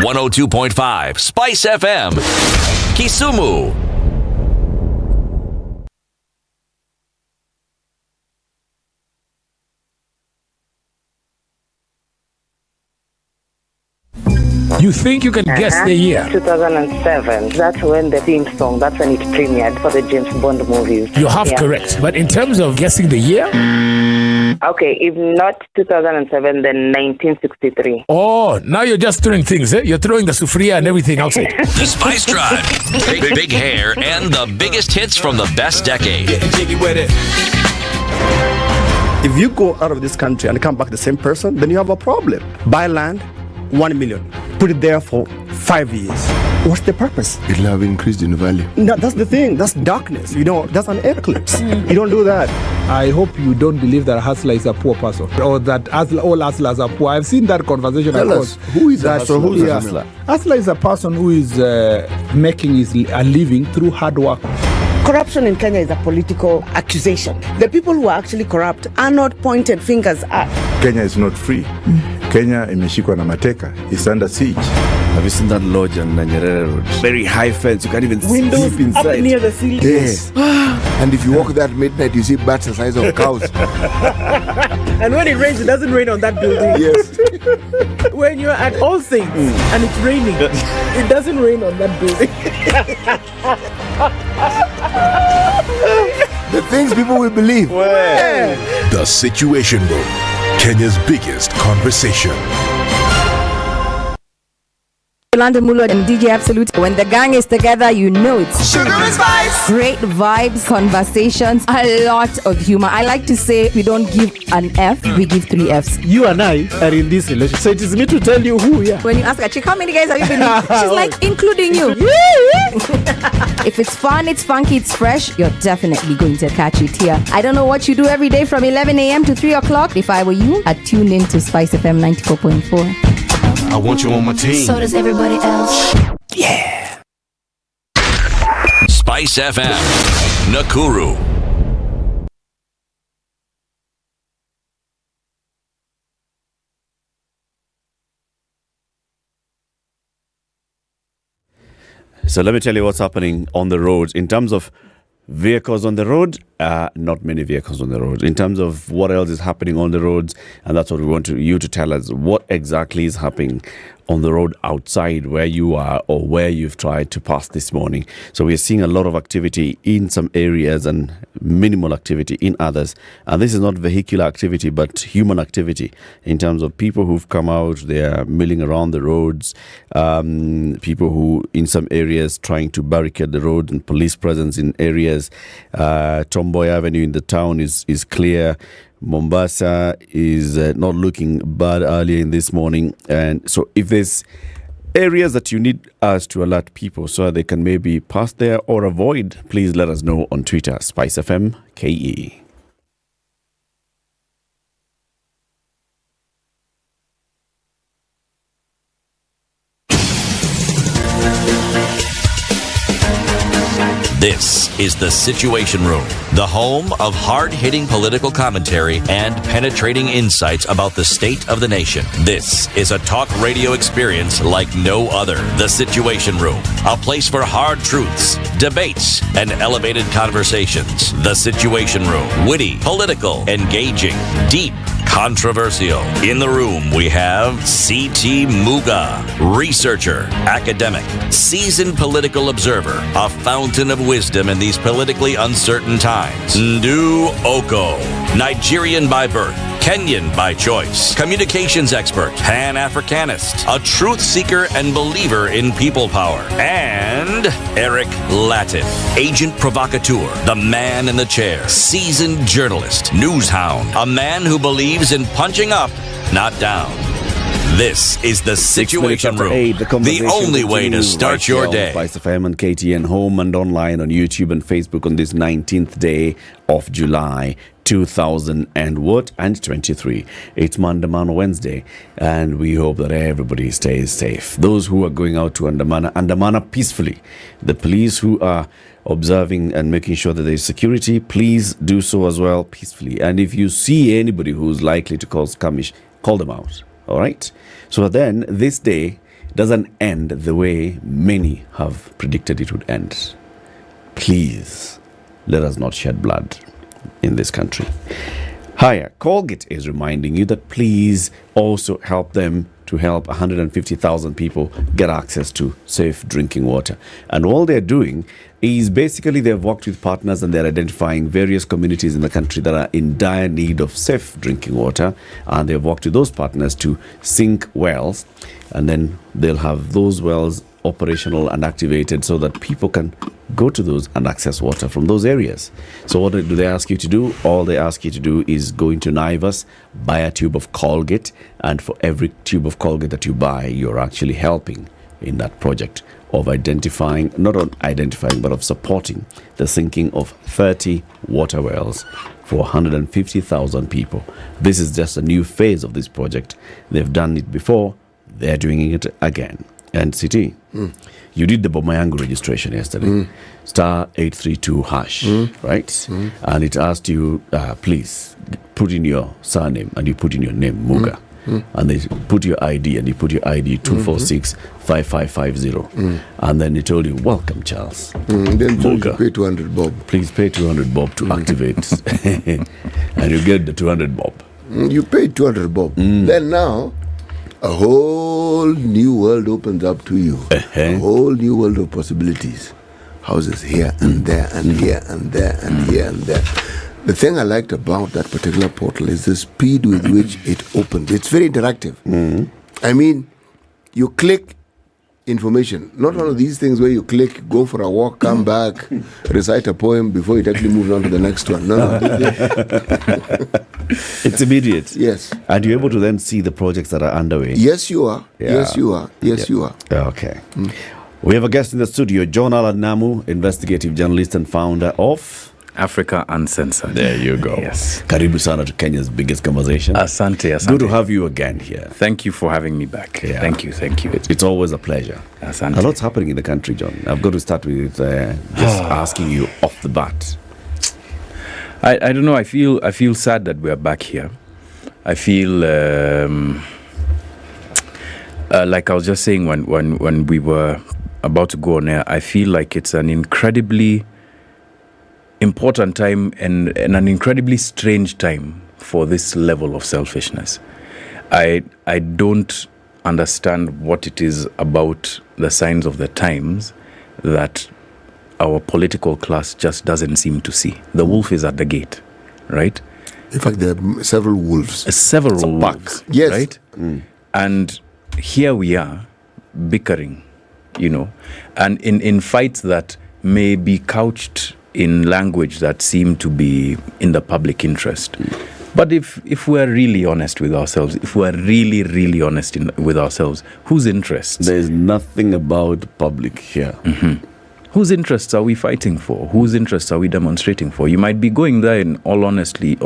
102.5 Spice FM, Kisumu. You think you can guess the year? 2007. That's when the theme song, that's when it premiered for the James Bond movies. You're half correct. But in terms of guessing the year? Okay, if not 2007, then 1963. Oh, now you're just throwing things, eh? You're throwing the sufria and everything outside. The Spice Drive. Big hair and the biggest hits from the best decade. If you go out of this country and come back the same person, then you have a problem. Buy land, 1 million. Put it there for 5 years. What's the purpose? It'll have increased in value. No, that's the thing. That's darkness. That's an eclipse. You don't do that. I hope you don't believe that a hustler is a poor person or that all hustlers are poor. I've seen that conversation. Tell us, who is a hustler? Who's a hustler? Hustler is a person who is making a living through hard work. Corruption in Kenya is a political accusation. The people who are actually corrupt are not pointed fingers at. Kenya is not free. Kenya imeshikwa na mateka. It's under siege. Have you seen that lodge on Nyeri Road? Very high fence. You can't even Windows sleep inside. up near the ceiling. Yes. And if you walk there at midnight, you see bats the size of cows. And when it rains, it doesn't rain on that building. Yes. When you're at All Saints and it's raining, it doesn't rain on that building. The things people will believe. The Situation Room, Kenya's biggest conversation. London Mulo and DJ Absolute. When the gang is together, you know it's Sugar and Spice. Great vibes, conversations, a lot of humor. I like to say we don't give an F, we give 3 Fs. You and I are in this relationship. So it is me to tell you who, yeah. When you ask a chick, how many guys have you been with? She's like, including you. If it's fun, it's funky, it's fresh, you're definitely going to catch it here. I don't know what you do every day from 11 a.m. to 3 o'clock. If I were you, I'd tune in to Spice FM 94.4. I want you on my team. So does everybody else. Yeah. Spice FM, Nakuru. So let me tell you what's happening on the roads in terms of vehicles on the road. Not many vehicles on the road. In terms of what else is happening on the roads, and that's what we want you to tell us. What exactly is happening on the road outside where you are or where you've tried to pass this morning? So we're seeing a lot of activity in some areas and minimal activity in others. And this is not vehicular activity, but human activity in terms of people who've come out, they are milling around the roads, people who in some areas trying to barricade the road and police presence in areas. Tomboy Avenue in the town is clear. Mombasa is not looking bad earlier in this morning. And so if there's areas that you need us to alert people so they can maybe pass there or avoid, please let us know on Twitter, Spice FM KE. This is The Situation Room, the home of hard-hitting political commentary and penetrating insights about the state of the nation. This is a talk radio experience like no other. The Situation Room, a place for hard truths, debates, and elevated conversations. The Situation Room, witty, political, engaging, deep, controversial. In the room, we have C.T. Muga, researcher, academic, seasoned political observer, a fountain of wisdom in these politically uncertain times. Ndu Okoh, Nigerian by birth, Kenyan by choice, communications expert, Pan-Africanist, a truth seeker and believer in people power, and Eric Latiff, agent provocateur, the man in the chair, seasoned journalist, news hound, a man who believes in punching up, not down. This is The Situation Room, the only way to start your day. Vice FM and KTN, home and online on YouTube and Facebook on this 19th day of July 2023. It's Mandamano Wednesday, and we hope that everybody stays safe. Those who are going out to Andamana peacefully. The police who are observing and making sure that there is security, please do so as well peacefully. And if you see anybody who's likely to cause skirmish, call them out. All right? So then this day doesn't end the way many have predicted it would end. Please, let us not shed blood in this country. Hiya, Colgate is reminding you that please also help them to help 150,000 people get access to safe drinking water. And all they're doing is basically they've worked with partners and they're identifying various communities in the country that are in dire need of safe drinking water. And they've worked with those partners to sink wells. And then they'll have those wells operational and activated so that people can go to those and access water from those areas. So what do they ask you to do? All they ask you to do is go into Naivas, buy a tube of Colgate, and for every tube of Colgate that you buy, you're actually helping in that project of identifying, not on identifying, but of supporting the sinking of 30 water wells for 150,000 people. This is just a new phase of this project. They've done it before, they're doing it again. And CT, you did the Bomayangu registration yesterday, star 832 hash, right? And it asked you, please put in your surname, and you put in your name, Muga. And they put your ID, and you put your ID 246-5550. And then they told you, welcome, Charles. Then Muga. Pay 200 bob. Please pay 200 bob to activate. And you get the 200 bob. You pay 200 bob. Then now, a whole new world opens up to you. A whole new world of possibilities. Houses here and there and here and there and here and there. The thing I liked about that particular portal is the speed with which it opens. It's very interactive. I mean, you click information. Not one of these things where you click, go for a walk, come back, recite a poem before it actually moves on to the next one. No. It's immediate. Yes. And you're able to then see the projects that are underway. Yes, you are. Yeah. Yes, you are. Yes, you are. Okay. We have a guest in the studio, John Allan Namu, investigative journalist and founder of Africa Uncensored. There you go. Yes. Karibu sana to Kenya's biggest conversation. Asante. Good to have you again here. Thank you for having me back. Yeah. Thank you. It's always a pleasure. Asante. A lot's happening in the country, John. I've got to start with just asking you off the bat. I don't know. I feel sad that we are back here. I feel like I was just saying when we were about to go on air. I feel like it's an incredibly important time and an incredibly strange time for this level of selfishness. I don't understand what it is about the signs of the times that our political class just doesn't seem to see. The wolf is at the gate, right? In fact, there are several wolves. Several wolves, yes. Right? And here we are bickering, and in fights that may be couched in language that seem to be in the public interest. But if we're really honest with ourselves, if we're really, really honest with ourselves, whose interests? There's nothing about public here. Whose interests are we fighting for? Whose interests are we demonstrating for? You might be going there in all honesty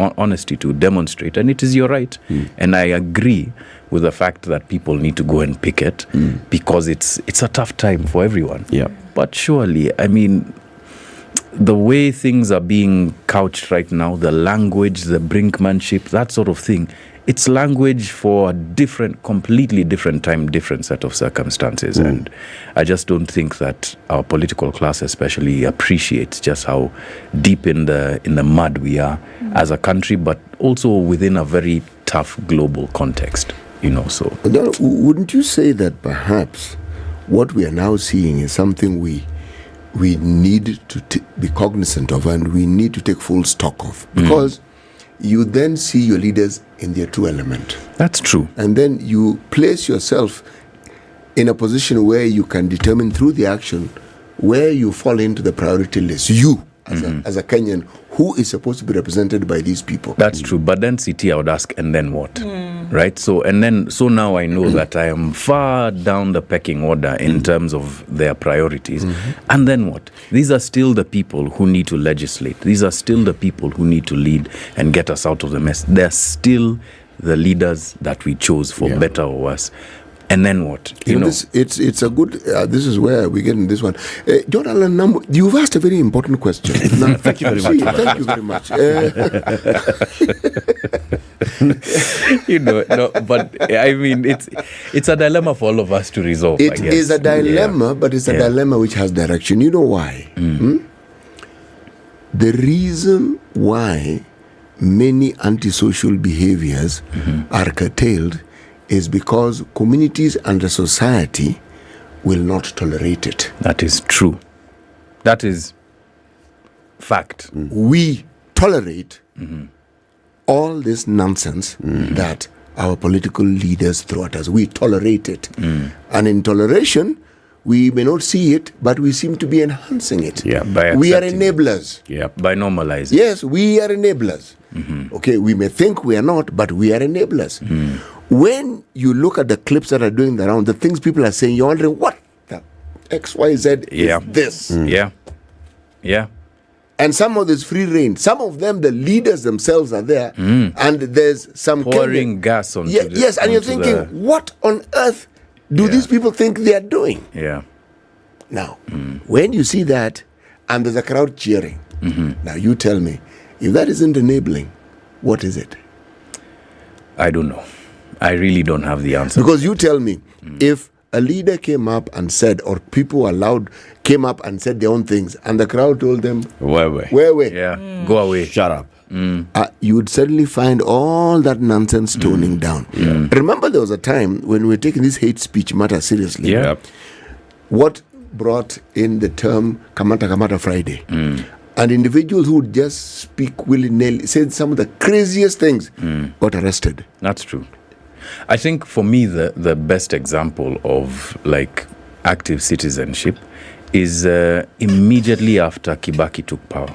to demonstrate, and it is your right. And I agree with the fact that people need to go and picket because it's a tough time for everyone. Yeah. But surely, I mean, the way things are being couched right now, the language, the brinkmanship, that sort of thing, it's language for a completely different time, different set of circumstances. And I just don't think that our political class especially appreciates just how deep in the mud we are as a country, but also within a very tough global context, so. Wouldn't you say that perhaps what we are now seeing is something we need to be cognizant of and we need to take full stock of? Because you then see your leaders in their true element. That's true. And then you place yourself in a position where you can determine through the action where you fall into the priority list. You, as a Kenyan, who is supposed to be represented by these people. That's true. But then CT, I would ask, and then what? Right? So now I know that I am far down the pecking order in terms of their priorities. And then what? These are still the people who need to legislate. These are still the people who need to lead and get us out of the mess. They're still the leaders that we chose, for better or worse. And then what? It's a good. This is where we get in this one. John Allen, you've asked a very important question. Now, thank you very much. Thank you very much. But I mean, it's a dilemma for all of us to resolve. It is a dilemma, but it's a dilemma which has direction. You know why? The reason why many antisocial behaviors are curtailed is because communities and the society will not tolerate it. That is true. That is fact. We tolerate all this nonsense that our political leaders throw at us. We tolerate it. And in toleration, we may not see it, but we seem to be enhancing it. We are enablers. By normalizing. Yes, we are enablers. Okay, we may think we are not, but we are enablers. When you look at the clips that are doing the round, the things people are saying, you're wondering, what the XYZ is this? Yeah. And some of this free reign, some of them, the leaders themselves are there, and there's some pouring gas on. Yes, and you're thinking, what on earth do these people think they are doing? Now, when you see that, and there's a crowd cheering, now you tell me, if that isn't enabling, what is it? I don't know. I really don't have the answer. Because you tell me, if a leader came up and said, or people allowed came up and said their own things, and the crowd told them, where? Go away. Shut up. You would suddenly find all that nonsense toning down. Remember, there was a time when we were taking this hate speech matter seriously. What brought in the term Kamata Friday? And individuals who would just speak willy-nilly, said some of the craziest things, got arrested. That's true. I think for me, the best example of active citizenship is immediately after Kibaki took power.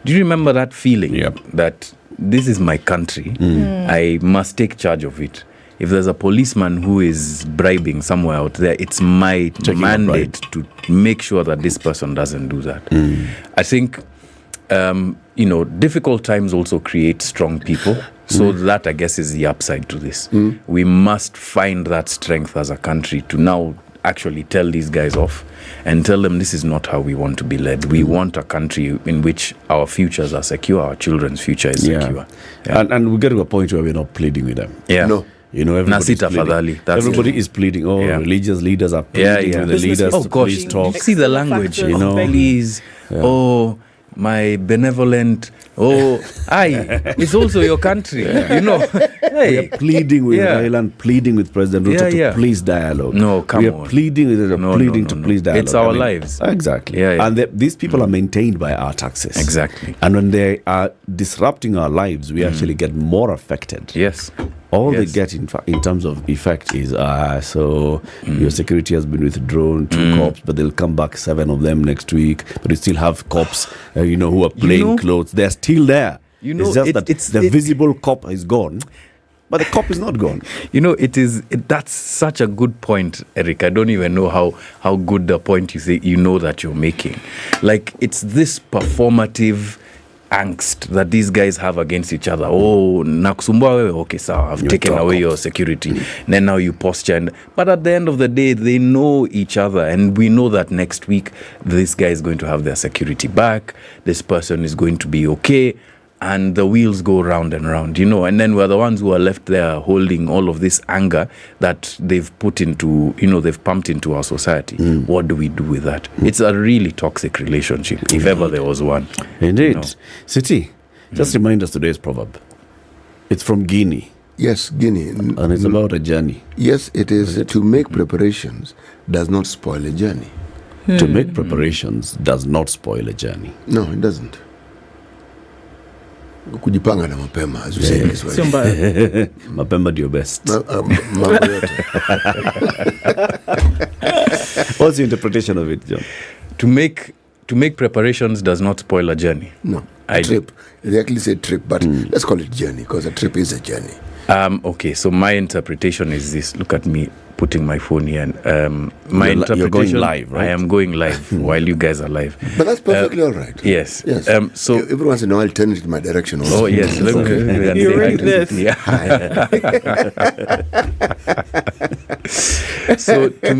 Do you remember that feeling that this is my country, I must take charge of it? If there's a policeman who is bribing somewhere out there, it's my mandate to make sure that this person doesn't do that. I think, difficult times also create strong people. So that, I guess, is the upside to this. We must find that strength as a country to now actually tell these guys off and tell them this is not how we want to be led. We want a country in which our futures are secure, our children's future is secure. And we get to a point where we're not pleading with them. No. Everybody is pleading. Religious leaders are pleading with the leaders. Oh gosh, please talk. See the language. Please. My benevolent. It's also your country. We are pleading with Thailand, pleading with President Ruto to please dialogue. We are pleading with them, to please dialogue. It's our lives. Exactly. And these people are maintained by our taxes. Exactly. And when they are disrupting our lives, we actually get more affected. Yes. All they get in terms of effect is your security has been withdrawn, 2 cops, but they'll come back 7 of them next week. But you still have cops, who are plain clothes. They're still there. It's just that the visible cop is gone, but the cop is not gone. That's such a good point, Eric. I don't even know how good the point you say that you're making. It's this performative angst that these guys have against each other. Oh, nakusumbua wewe, okay, sawa, I've taken away your security. And then now you posture. But at the end of the day, they know each other. And we know that next week, this guy is going to have their security back. This person is going to be okay. And the wheels go round and round, you know. And then we're the ones who are left there holding all of this anger that they've put into, you know, they've pumped into our society. What do we do with that? It's a really toxic relationship, if ever there was one. Indeed. You know? City, just remind us today's proverb. It's from Guinea. Yes, Guinea. And it's about a journey. Yes, it is. To make preparations does not spoil a journey. To make preparations does not spoil a journey. No, it doesn't. Kujipanga na mapema, as we say in Kiswahili. Mapema ndio best. Mambo yote. What's the interpretation of it, John? To make preparations does not spoil a journey. No, trip. They actually say trip, but let's call it journey, because a trip is a journey. Okay, so my interpretation is this. Look at me putting my phone here. And, my interpretation. You're going live, right? I am going live while you guys are live. But that's perfectly all right. Yes. Yes. So every once in a while, turn it in my direction also. Oh yes. You read this. Yeah. So to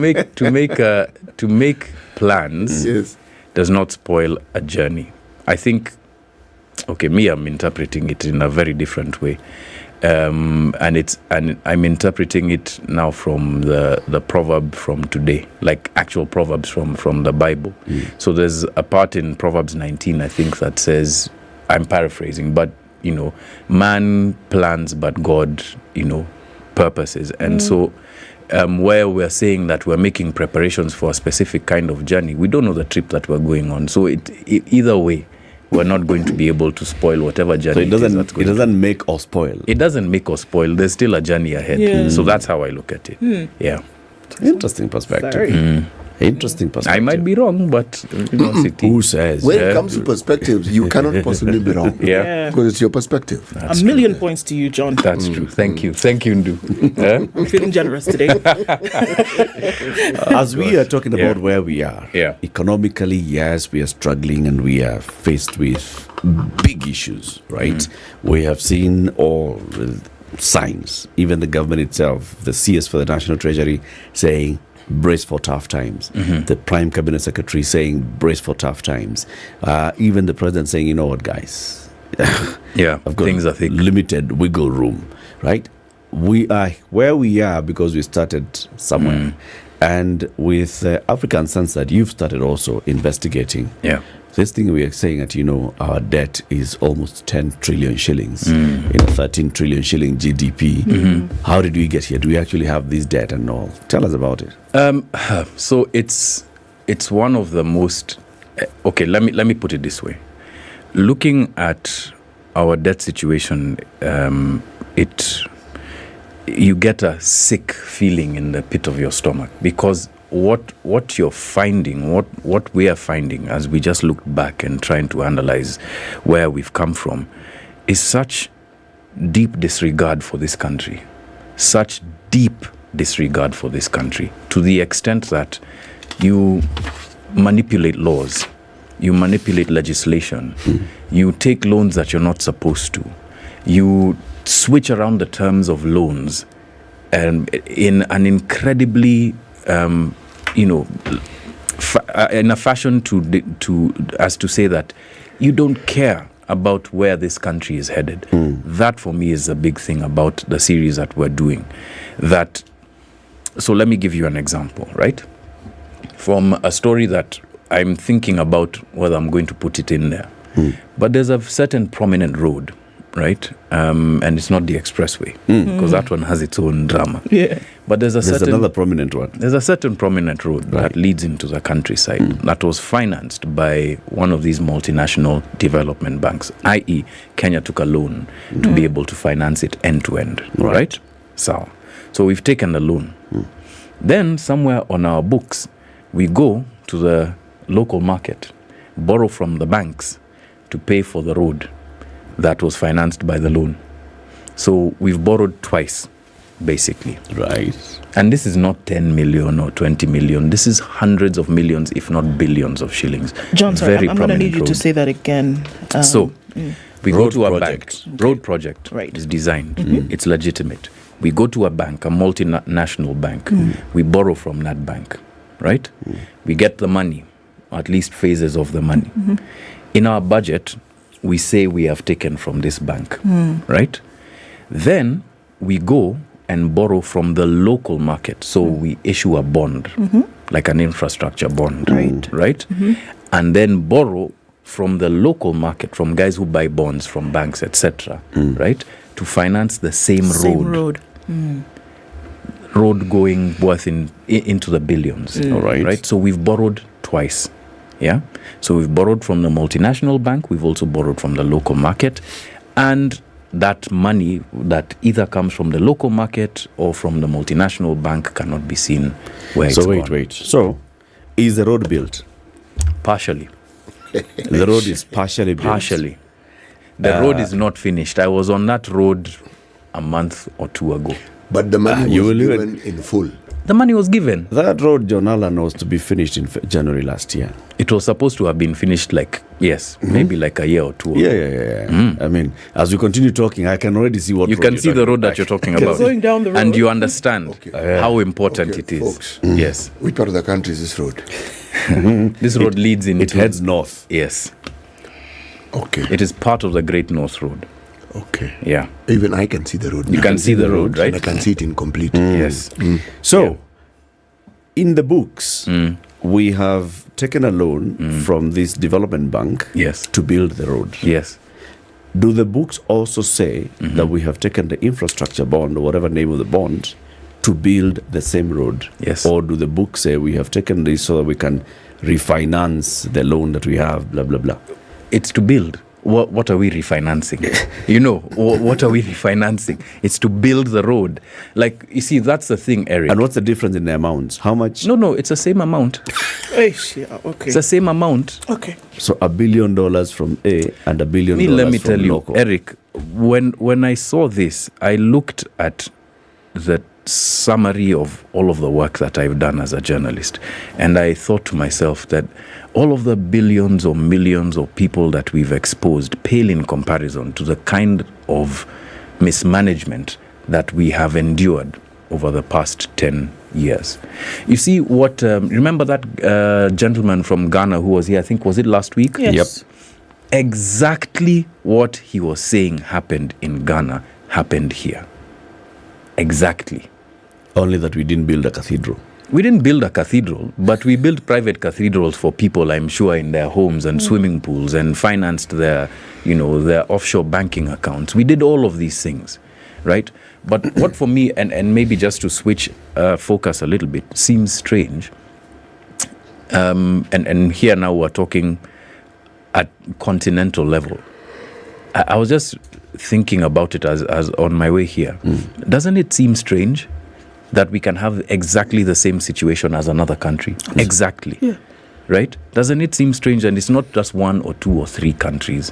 make plans does not spoil a journey. I think. Okay, me, I'm interpreting it in a very different way. And I'm interpreting it now from the proverb from today, like actual proverbs from the Bible. So there's a part in Proverbs 19, I think, that says, I'm paraphrasing, but you know, man plans, but God, you know, purposes. And so where we're saying that we're making preparations for a specific kind of journey, we don't know the trip that we're going on. So it either way, we're not going to be able to spoil whatever journey. So it doesn't make or spoil. It doesn't make or spoil. There's still a journey ahead. Yeah. So that's how I look at it. Yeah. Interesting perspective. Interesting perspective. I might be wrong, but you know, who says? When it comes to perspectives, you cannot possibly be wrong. Yeah. Because it's your perspective. That's a million points to you, John. That's true. Thank you, Ndu. I'm feeling generous today. As we are talking about where we are, economically, yes, we are struggling and we are faced with big issues, right? We have seen all the signs, even the government itself, the CS for the National Treasury saying, brace for tough times. The Prime Cabinet Secretary saying, brace for tough times. Even the President saying, you know what, guys? I've got things are thick. Limited wiggle room, right? We are where we are because we started somewhere. And with African Census, you've started also investigating. This thing we are saying that, you know, our debt is almost 10 trillion shillings in a 13 trillion shilling GDP. How did we get here? Do we actually have this debt and all? Tell us about it. So it's one of the most... Okay, let me put it this way. Looking at our debt situation, you get a sick feeling in the pit of your stomach, because what you're finding, what we are finding as we just look back and trying to analyze where we've come from, is such deep disregard for this country. Such deep disregard for this country, to the extent that you manipulate laws, you manipulate legislation, you take loans that you're not supposed to, you switch around the terms of loans, and in an incredibly in a fashion to say that you don't care about where this country is headed. That for me is a big thing about the series that we're doing. So let me give you an example, right? From a story that I'm thinking about whether I'm going to put it in there. But there's a certain prominent road, right? And it's not the expressway, because that one has its own drama. But there's another prominent one. There's a certain prominent road that leads into the countryside that was financed by one of these multinational development banks, i.e. Kenya took a loan to be able to finance it end to end, right? So we've taken a loan. Then somewhere on our books, we go to the local market, borrow from the banks to pay for the road that was financed by the loan. So we've borrowed twice, basically. Right. And this is not 10 million or 20 million. This is hundreds of millions, if not billions of shillings. John, sorry, I'm going to need you to say that again. So We Road go to a project. bank. Road project Right. is designed. It's legitimate. We go to a bank, a multinational bank. We borrow from that bank, right? We get the money, at least phases of the money. In our budget, we say we have taken from this bank, right? Then we go and borrow from the local market. So we issue a bond, like an infrastructure bond, right? And then borrow from the local market, from guys who buy bonds from banks, etc., right? To finance the same road. Road going worth into the billions, right? So we've borrowed twice, yeah? So we've borrowed from the multinational bank, we've also borrowed from the local market, and that money that either comes from the local market or from the multinational bank cannot be seen where it's gone. Wait. So, is the road built? Partially. The road is partially built. Partially. The road is not finished. I was on that road a month or two ago. But the money was given in full. The money was given. That road, John Allen, was to be finished in January last year. It was supposed to have been finished maybe like a year or two ago. Yeah. I mean, as we continue talking, I can already see what you can see the road that you're talking about. Going down the road. And you understand how important it is. Folks, Yes. which part of the country is this road? This road leads into... It heads north. Yes. Okay. It is part of the Great North Road. Okay. Yeah. Even I can see the road. You can see the road, right? And I can see it incomplete. Yes. So, in the books, we have taken a loan from this development bank to build the road. Yes. Do the books also say that we have taken the infrastructure bond, or whatever name of the bond, to build the same road? Yes. Or do the books say we have taken this so that we can refinance the loan that we have, blah, blah, blah? It's to build. What are we refinancing? What are we refinancing? It's to build the road. Like, you see, that's the thing, Eric. And what's the difference in the amounts? How much? No, it's the same amount. Okay. It's the same amount. Okay. So $1 billion from A and $1 billion from Let me tell you, local. Eric, when I saw this, I looked at the summary of all of the work that I've done as a journalist, and I thought to myself that all of the billions or millions of people that we've exposed pale in comparison to the kind of mismanagement that we have endured over the past 10 years. You see what, remember that gentleman from Ghana who was here, I think, was it last week? Yes. Yep. Exactly what he was saying happened in Ghana happened here. Exactly. Only that we didn't build a cathedral. We didn't build a cathedral, but we built private cathedrals for people, I'm sure, in their homes and swimming pools, and financed their offshore banking accounts. We did all of these things, right? But what for me, and maybe just to switch focus a little bit, seems strange, and here now we're talking at continental level. I was just thinking about it as on my way here. Doesn't it seem strange that we can have exactly the same situation as another country? Exactly. Yeah. Right? Doesn't it seem strange? And it's not just 1 or 2 or 3 countries.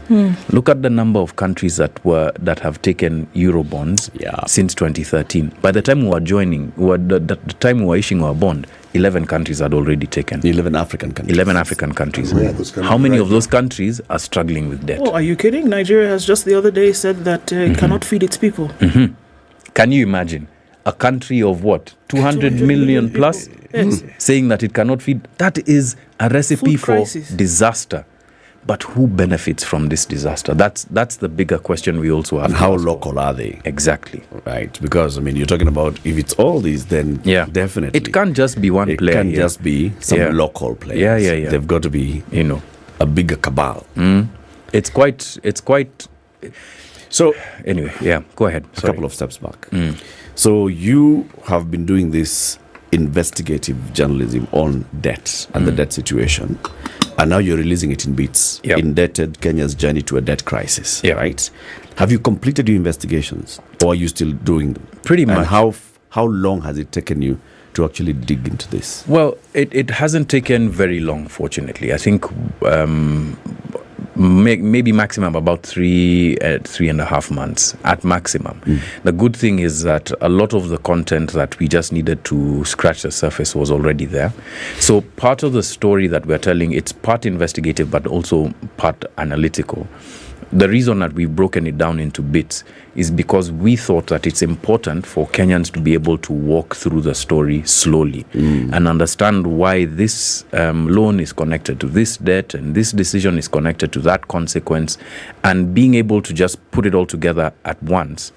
Look at the number of countries that have taken Eurobonds since 2013. By the time we were joining, the time we were issuing our bond, 11 countries had already taken. 11 African countries. 11 African countries. Where are those countries How many right of those countries are struggling with debt? Oh, are you kidding? Nigeria has just the other day said that it cannot feed its people. Can you imagine? A country of what? 200 million plus? Yes. Saying that it cannot feed. That is a recipe Food for crisis. disaster. But who benefits from this disaster? That's the bigger question we also have. And how local are they? Exactly. Right. Because, I mean, you're talking about, if it's all these, then definitely. It can't just be one player. It can't here. just be some local players. Yeah. They've got to be, a bigger cabal. It's quite. So, anyway, go ahead. A couple of steps back. So you have been doing this investigative journalism on debt and the debt situation, and now you're releasing it in bits. Indebted Kenya's journey to a debt crisis. Right? Have you completed your investigations, or are you still doing them? Pretty much. And how long has it taken you to actually dig into this? Well, it hasn't taken very long, fortunately. I think maybe maximum about 3.5 months at maximum. The good thing is that a lot of the content that we just needed to scratch the surface was already there. So part of the story that we're telling, it's part investigative but also part analytical. the reason that we've broken it down into bits is because we thought that it's important for Kenyans to be able to walk through the story slowly and understand why this loan is connected to this debt and this decision is connected to that consequence, and being able to just put it all together at once.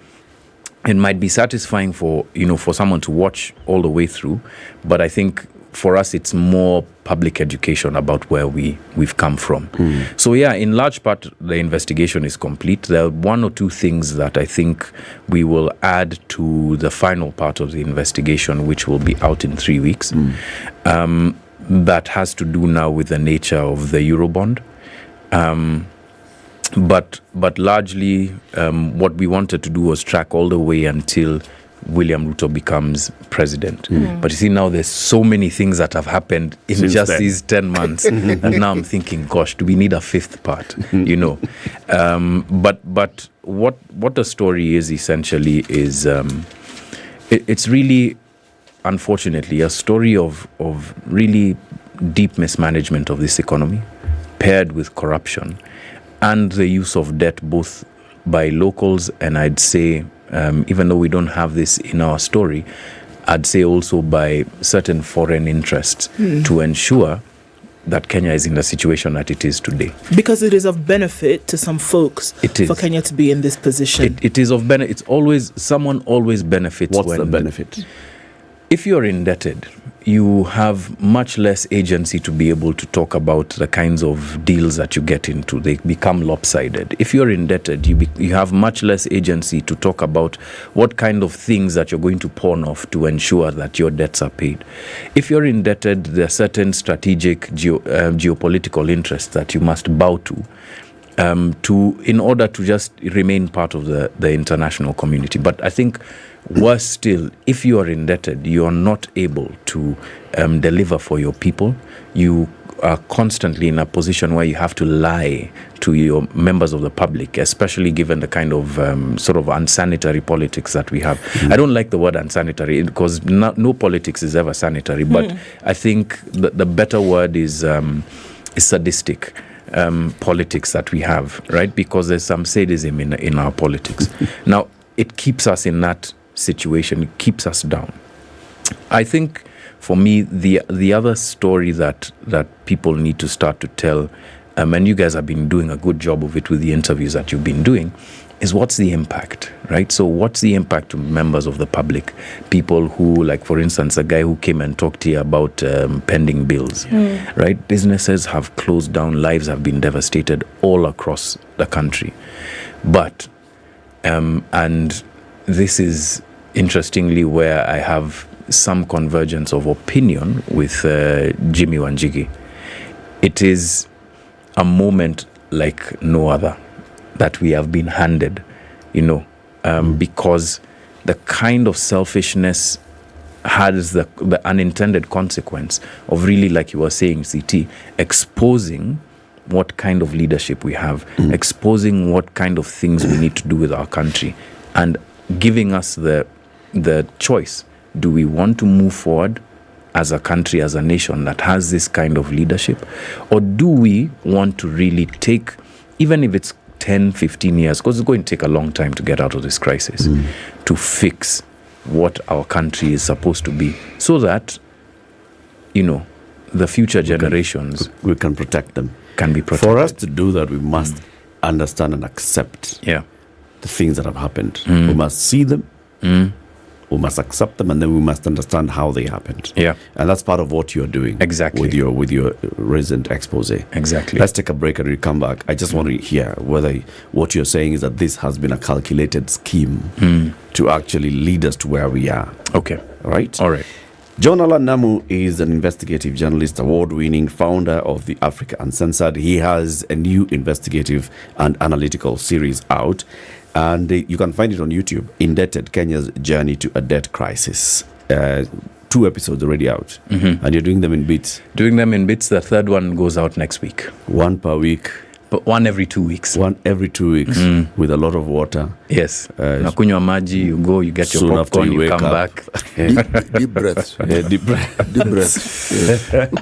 It might be satisfying for someone to watch all the way through, but I think for us it's more public education about where we've come from. So yeah, in large part the investigation is complete. There are one or two things that I think we will add to the final part of the investigation, which will be out in 3 weeks. That has to do now with the nature of the Eurobond. But largely what we wanted to do was track all the way until William Ruto becomes president. But you see, now there's so many things that have happened in Since just then. these 10 months. And now I'm thinking, gosh, do we need a fifth part? But what the story is essentially is it's really, unfortunately, a story of really deep mismanagement of this economy, paired with corruption and the use of debt both by locals and I'd say, even though we don't have this in our story, I'd say also by certain foreign interests to ensure that Kenya is in the situation that it is today. Because it is of benefit to some folks for Kenya to be in this position. It is of benefit. It's always, someone always benefits. What's the benefit? If you're indebted, you have much less agency to be able to talk about the kinds of deals that you get into. They become lopsided. If you're indebted, you have much less agency to talk about what kind of things that you're going to pawn off to ensure that your debts are paid. If you're indebted, there are certain strategic geopolitical interests that you must bow to in order to just remain part of the international community. But I think worse still, if you are indebted, you are not able to deliver for your people. You are constantly in a position where you have to lie to your members of the public, especially given the kind of sort of unsanitary politics that we have. I don't like the word unsanitary because no politics is ever sanitary, but I think the better word is sadistic. Politics that we have, right? Because there's some sadism in our politics. Now, it keeps us in that situation. It keeps us down. I think, for me, the other story that people need to start to tell, and you guys have been doing a good job of it with the interviews that you've been doing, is what's the impact, right? So what's the impact to members of the public? People who, like, for instance, a guy who came and talked here about pending bills, right? Businesses have closed down, lives have been devastated all across the country. But, and this is interestingly where I have some convergence of opinion with Jimmy Wanjigi. It is a moment like no other that we have been handed, because the kind of selfishness has the unintended consequence of really, like you were saying, CT, exposing what kind of leadership we have, exposing what kind of things we need to do with our country, and giving us the choice. Do we want to move forward as a country, as a nation that has this kind of leadership? Or do we want to really take, even if it's 10, 15 years, because it's going to take a long time to get out of this crisis, to fix what our country is supposed to be, so that, the future generations... We can protect them. Can be protected. For us to do that, we must understand and accept the things that have happened. We must see them, we must accept them, and then we must understand how they happened. And that's part of what you're doing. Exactly. With your recent expose. Exactly. Let's take a break and we come back. I just want to hear whether what you're saying is that this has been a calculated scheme to actually lead us to where we are. Okay. Right? All right. John Alan Namu is an investigative journalist, award-winning founder of the Africa Uncensored. He has a new investigative and analytical series out, and you can find it on YouTube, Indebted, Kenya's Journey to a Debt Crisis. 2 episodes already out, and you're doing them in bits. Doing them in bits. The third one goes out next week. 1 per week. But 1 every 2 weeks. 1 every 2 weeks with a lot of water. Yes. Nakunywa maji, you go, you get your popcorn, you come back. Deep breaths. Deep breath. Deep breaths.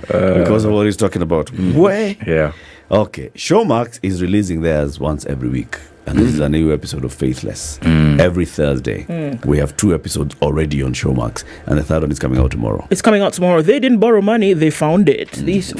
Because of what he's talking about. Where? Yeah. Okay, Showmax is releasing theirs once every week. And this is a new episode of Faithless. Every Thursday. We have 2 episodes already on Showmax. And the third one is coming out tomorrow. It's coming out tomorrow. They didn't borrow money. They found it. This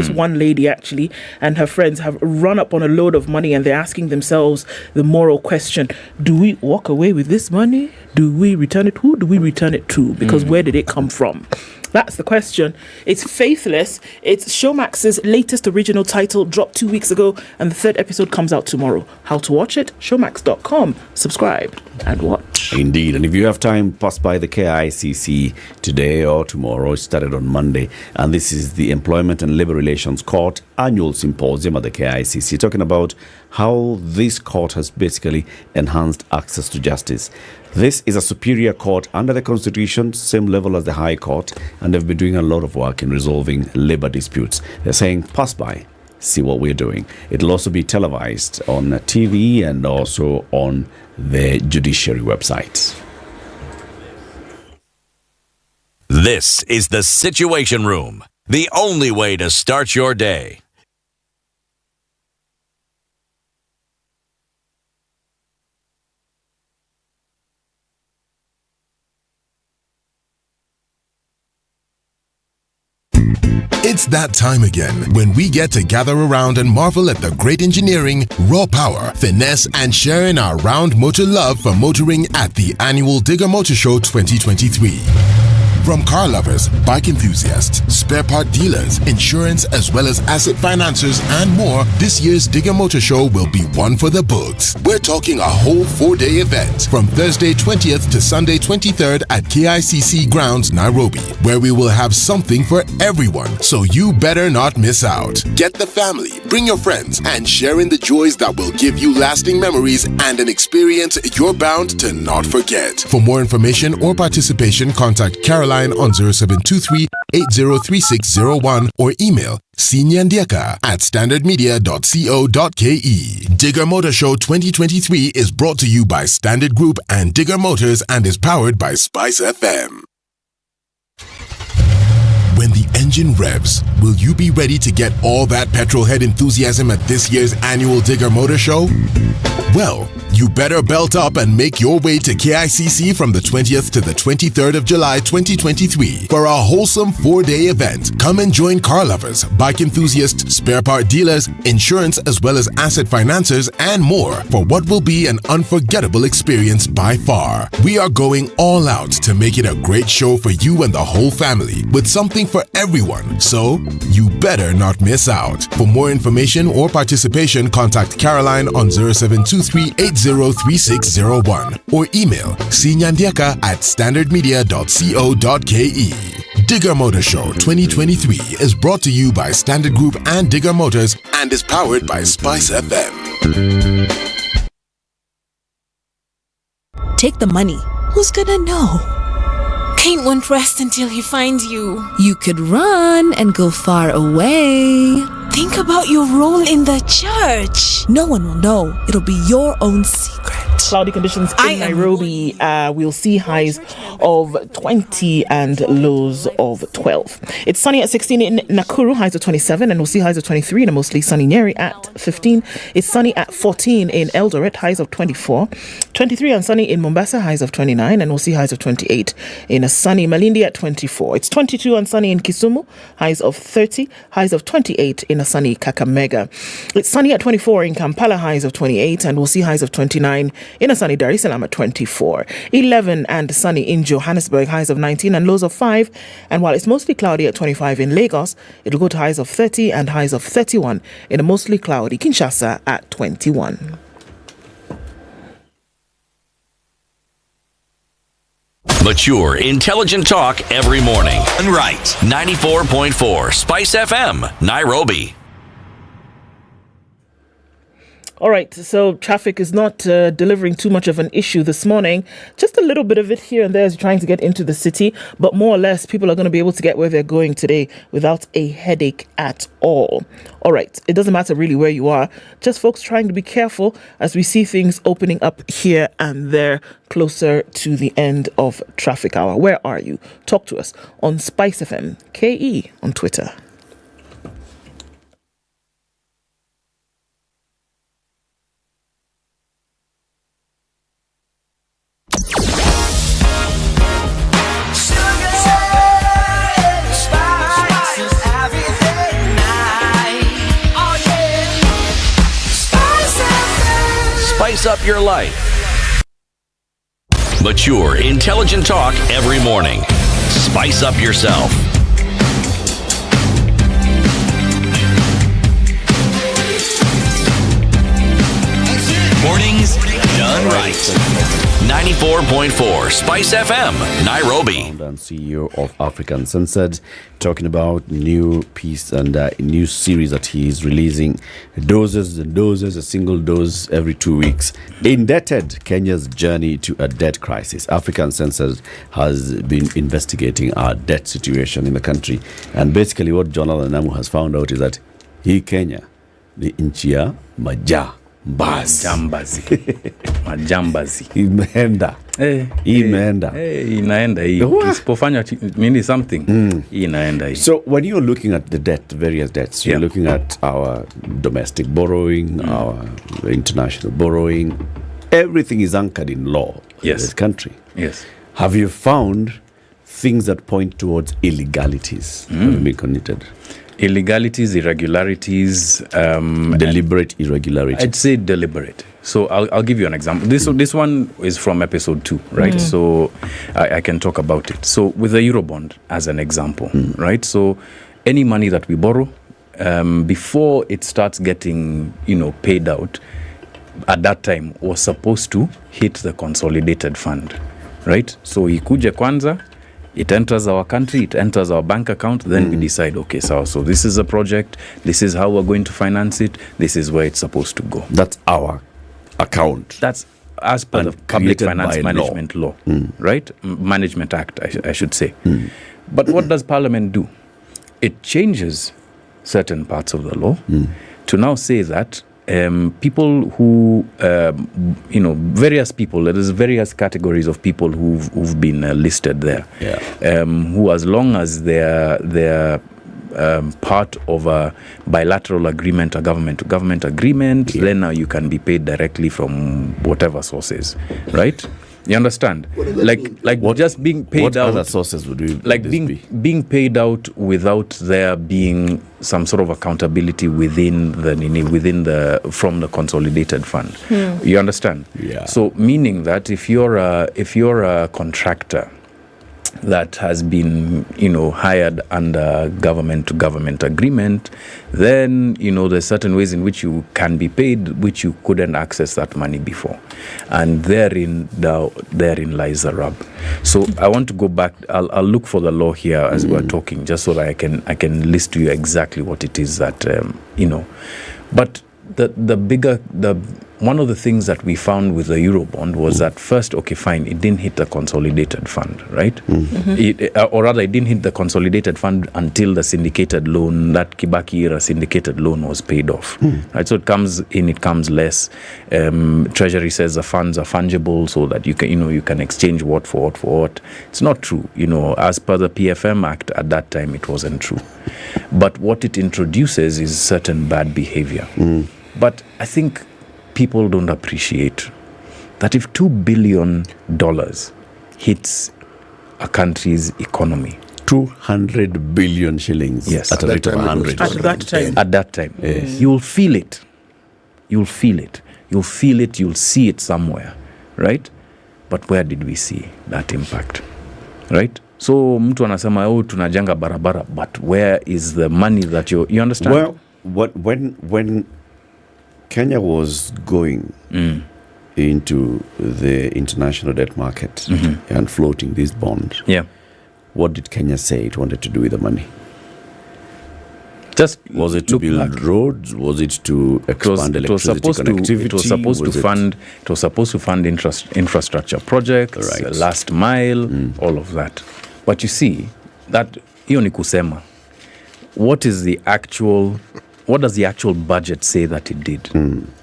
one lady, actually, and her friends have run up on a load of money. And they're asking themselves the moral question. Do we walk away with this money? Do we return it? Who do we return it to? Because where did it come from? That's the question. It's Faithless. It's Showmax's latest original title, dropped 2 weeks ago, and the 3rd episode comes out tomorrow. How to watch it? Showmax.com. Subscribe and watch. Indeed. And if you have time, pass by the KICC today or tomorrow. It started on Monday. And this is the Employment and Labour Relations Court annual symposium at the KICC, talking about how this court has basically enhanced access to justice. This is a superior court under the Constitution, same level as the High Court, and they've been doing a lot of work in resolving labor disputes. They're saying, pass by, see what we're doing. It'll also be televised on TV and also on the Judiciary website. This is the Situation Room, the only way to start your day. It's that time again when we get to gather around and marvel at the great engineering, raw power, finesse, and sharing our round motor love for motoring at the annual Digger Motor Show 2023. From car lovers, bike enthusiasts, spare part dealers, insurance, as well as asset financiers and more, this year's Digger Motor Show will be one for the books. We're talking a whole 4-day event from Thursday 20th to Sunday 23rd at KICC Grounds, Nairobi, where we will have something for everyone, so you better not miss out. Get the family, bring your friends, and share in the joys that will give you lasting memories and an experience you're bound to not forget. For more information or participation, contact Caroline on 0723-803601 or email sinyandieka@standardmedia.co.ke. Digger Motor Show 2023 is brought to you by Standard Group and Digger Motors and is powered by Spice FM. When the engine revs, will you be ready to get all that petrol head enthusiasm at this year's annual Digger Motor Show? Well, you better belt up and make your way to KICC from the 20th to the 23rd of July 2023 for a wholesome 4-day event. Come and join car lovers, bike enthusiasts, spare part dealers, insurance, as well as asset financiers, and more for what will be an unforgettable experience by far. We are going all out to make it a great show for you and the whole family with something for everyone, so you better not miss out. For more information or participation, contact Caroline on 0723-803601 or email sinyandieka@standardmedia.co.ke. Digger Motor Show 2023 is brought to you by Standard Group and Digger Motors and is powered by Spice FM. Take the money. Who's gonna know? Cain won't rest until he finds you. You could run and go far away. Think about your role in the church. No one will know. It'll be your own secret. Cloudy conditions in Nairobi. We'll see highs of 20 and lows of 12. It's sunny at 16 in Nakuru, highs of 27, and we'll see highs of 23 in a mostly sunny Nyeri at 15. It's sunny at 14 in Eldoret, highs of 24. 23 and sunny in Mombasa, highs of 29, and we'll see highs of 28 in a sunny Malindi at 24. It's 22 and sunny in Kisumu, highs of 30, highs of 28 in a sunny Kakamega. It's sunny at 24 in Kampala, highs of 28, and we'll see highs of 29 in a sunny Dar es Salaam at 24. 11 and sunny in Johannesburg, highs of 19 and lows of 5. And while it's mostly cloudy at 25 in Lagos, it'll go to highs of 30 and highs of 31 in a mostly cloudy Kinshasa at 21. Mature, intelligent talk every morning. And right, 94.4 Spice FM, Nairobi. All right, so traffic is not delivering too much of an issue this morning. Just a little bit of it here and there as you're trying to get into the city. But more or less, people are going to be able to get where they're going today without a headache at all. All right, it doesn't matter really where you are. Just folks trying to be careful as we see things opening up here and there closer to the end of traffic hour. Where are you? Talk to us on Spice FM, KE on Twitter. spice up your life. Mature, intelligent talk every morning. Spice up yourself. Mornings done right. 94.4 Spice FM, Nairobi. And CEO of African Censored, talking about new piece and new series that he is releasing. Doses and doses, a single dose every 2 weeks. Indebted, Kenya's journey to a debt crisis. African Censored has been investigating our debt situation in the country. And basically what Jonathan Namu has found out is that hii Kenya ni nchi ya majambazi imeenda inaenda hii usipofanya nini something inaenda hii. So when you're looking at the debt, various debts, you're looking at our domestic borrowing, our international borrowing, everything is anchored in law in this country. Yes. Have you found things that point towards illegalities have been committed? Illegalities, irregularities, deliberate irregularity. I'd say deliberate. So I'll give you an example. This one is from episode 2, right? So I can talk about it. So with the Eurobond as an example, right? So any money that we borrow, before it starts getting, paid out, at that time was supposed to hit the consolidated fund, right? So ikuje kwanza, it enters our country, it enters our bank account, then we decide, okay, so this is a project, this is how we're going to finance it, this is where it's supposed to go. That's our account. That's as per the Public Finance Management Law, right? Management Act, I should say. But what does Parliament do? It changes certain parts of the law to now say that people who, various people, there is various categories of people who've been listed there, who as long as they're part of a bilateral agreement, a government-to-government agreement, then now you can be paid directly from whatever sources, right? You understand? Just being paid what out. What other sources would we being paid out without there being some sort of accountability within the from the consolidated fund. You understand? Yeah. So meaning that if you're a contractor that has been, hired under government-to-government agreement, then, there's certain ways in which you can be paid, which you couldn't access that money before. And therein lies the rub. So I want to go back. I'll look for the law here as we're talking, just so that I can list to you exactly what it is that, But one of the things that we found with the Eurobond was that first, okay, fine, it didn't hit the consolidated fund, right? Or rather, it didn't hit the consolidated fund until the syndicated loan, that Kibaki era syndicated loan was paid off, right? So it comes less. Treasury says the funds are fungible so that you can exchange what for what. It's not true, as per the PFM Act at that time, it wasn't true. But what it introduces is certain bad behavior. But I think people don't appreciate that if $2 billion hits a country's economy, 200 billion shillings, yes, at a rate of 100 at that time, yes. You'll feel it, you'll see it somewhere, right? But where did we see that impact, right? So mtu anasema tunajenga barabara, but where is the money that you understand? Well, when Kenya was going into the international debt market and floating these bonds, what did Kenya say it wanted to do with the money? Was it to build roads? Was it to expand electricity connectivity? It was supposed to fund infrastructure projects, last mile, all of that. But you see, that hiyo ni kusema. What does the actual budget say that it did?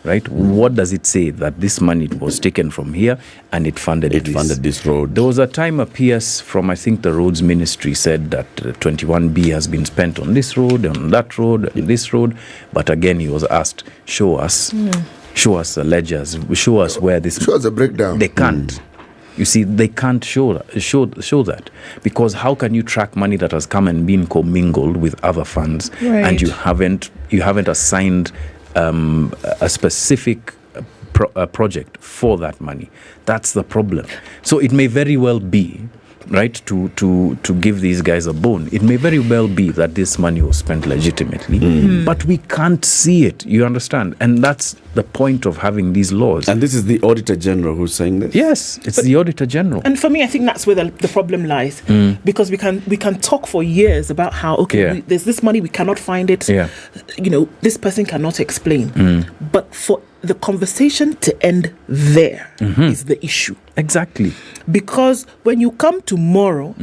Right? What does it say that this money was taken from here and it funded this road? There was a time a PS from, I think, the roads ministry said that 21B has been spent on this road, on that road, and this road. But again, he was asked, show us the ledgers, show us where this... Show us a breakdown. They can't. You see, they can't show that, because how can you track money that has come and been commingled with other funds, and you haven't assigned a specific project for that money. That's the problem. So it may very well be, right, to give these guys a bone, it may very well be that this money was spent legitimately, but we can't see it, you understand? And that's the point of having these laws. And this is the Auditor General who's saying this? Yes, it's the Auditor General. And for me, I think that's where the problem lies, because we can talk for years about how, there's this money, we cannot find it, this person cannot explain. But for the conversation to end there is the issue. Exactly. Because when you come tomorrow,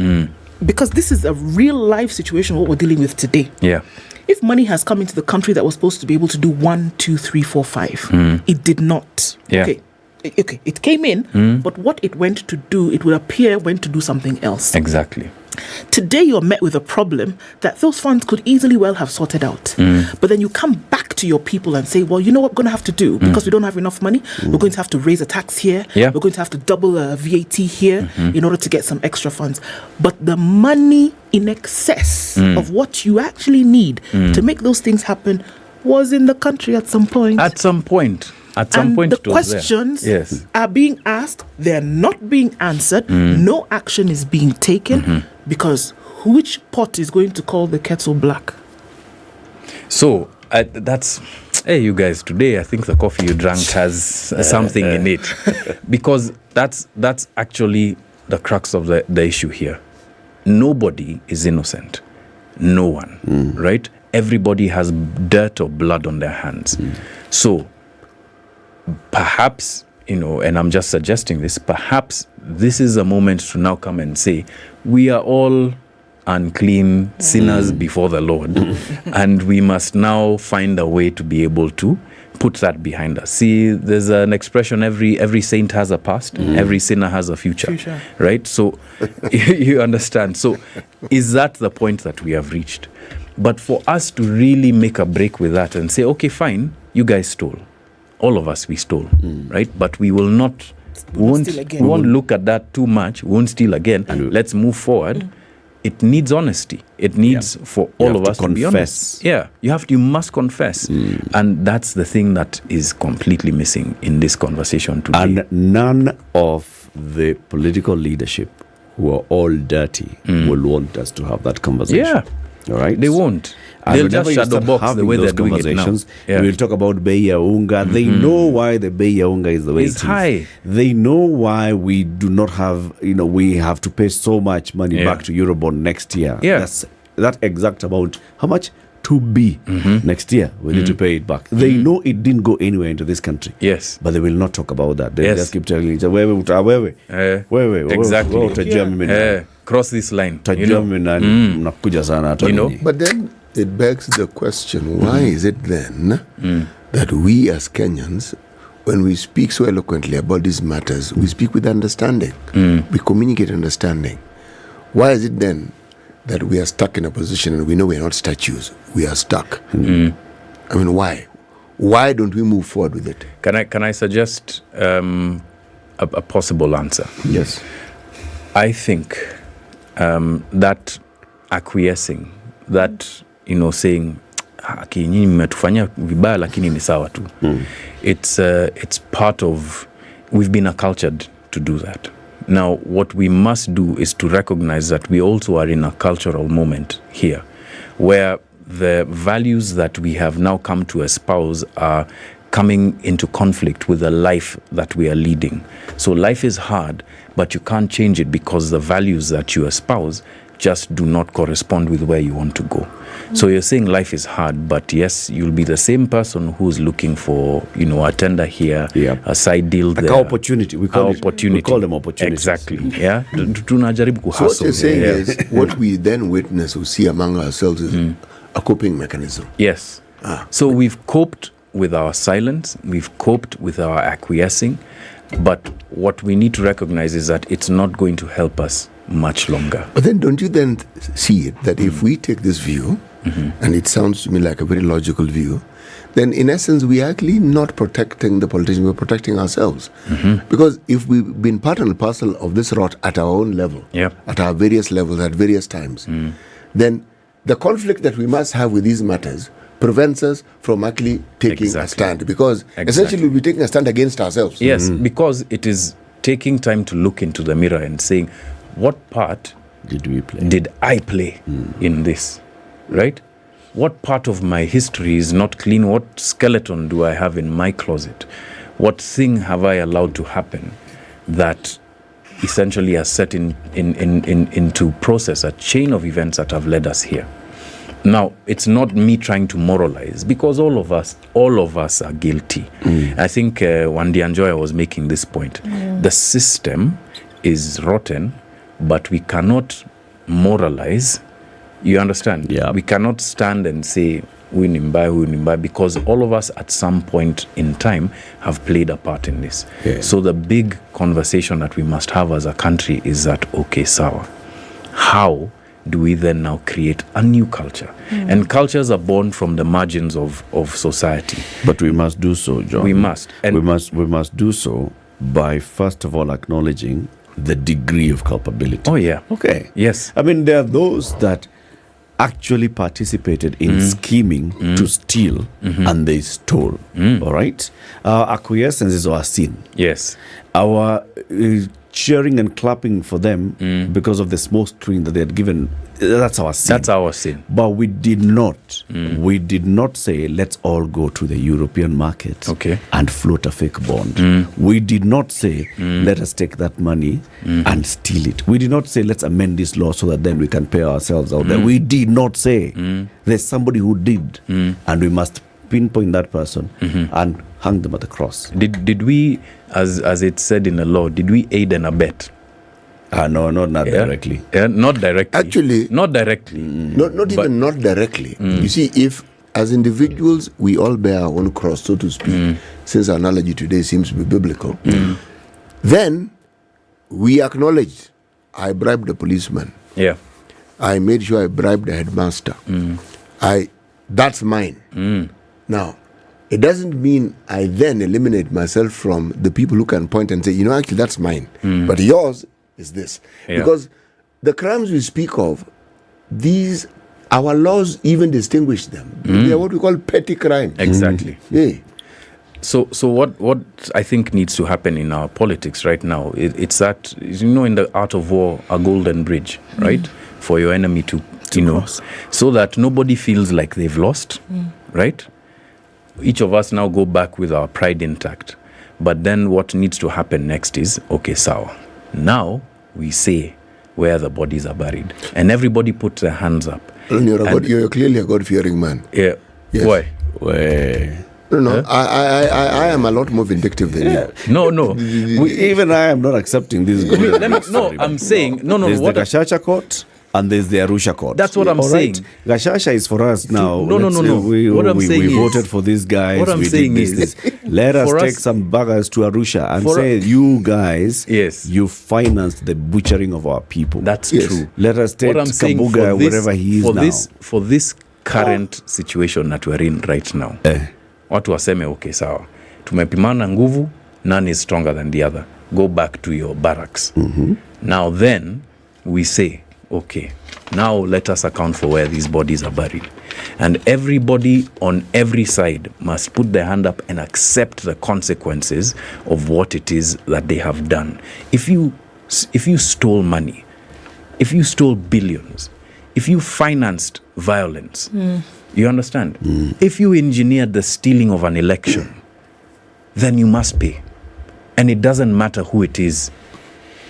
because this is a real life situation, what we're dealing with today. Yeah. If money has come into the country that was supposed to be able to do 1, 2, 3, 4, 5, it did not. Yeah. Okay, it came in, but what it went to do, it would appear went to do something else. Exactly. Today you're met with a problem that those funds could easily well have sorted out. But then you come back to your people and say, well, you know what we're going to have to do? Because we don't have enough money, we're going to have to raise a tax here. Yeah. We're going to have to double VAT here in order to get some extra funds. But the money in excess of what you actually need to make those things happen was in the country at some point. At some point. At some point, the questions are being asked, they're not being answered, no action is being taken, because which pot is going to call the kettle black? So, that's... Hey, you guys, today I think the coffee you drank has something in it. Because that's actually the crux of the issue here. Nobody is innocent. No one, right? Everybody has dirt or blood on their hands. So, perhaps, and I'm just suggesting this, perhaps this is a moment to now come and say, we are all unclean sinners before the Lord, and we must now find a way to be able to put that behind us. See, there's an expression, every saint has a past, every sinner has a future. Right? So, you understand. So, is that the point that we have reached? But for us to really make a break with that and say, okay, fine, you guys stole. All of us, we stole, right? But we will not, won't look at that too much, won't steal again. Let's move forward. It needs honesty. It needs for all of us to be honest. Yeah, you must confess. And that's the thing that is completely missing in this conversation today. And none of the political leadership who are all dirty will want us to have that conversation. Yeah. All right? They won't. And they'll just shadow box the way they're doing it now. Yeah. We'll talk about bei ya unga. They know why the bei ya unga is the way it is. High. They know why we do not have, we have to pay so much money back to Eurobond next year. Yeah. That's that exact amount. How much? 2B next year. We need to pay it back. They know it didn't go anywhere into this country. Yes. But they will not talk about that. They just keep telling each other, exactly. Cross this line. But then it begs the question, why is it then that we as Kenyans, when we speak so eloquently about these matters, we speak with understanding, we communicate understanding? Why is it then that we are stuck in a position and we know we are not statues, we are stuck? I mean, why? Why don't we move forward with it? Can I suggest a possible answer? Yes. I think that acquiescing, that saying nyinyi mmetufanyia vibaya lakini ni sawa tu, it's part of, we've been acculturated to do that. Now what we must do is to recognize that we also are in a cultural moment here where the values that we have now come to espouse are coming into conflict with the life that we are leading. So life is hard, but you can't change it because the values that you espouse just do not correspond with where you want to go. So you're saying life is hard, but yes, you'll be the same person who's looking for, a tender here, a side deal there. Like opportunity. We call them opportunities. Exactly. Yeah. Tunajaribu kuhustle. So what you're saying is, what we then witness or see among ourselves is a coping mechanism. Yes. So we've coped with our silence, we've coped with our acquiescing, but what we need to recognize is that it's not going to help us much longer. But then don't you then see it that if we take this view, and it sounds to me like a very logical view, then in essence we are actually not protecting the politicians, we're protecting ourselves. Because if we've been part and parcel of this rot at our own level, at our various levels, at various times, then the conflict that we must have with these matters prevents us from actually taking a stand, because essentially we'll be taking a stand against ourselves. Yes, because it is taking time to look into the mirror and saying, what part did I play in this, right? What part of my history is not clean? What skeleton do I have in my closet? What thing have I allowed to happen that essentially has set into process a chain of events that have led us here? Now, it's not me trying to moralize, because all of us are guilty. I think Wandi Anjoya was making this point. The system is rotten, but we cannot moralize. You understand? Yeah. We cannot stand and say, Winimbai, because all of us at some point in time have played a part in this. Yeah. So the big conversation that we must have as a country is that, okay, sawa, how do we then now create a new culture? And cultures are born from the margins of society. But we must do so, John. We must. And we must do so by, first of all, acknowledging the degree of culpability. Oh, yeah. Okay. Yes. I mean, there are those that actually participated in scheming to steal, and they stole. All right? Our acquiescence is our sin. Yes. Our cheering and clapping for them because of the smoke screen that they had given, that's our sin. That's our sin. But we did not say, let's all go to the European market and float a fake bond. We did not say, let us take that money and steal it. We did not say, let's amend this law so that then we can pay ourselves out there. We did not say, there's somebody who did, and we must pinpoint that person and hang them at the cross. Did we, as it said in the law, did we aid and abet? No, not directly. Not directly. Actually, not directly. Not directly. You see, if as individuals we all bear our own cross, so to speak, since our analogy today seems to be biblical, then we acknowledge, I bribed the policeman. Yeah. I made sure I bribed the headmaster. That's mine. Now, it doesn't mean I then eliminate myself from the people who can point and say, actually, that's mine. But yours is this. Yeah. Because the crimes we speak of, our laws even distinguish them. They are what we call petty crimes. Exactly. Yeah. So what I think needs to happen in our politics right now, it's that, in the art of war, a golden bridge, right? For your enemy to cross. So that nobody feels like they've lost, right? Each of us now go back with our pride intact. But then what needs to happen next is, okay, sawa. Now we say where the bodies are buried. And everybody puts their hands up. You're clearly a God-fearing man. Yeah. Yes. Why? No. I am a lot more vindictive than you. No. Even I am not accepting this. I'm saying, There's the Gachacha court and there's the Arusha court. That's what I'm saying. Right. Gachacha is for us now. No. We voted for these guys. What I'm saying is, let us take some buggers to Arusha and say, you guys, you financed the butchering of our people. That's true. Let us take Kabuga wherever he is now. For this current situation that we're in right now, watu waseme, okay, sawa, tumepimana nguvu, none is stronger than the other. Go back to your barracks. Now then, we say, okay, now let us account for where these bodies are buried. And everybody on every side must put their hand up and accept the consequences of what it is that they have done. If you stole money, if you stole billions, if you financed violence, you understand? If you engineered the stealing of an election, then you must pay. And it doesn't matter who it is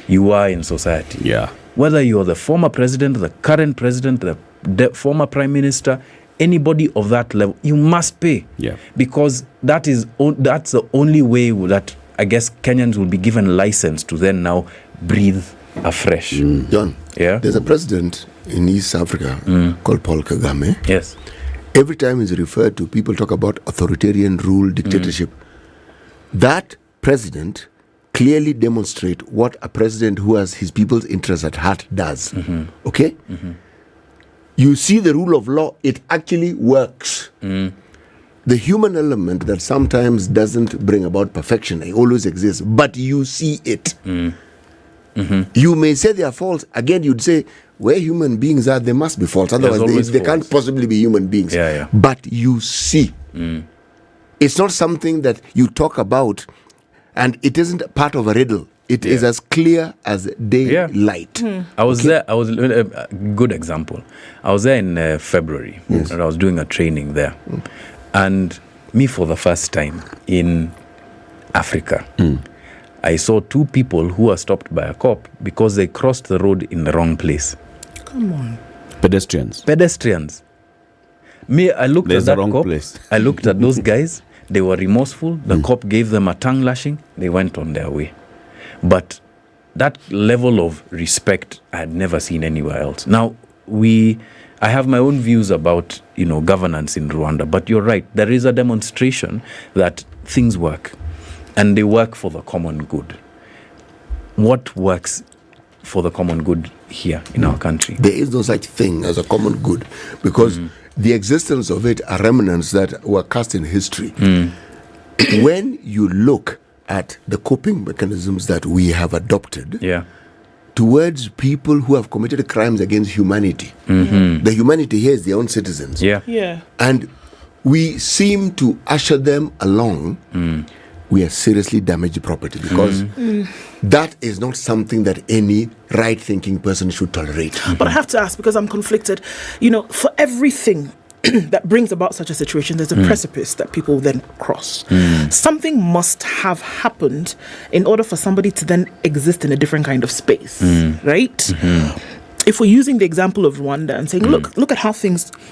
you are in society. Yeah. Whether you're the former president, the current president, the former prime minister, anybody of that level, you must pay. Yeah. Because that's the only way that I guess Kenyans will be given license to then now breathe afresh. John, there's a president in East Africa called Paul Kagame. Yes. Every time he's referred to, people talk about authoritarian rule, dictatorship. That president clearly demonstrate what a president who has his people's interests at heart does. Okay? You see the rule of law, it actually works. The human element that sometimes doesn't bring about perfection, it always exists, but you see it. You may say they are false. Again, you'd say, where human beings are, there must be faults. Otherwise, they can't possibly be human beings. Yeah. But you see, it's not something that you talk about, and it isn't part of a riddle. It is as clear as daylight. I was there. I was a good example. I was there in February, and I was doing a training there, and me for the first time in Africa, I saw two people who were stopped by a cop because they crossed the road in the wrong place. Come on, Pedestrians. Me, I looked There's at the that wrong cop. place. I looked at those guys. They were remorseful. The cop gave them a tongue lashing. They went on their way. But that level of respect I had never seen anywhere else. Now, I have my own views about, governance in Rwanda, but you're right. There is a demonstration that things work, and they work for the common good. What works for the common good here in our country? There is no such thing as a common good, because the existence of it are remnants that were cast in history. When you look at the coping mechanisms that we have adopted towards people who have committed crimes against humanity. The humanity here is their own citizens. And we seem to usher them along. We are seriously damaged property, because that is not something that any right-thinking person should tolerate. But I have to ask, because I'm conflicted, for everything that brings about such a situation, there's a precipice that people then cross. Something must have happened in order for somebody to then exist in a different kind of space, right? If we're using the example of Rwanda and saying, look at how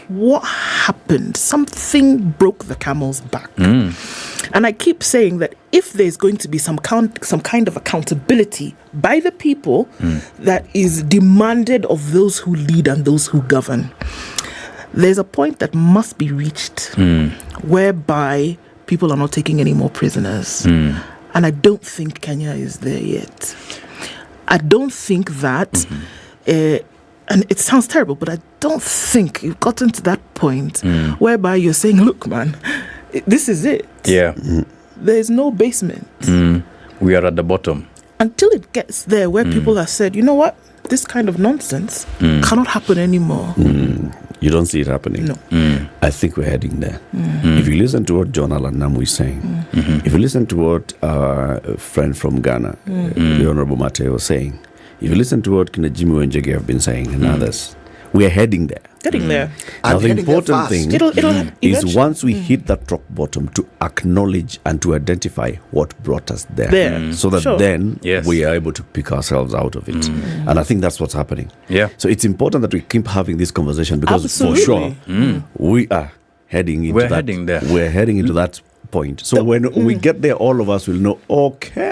what happened? Something broke the camel's back. And I keep saying that if there's going to be some kind of accountability by the people that is demanded of those who lead and those who govern, there's a point that must be reached whereby people are not taking any more prisoners. And I don't think Kenya is there yet. I don't think that, and it sounds terrible, but I don't think you've gotten to that point whereby you're saying, look, man, this is it. There's no basement. We are at the bottom. Until it gets there where people have said, you know what, this kind of nonsense cannot happen anymore. You don't see it happening. No. I think we're heading there. If you listen to what John Allan Namu is saying, if you listen to what a friend from Ghana, the Honorable Mate, was saying, if you listen to what Jimmy Wenjege have been saying and others, we are heading there. Getting there. Now, the important thing is eventually. once we hit that rock bottom, to acknowledge and to identify what brought us there. So that then we are able to pick ourselves out of it. And I think that's what's happening. So it's important that we keep having this conversation, because for sure we are heading into heading there. We're heading into that point. So when we get there, all of us will know, okay.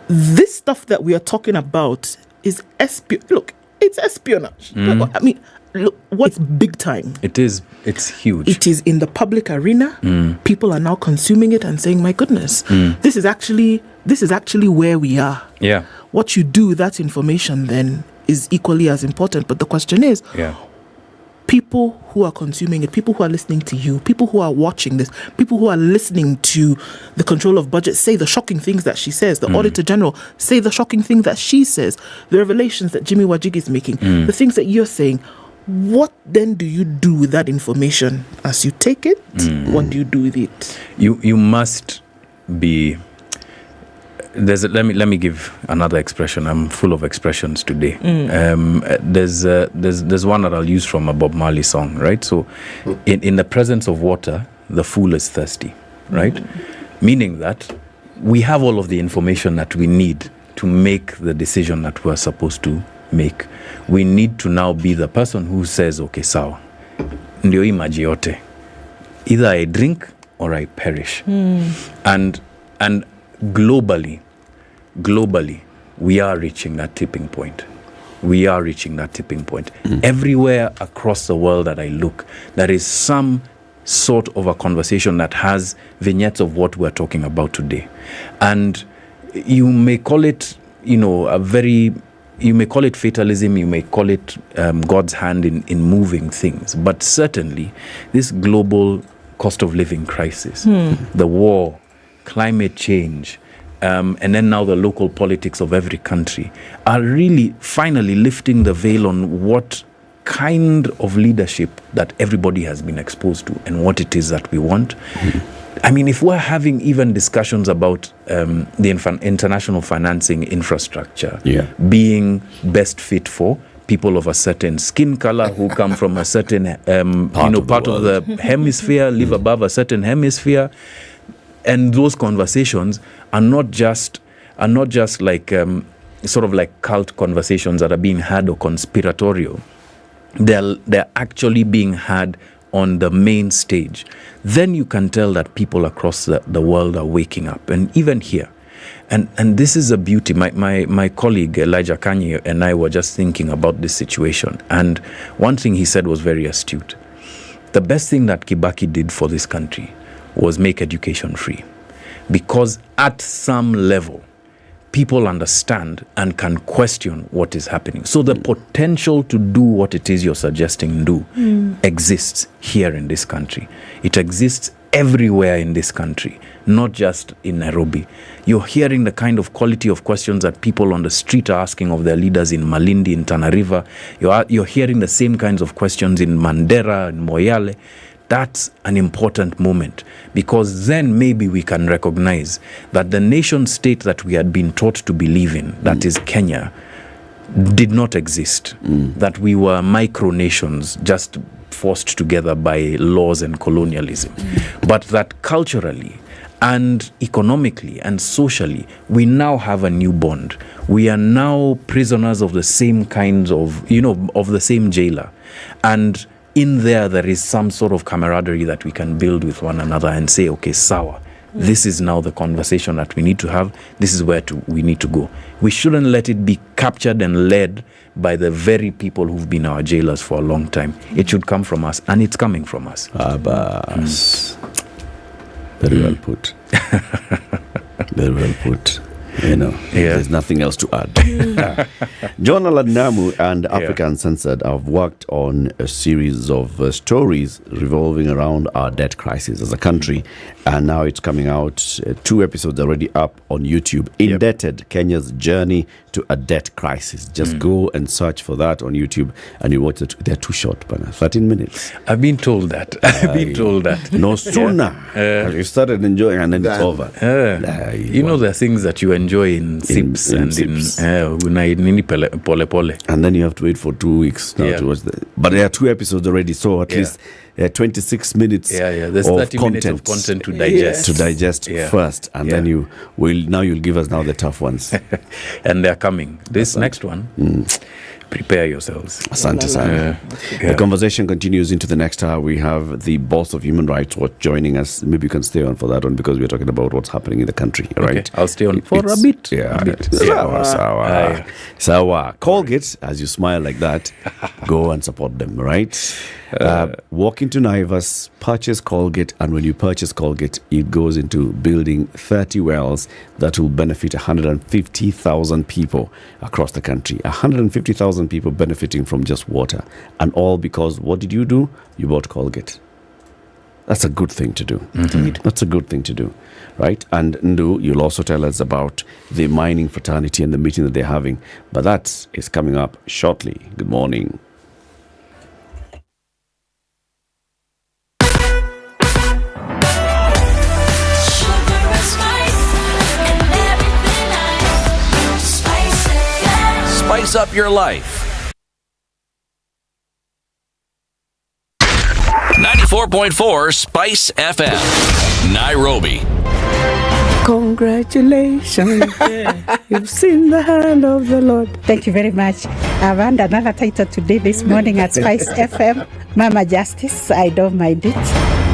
This stuff that we are talking about is Look, it's espionage. I mean, look, what's big time? It is. It's huge. It is in the public arena. People are now consuming it and saying, my goodness, this is actually where we are. What you do with that information then is equally as important. But the question is, people who are consuming it, people who are listening to you, people who are watching this, people who are listening to the control of budget say the shocking things that she says, the Auditor General say the shocking thing that she says, the revelations that Jimmy Wajigi is making, the things that you're saying. What then do you do with that information? As you take it, what do you do with it? You must be... let me give another expression. I'm full of expressions today. There's one that I'll use from a Bob Marley song, right? So, in the presence of water, the fool is thirsty, right? Meaning that we have all of the information that we need to make the decision that we're supposed to make. We need to now be the person who says, okay, sawa, ndio hii maji yote. Either I drink or I perish. And globally, we are reaching that tipping point. Everywhere across the world that I look, there is some sort of a conversation that has vignettes of what we're talking about today. And you may call it, you may call it fatalism, you may call it God's hand in moving things. But certainly, this global cost of living crisis, the war, climate change, and then now the local politics of every country are really finally lifting the veil on what kind of leadership that everybody has been exposed to and what it is that we want. I mean, if we're having even discussions about the international financing infrastructure being best fit for people of a certain skin color who come from a certain part of the hemisphere, live above a certain hemisphere, and those conversations are not just like sort of like cult conversations that are being had or conspiratorial. They're actually being had on the main stage. Then you can tell that people across the world are waking up, and even here. And this is a beauty. My colleague Elijah Kanye and I were just thinking about this situation, and one thing he said was very astute. The best thing that Kibaki did for this country was make education free, because at some level people understand and can question what is happening. So the potential to do what it is you're suggesting exists here in this country. It exists everywhere in this country, not just in Nairobi. You're hearing the kind of quality of questions that people on the street are asking of their leaders in Malindi, in Tana River. You're hearing the same kinds of questions in Mandera and Moyale. That's an important moment, because then maybe we can recognize that the nation state that we had been taught to believe in, that is Kenya, did not exist. That we were micronations just forced together by laws and colonialism. But that culturally and economically and socially, we now have a new bond. We are now prisoners of the same kinds of, of the same jailer. And in there is some sort of camaraderie that we can build with one another and say, okay, sawa, this is now the conversation that we need to have. This is where we need to go. We shouldn't let it be captured and led by the very people who've been our jailers for a long time. It should come from us, and it's coming from us. Very well put. Very well put. There's nothing else to add. John Aladnamu and Africa Uncensored have worked on a series of stories revolving around our debt crisis as a country, and now it's coming out. 2 episodes already up on YouTube. Indebted, Kenya's Journey to a Debt Crisis. Just go and search for that on YouTube, and you watch it. They're too short, but 13 minutes. I've been told that. No sooner have you started enjoying, and then it's over. There are things that you enjoy in sips and sips. pole pole. And then you have to wait for 2 weeks now to watch but there are 2 episodes already, so at least 26 minutes There's of 30 minutes of content to digest. To digest first, and then you'll give us now the tough ones. And they're coming. This next one, prepare yourselves. Asante sana. The conversation continues into the next hour. We have the boss of Human Rights Watch joining us. Maybe you can stay on for that one, because we're talking about what's happening in the country, right? Okay, I'll stay on for a bit. Sawa. Colgate, as you smile like that, go and support them, right? Walk into Naivas, purchase Colgate, and when you purchase Colgate, it goes into building 30 wells that will benefit 150,000 people across the country. 150,000 people benefiting from just water. And all because, what did you do? You bought Colgate. That's a good thing to do. That's a good thing to do, right? And Ndu, you'll also tell us about the mining fraternity and the meeting that they're having. But that is coming up shortly. Good morning. Spice up your life. 94.4 Spice FM, Nairobi. Congratulations. You've seen the hand of the Lord. Thank you very much. I've earned another title today, this morning at Spice FM. Mama Justice, I don't mind it.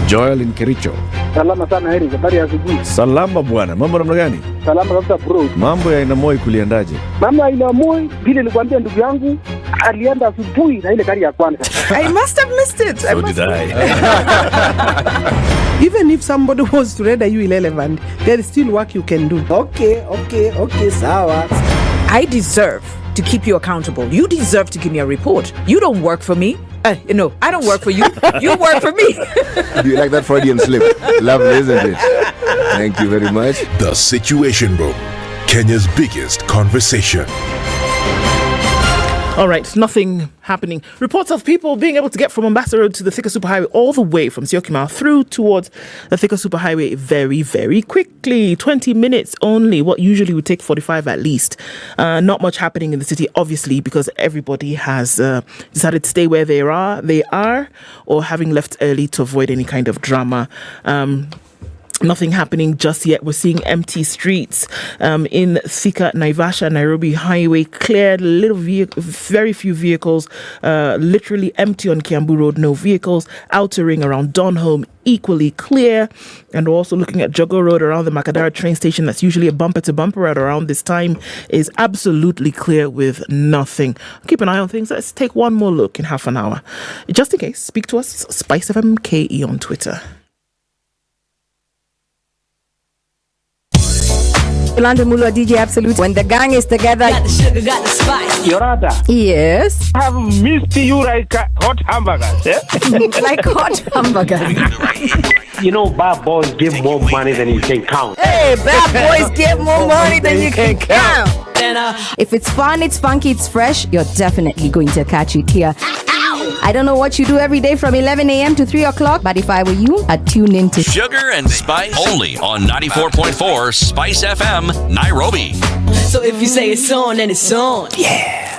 Joel in Kericho. Salama sana Heri, habari ya asubuhi. Salama bwana, mambo namna gani? Salama kabisa bro. Mambo ya Inamoi kuliendaje? Mambo ya Inamoi, vile nilikwambia ndugu yangu, alienda asubuhi na ile gari ya kwanza. I must have missed it. So did I. Even if somebody was to render you irrelevant, there is still work you can do. Okay, sawa. I deserve to keep you accountable. You deserve to give me a report. You don't work for me. No, I don't work for you. You work for me. Do you like that Freudian slip? Lovely, isn't it? Thank you very much. The Situation Room, Kenya's biggest conversation. All right, nothing happening. Reports of people being able to get from Mombasa Road to the Thika Superhighway all the way from Syokimau through towards the Thika Superhighway very, very quickly. 20 minutes only, what usually would take 45 at least. Not much happening in the city, obviously, because everybody has decided to stay where they are, or having left early to avoid any kind of drama. Nothing happening just yet. We're seeing empty streets in Thika, Naivasha, Nairobi Highway, cleared, very few vehicles, literally empty on Kiambu Road, no vehicles. Outer Ring around Donholm, equally clear. And we're also looking at Jogo Road around the Makadara train station. That's usually a bumper-to-bumper at around this time, is absolutely clear with nothing. Keep an eye on things. Let's take one more look in half an hour. Just in case, speak to us, Spice FM KE on Twitter. Yolanda Mulwa, DJ Absolute. When the gang is together, Got the sugar, got the spice. Yorada. Yes. I have missed you like hot hamburgers. Eh? Like hot hamburgers. You know, bad boys give more money than you can count. Hey, bad boys get more money than you can count. If it's fun, it's funky, it's fresh, you're definitely going to catch it here. I don't know what you do every day from 11 a.m. to 3 o'clock, but if I were you, I'd tune in to Sugar and Spice only on 94.4 Spice FM, Nairobi. So if you say it's on, then it's on. Yeah.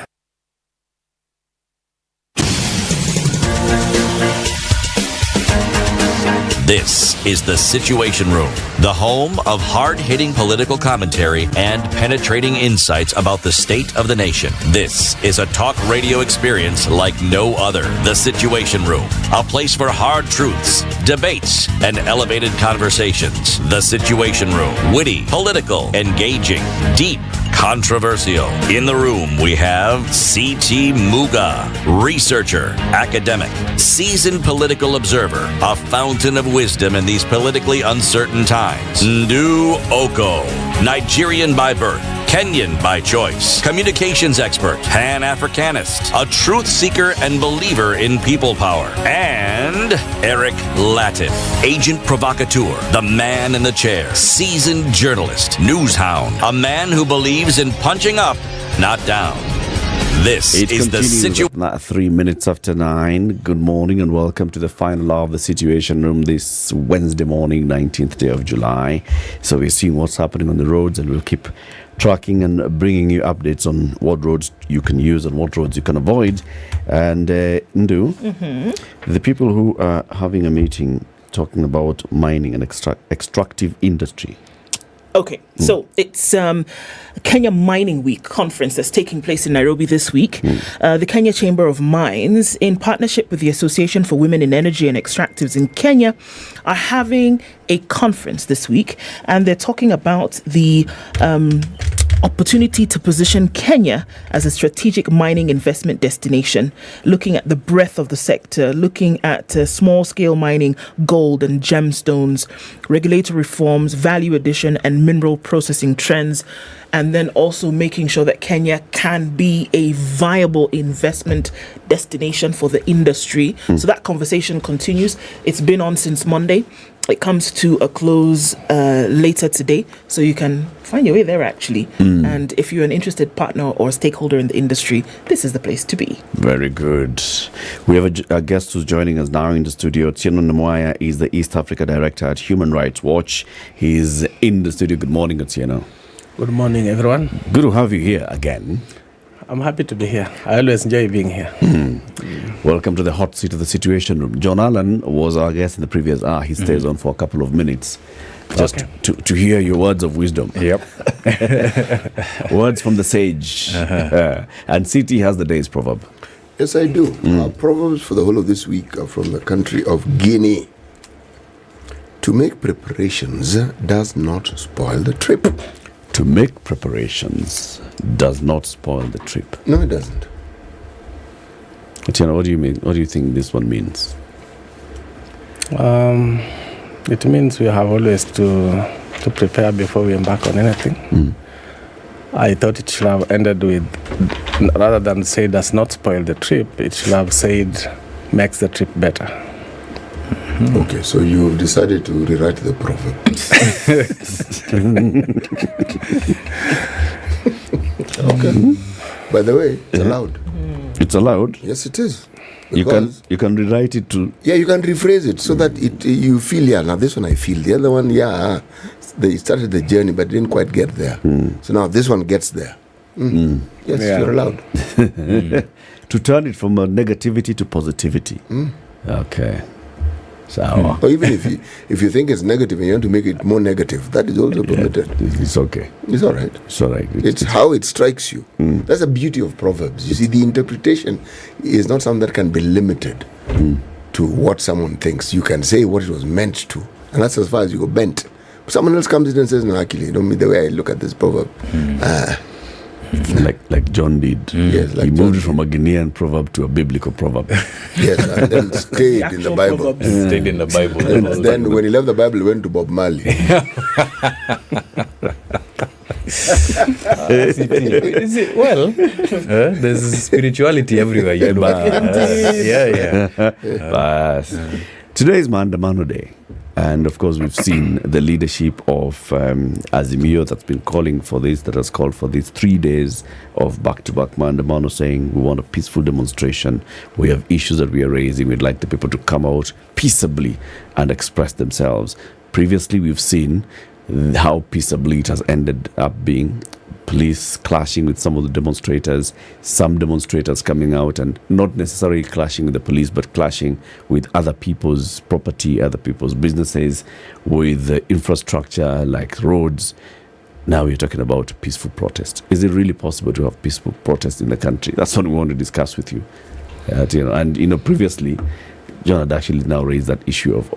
This is The Situation Room, the home of hard-hitting political commentary and penetrating insights about the state of the nation. This is a talk radio experience like no other. The Situation Room, a place for hard truths, debates, and elevated conversations. The Situation Room, witty, political, engaging, deep, controversial. In the room, we have C.T. Muga, researcher, academic, seasoned political observer, a fountain of wisdom in these politically uncertain times. Ndu Okoh, Nigerian by birth, Kenyan by choice, communications expert, Pan-Africanist, a truth seeker and believer in people power, and Eric Latiff, agent provocateur, the man in the chair, seasoned journalist, news hound, a man who believes in punching up, not down. This is the situation. 3 minutes after 9. Good morning and welcome to the final hour of the Situation Room this Wednesday morning, 19th day of July. So we're seeing what's happening on the roads, and we'll keep tracking and bringing you updates on what roads you can use and what roads you can avoid. And Ndu, the people who are having a meeting talking about mining and extractive industry. Okay, so it's Kenya Mining Week conference that's taking place in Nairobi this week. The Kenya Chamber of Mines, in partnership with the Association for Women in Energy and Extractives in Kenya, are having a conference this week, and they're talking about the opportunity to position Kenya as a strategic mining investment destination, looking at the breadth of the sector, looking at small-scale mining, gold and gemstones, regulatory reforms, value addition and mineral processing trends, and then also making sure that Kenya can be a viable investment destination for the industry. So that conversation continues. It's been on since Monday. It comes to a close later today, so you can find your way there actually. And if you're an interested partner or stakeholder in the industry, this is the place to be. Very good. We have a guest who's joining us now in the studio. Tieno Namwaya is the East Africa Director at Human Rights Watch. He's in the studio. Good morning, Tieno. Good morning, everyone. Good to have you here again. I'm happy to be here. I always enjoy being here. Welcome to the hot seat of the Situation Room. John Allen was our guest in the previous hour. He stays on for a couple of minutes just to hear your words of wisdom. Yep. Words from the sage. And CT has the day's proverb. Yes, I do. Proverbs for the whole of this week are from the country of Guinea. To make preparations does not spoil the trip. To make preparations does not spoil the trip. No, it doesn't. Tiana, what do you mean? What do you think this one means? It means we have always to prepare before we embark on anything. I thought it should have ended with, rather than say does not spoil the trip, it should have said makes the trip better. Okay, so you've decided to rewrite the proverb. Okay. By the way, it's allowed. It's allowed? Yes, it is. You can rewrite it to... Yeah, you can rephrase it so that you feel, yeah, now this one I feel. The other one, yeah, they started the journey but didn't quite get there. So now this one gets there. Yes, you're allowed. To turn it from a negativity to positivity. Okay. So, or even if you think it's negative and you want to make it more negative, that is also permitted. It's okay. It's all right. It's all right. It's how it strikes you. That's the beauty of Proverbs. You see, the interpretation is not something that can be limited to what someone thinks. You can say what it was meant to, and that's as far as you go bent. Someone else comes in and says, no, actually, you don't mean the way I look at this proverb. Like John did. Yes, like he moved it from a Guinean proverb to a biblical proverb. Yes, and then stayed in the Bible. Stayed in the Bible. And then when he left the Bible, he went to Bob Marley. Is it? Well, there's spirituality everywhere. You know. Today is Maandamano Day. And of course, we've seen the leadership of Azimio that's been calling for this, that has called for these 3 days of back-to-back Maandamano, saying we want a peaceful demonstration. We have issues that we are raising. We'd like the people to come out peaceably and express themselves. Previously, we've seen how peaceably it has ended up being. Police clashing with some of the demonstrators, some demonstrators coming out and not necessarily clashing with the police, but clashing with other people's property, other people's businesses, with the infrastructure like roads. Now we're talking about peaceful protest. Is it really possible to have peaceful protest in the country? That's what we want to discuss with you. And previously, John had actually now raised that issue of,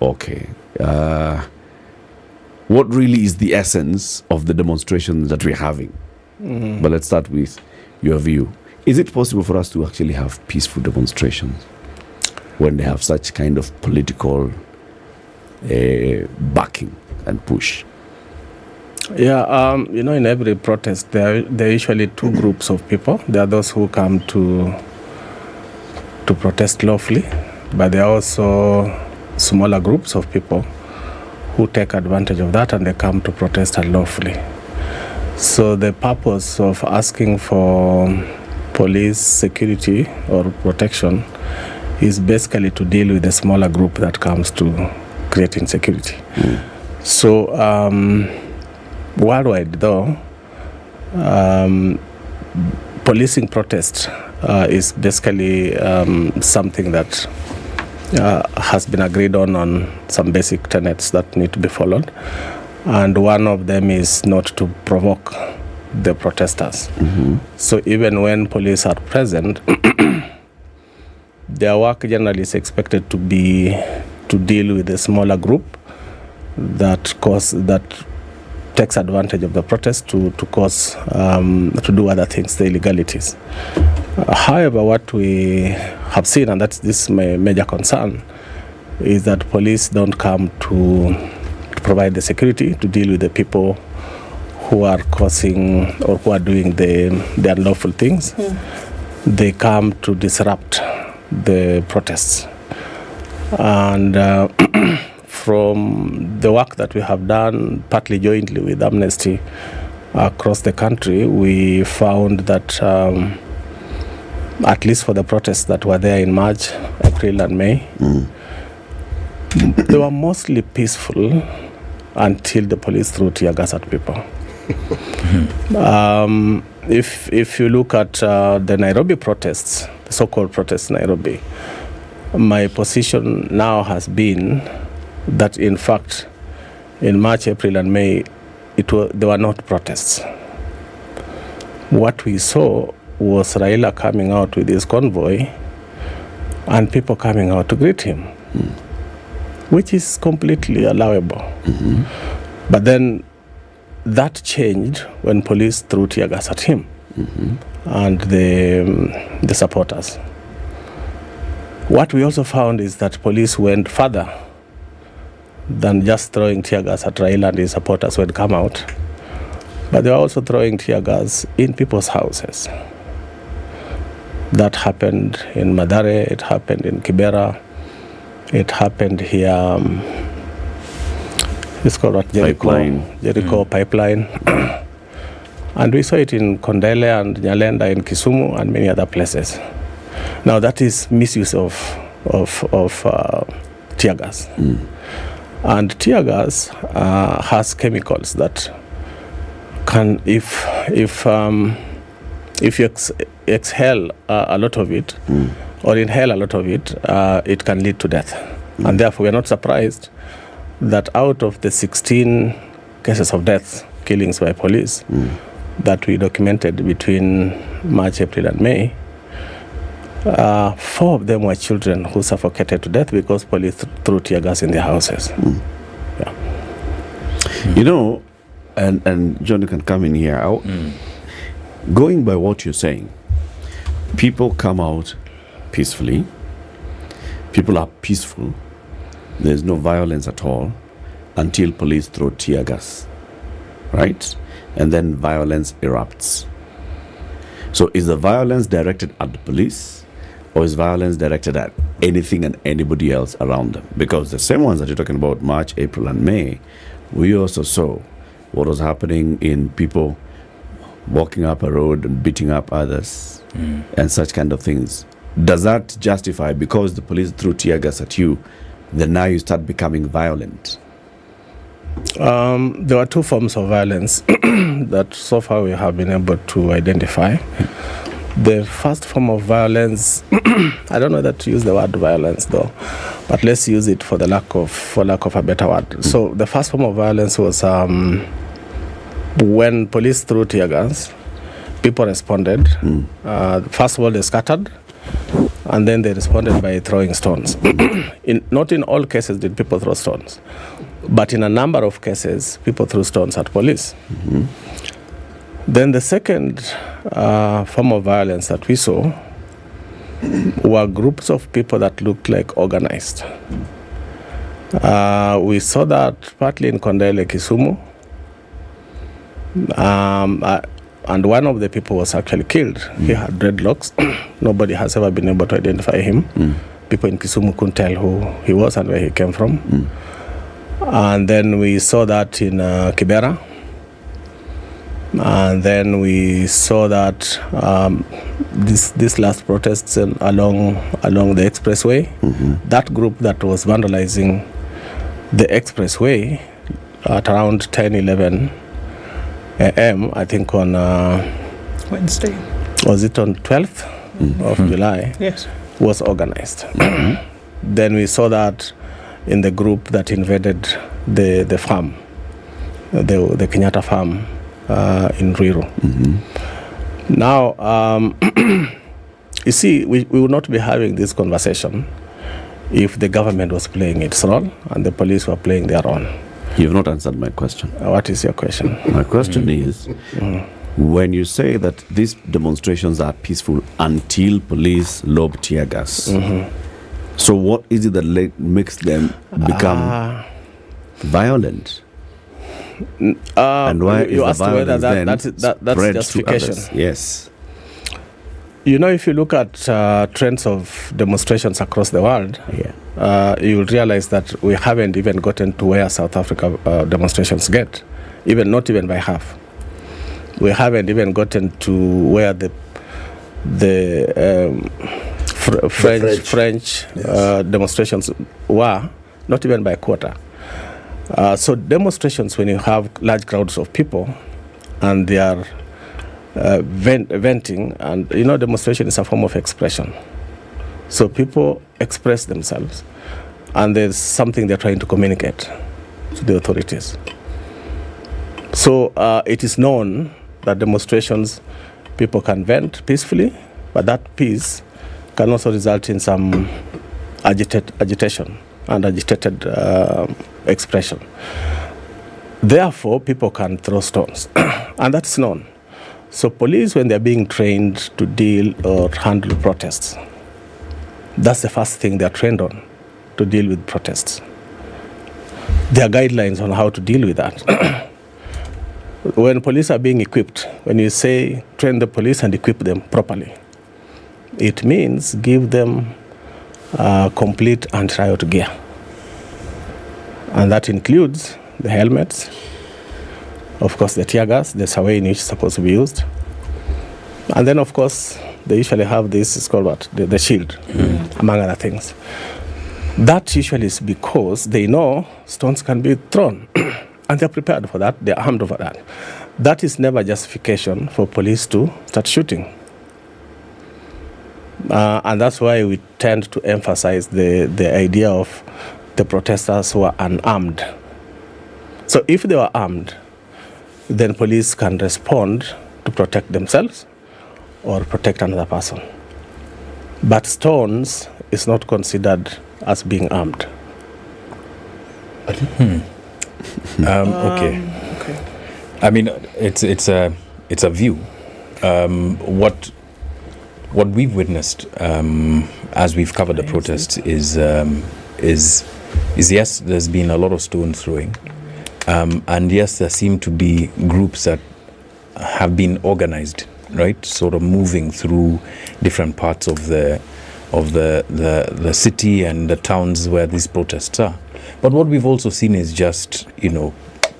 what really is the essence of the demonstrations that we're having? But let's start with your view. Is it possible for us to actually have peaceful demonstrations when they have such kind of political backing and push? Yeah, in every protest, there are usually two groups of people. There are those who come to protest lawfully, but there are also smaller groups of people who take advantage of that and they come to protest unlawfully. So the purpose of asking for police security or protection is basically to deal with the smaller group that comes to create insecurity. So worldwide though, policing protest is basically something that has been agreed on some basic tenets that need to be followed. And one of them is not to provoke the protesters. So even when police are present, their work generally is expected to be to deal with a smaller group that takes advantage of the protest to do other things, the illegalities. However, what we have seen, and this major concern, is that police don't come to provide the security to deal with the people who are causing or who are doing the unlawful things. They come to disrupt the protests. And from the work that we have done, partly jointly with Amnesty across the country, we found that at least for the protests that were there in March, April and May, they were mostly peaceful until the police threw tear gas at people. If you look at the Nairobi protests, the so-called protests in Nairobi, my position now has been that in fact in March, April and May they were not protests. What we saw was Raila coming out with his convoy and people coming out to greet him, which is completely allowable. But then that changed when police threw tear gas at him and the supporters. What we also found is that police went further than just throwing tear gas at Raila and his supporters who had come out, but they were also throwing tear gas in people's houses. That happened in Mathare, it happened in Kibera, it happened here, it's called what, Jericho Pipeline. And we saw it in Kondele and Nyalenda in Kisumu and many other places. Now that is misuse of tear gas. And tear gas has chemicals that can, if you exhale a lot of it or inhale a lot of it, it can lead to death. And therefore we are not surprised that out of the 16 cases of death, killings by police, that we documented between March, April and May, 4 of them were children who suffocated to death because police threw tear gas in their houses. Yeah. You know, and John, you can come in here. Going by what you're saying, people come out peacefully. People are peaceful. There's no violence at all until police throw tear gas, right? And then violence erupts. So is the violence directed at the police, or is violence directed at anything and anybody else around them? Because the same ones that you're talking about, March, April and May, we also saw what was happening in people walking up a road and beating up others and such kind of things. Does that justify, because the police threw tear gas at you, then now you start becoming violent? There were 2 forms of violence that so far we have been able to identify. The first form of violence, I don't know that to use the word violence though, but let's use it for lack of a better word. So the first form of violence was when police threw tear gas, people responded. First of all, they scattered, and then they responded by throwing stones. Not in all cases did people throw stones, but in a number of cases, people threw stones at police. Then the second form of violence that we saw were groups of people that looked like organized. We saw that partly in Kondele, Kisumu, and one of the people was actually killed. He had dreadlocks. Nobody has ever been able to identify him. People in Kisumu couldn't tell who he was and where he came from. And then we saw that in Kibera. And then we saw that this last protests along the expressway, that group that was vandalizing the expressway at around 10-11 a.m., I think on Wednesday. Was it on 12th of July? Yes. Was organized. Then we saw that in the group that invaded the farm, the Kenyatta farm in Ruiru. Now, you see, we would not be having this conversation if the government was playing its role and the police were playing their own. You've not answered my question. What is your question? My question is, when you say that these demonstrations are peaceful until police lob tear gas, so what is it that makes them become violent? And why you asked whether that's justification. Yes. You know, if you look at trends of demonstrations across the world, you will realize that we haven't even gotten to where South Africa demonstrations get, not even by half. We haven't even gotten to where the French demonstrations were, not even by a quarter. So demonstrations, when you have large crowds of people and they are venting, and you know, demonstration is a form of expression. So people express themselves and there's something they're trying to communicate to the authorities. So it is known that demonstrations, people can vent peacefully, but that peace can also result in some agitation and agitated expression. Therefore, people can throw stones, and that's known. So police, when they're being trained to deal or handle protests, that's the first thing they're trained on, to deal with protests. There are guidelines on how to deal with that. When police are being equipped, when you say train the police and equip them properly, it means give them complete anti-riot gear. And that includes the helmets, of course the tear gas, the way in which it's supposed to be used. And then of course, they usually have this, it's called what? The shield, among other things. That usually is because they know stones can be thrown. And they're prepared for that, they're armed for that. That is never justification for police to start shooting. And that's why we tend to emphasize the idea of the protesters who are unarmed. So if they were armed, then police can respond to protect themselves or protect another person. But stones is not considered as being armed. Okay. I mean, it's a view. What we've witnessed as we've covered the protests is yes, there's been a lot of stone throwing, and yes, there seem to be groups that have been organized, right, sort of moving through different parts of the city and the towns where these protests are. But what we've also seen is just,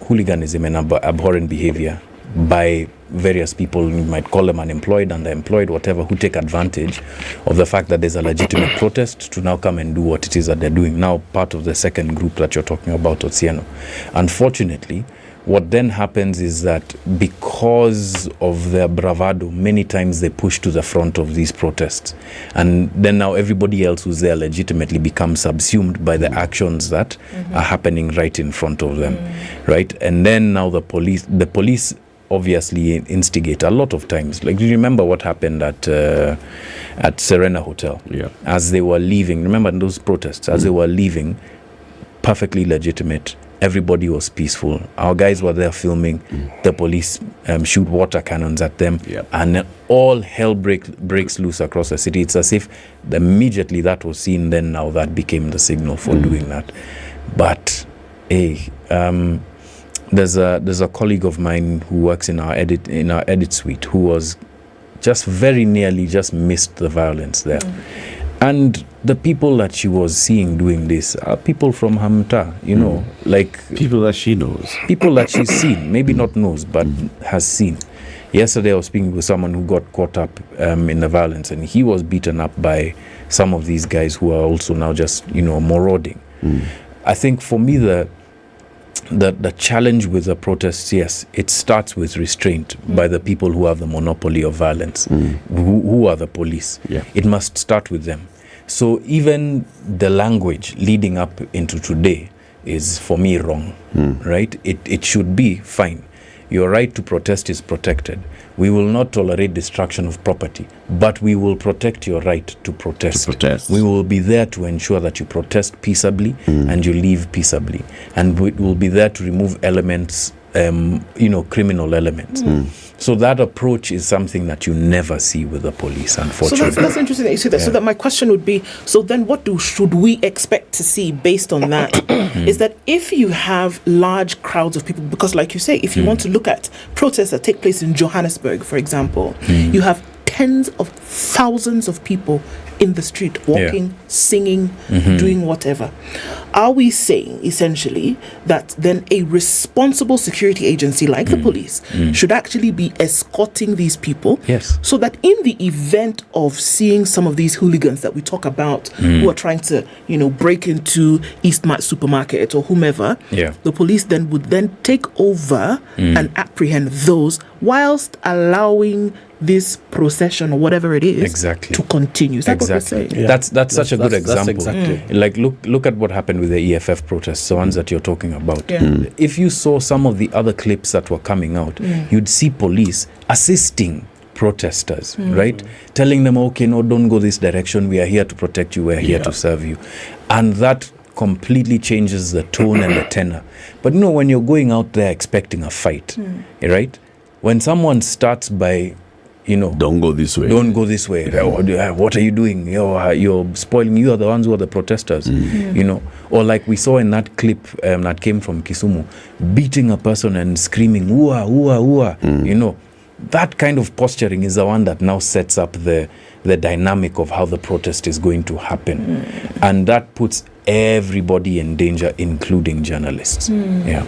hooliganism and abhorrent behavior by various people. You might call them unemployed, underemployed, whatever, who take advantage of the fact that there's a legitimate protest to now come and do what it is that they're doing. Now, part of the second group that you're talking about, Otsieno. Unfortunately, what then happens is that because of their bravado, many times they push to the front of these protests. And then now everybody else who's there legitimately becomes subsumed by the actions that are happening right in front of them, right? And then now the police obviously instigate a lot of times. Like, do you remember what happened at Serena Hotel? Yeah. As they were leaving, remember those protests, as they were leaving, perfectly legitimate. Everybody was peaceful. Our guys were there filming. The police shoot water cannons at them, and all hell breaks loose across the city. It's as if immediately that was seen, then now that became the signal for doing that. But there's a colleague of mine who works in our edit suite who was just very nearly just missed the violence there. And the people that she was seeing doing this are people from Hamta, like people that she knows, people that she's seen, maybe not knows, but has seen. Yesterday I was speaking with someone who got caught up in the violence, and he was beaten up by some of these guys who are also now just, marauding. I think for me the challenge with the protests, yes, it starts with restraint by the people who have the monopoly of violence, who are the police. It must start with them. So even the language leading up into today is, for me, wrong, right? It should be fine. Your right to protest is protected. We will not tolerate destruction of property, but we will protect your right to protest. We will be there to ensure that you protest peaceably and you leave peaceably. And we will be there to remove elements, criminal elements. So that approach is something that you never see with the police, unfortunately. So that's interesting that you say that. So that my question would be, so then should we expect to see based on that? Is that if you have large crowds of people, because like you say, if you want to look at protests that take place in Johannesburg, for example, you have tens of thousands of people in the street walking, singing, doing whatever. Are we saying essentially that then a responsible security agency like the police should actually be escorting these people? Yes. So that in the event of seeing some of these hooligans that we talk about who are trying to, break into Eastmart supermarket or whomever, the police then would then take over and apprehend those whilst allowing this procession or whatever it is to continue. Is that what you're saying? That's such a good example. Like look at what happened with the EFF protests, the ones that you're talking about. If you saw some of the other clips that were coming out, you'd see police assisting protesters, right? Telling them, okay, no, don't go this direction. We are here to protect you. We're here to serve you. And that completely changes the tone and the tenor. But when you're going out there expecting a fight, right? When someone starts by don't go this way. Don't go this way. What are you doing? You're spoiling. You are the ones who are the protesters. Or like we saw in that clip that came from Kisumu, beating a person and screaming, "Ooh, ooh, ooh." That kind of posturing is the one that now sets up the the dynamic of how the protest is going to happen. And that puts everybody in danger, including journalists. Yeah.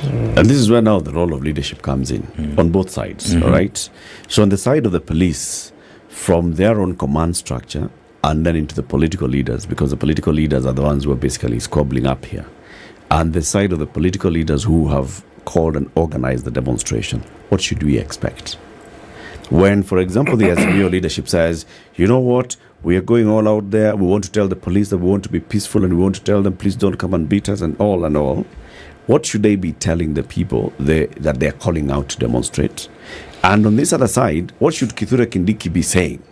And this is where now the role of leadership comes in on both sides, all right? So on the side of the police, from their own command structure, and then into the political leaders, because the political leaders are the ones who are basically squabbling up here. And the side of the political leaders who have called and organized the demonstration, what should we expect? When, for example, the Azimio leadership says, you know what, we are going all out there, we want to tell the police that we want to be peaceful, and we want to tell them, please don't come and beat us and all. What should they be telling the people that they are calling out to demonstrate? And on this other side, what should Kithure Kindiki be saying?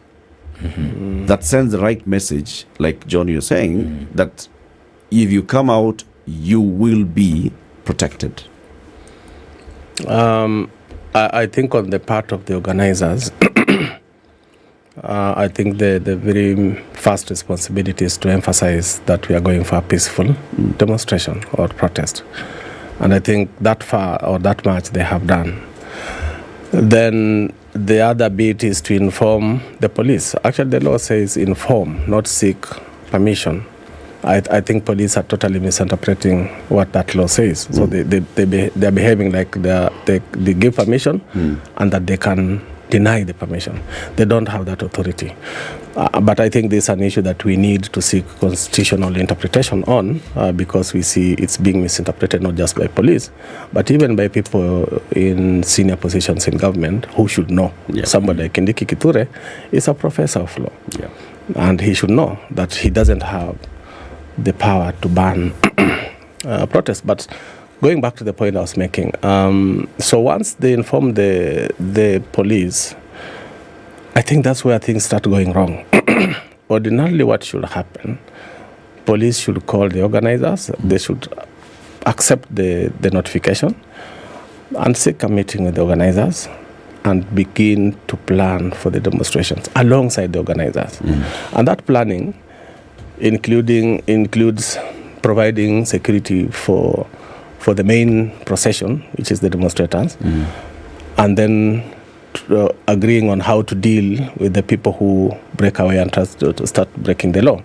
That sends the right message, like John, you're saying, that if you come out, you will be protected. I think on the part of the organizers, I think the very first responsibility is to emphasize that we are going for a peaceful demonstration or protest. And I think that far or that much they have done. Then the other bit is to inform the police. Actually, the law says inform, not seek permission. I think police are totally misinterpreting what that law says. So they're behaving like they give permission and that they can deny the permission. They don't have that authority. But I think this is an issue that we need to seek constitutional interpretation on because we see it's being misinterpreted not just by police, but even by people in senior positions in government who should know. Somebody like Kindiki Kithure is a professor of law. And he should know that he doesn't have the power to ban protests. But going back to the point I was making, so once they inform the police, I think that's where things start going wrong. Ordinarily, what should happen, police should call the organizers, they should accept the notification and seek a meeting with the organizers and begin to plan for the demonstrations alongside the organizers. And that planning includes providing security for the main procession, which is the demonstrators, and then agreeing on how to deal with the people who break away and try to start breaking the law.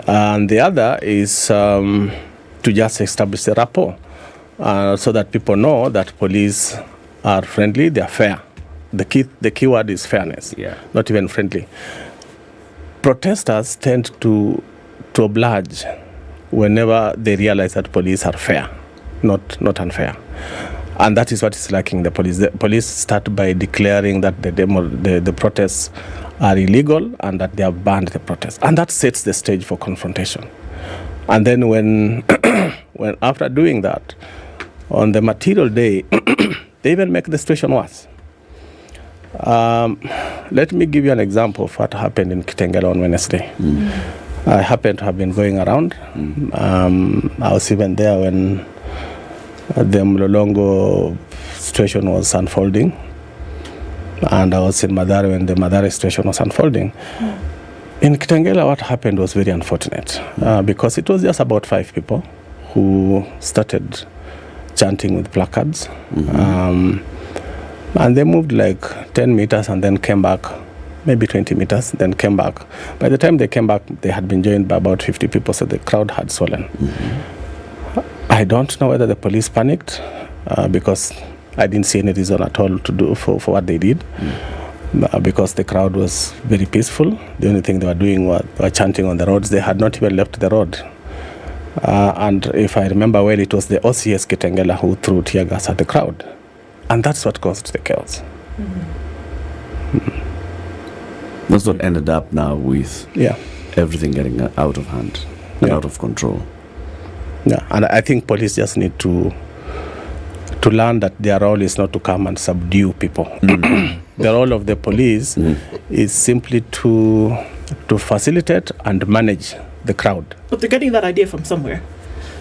And the other is to just establish a rapport so that people know that police are friendly, they are fair. The key word is fairness, not even friendly. Protesters tend to oblige whenever they realize that police are fair, not unfair. And that is what is lacking the police. The police start by declaring that the protests are illegal and that they have banned the protests. And that sets the stage for confrontation. And then when after doing that, on the material day, they even make the situation worse. Let me give you an example of what happened in Kitengela on Wednesday. I happened to have been going around. I was even there when the Mlolongo situation was unfolding, and I was in Mathare when the Mathare situation was unfolding. In Kitengela, what happened was very unfortunate because it was just about 5 people who started chanting with placards, and they moved like 10 meters and then came back, maybe 20 meters, then came back. By the time they came back, they had been joined by about 50 people, so the crowd had swollen. I don't know whether the police panicked because I didn't see any reason at all to do for what they did because the crowd was very peaceful. The only thing they were doing were chanting on the roads. They had not even left the road. And if I remember well, it was the OCS Kitengela who threw tear gas at the crowd. And that's what caused the chaos. That's what ended up now with everything getting out of hand and out of control. Yeah, and I think police just need to learn that their role is not to come and subdue people. The role of the police is simply to facilitate and manage the crowd. But they're getting that idea from somewhere.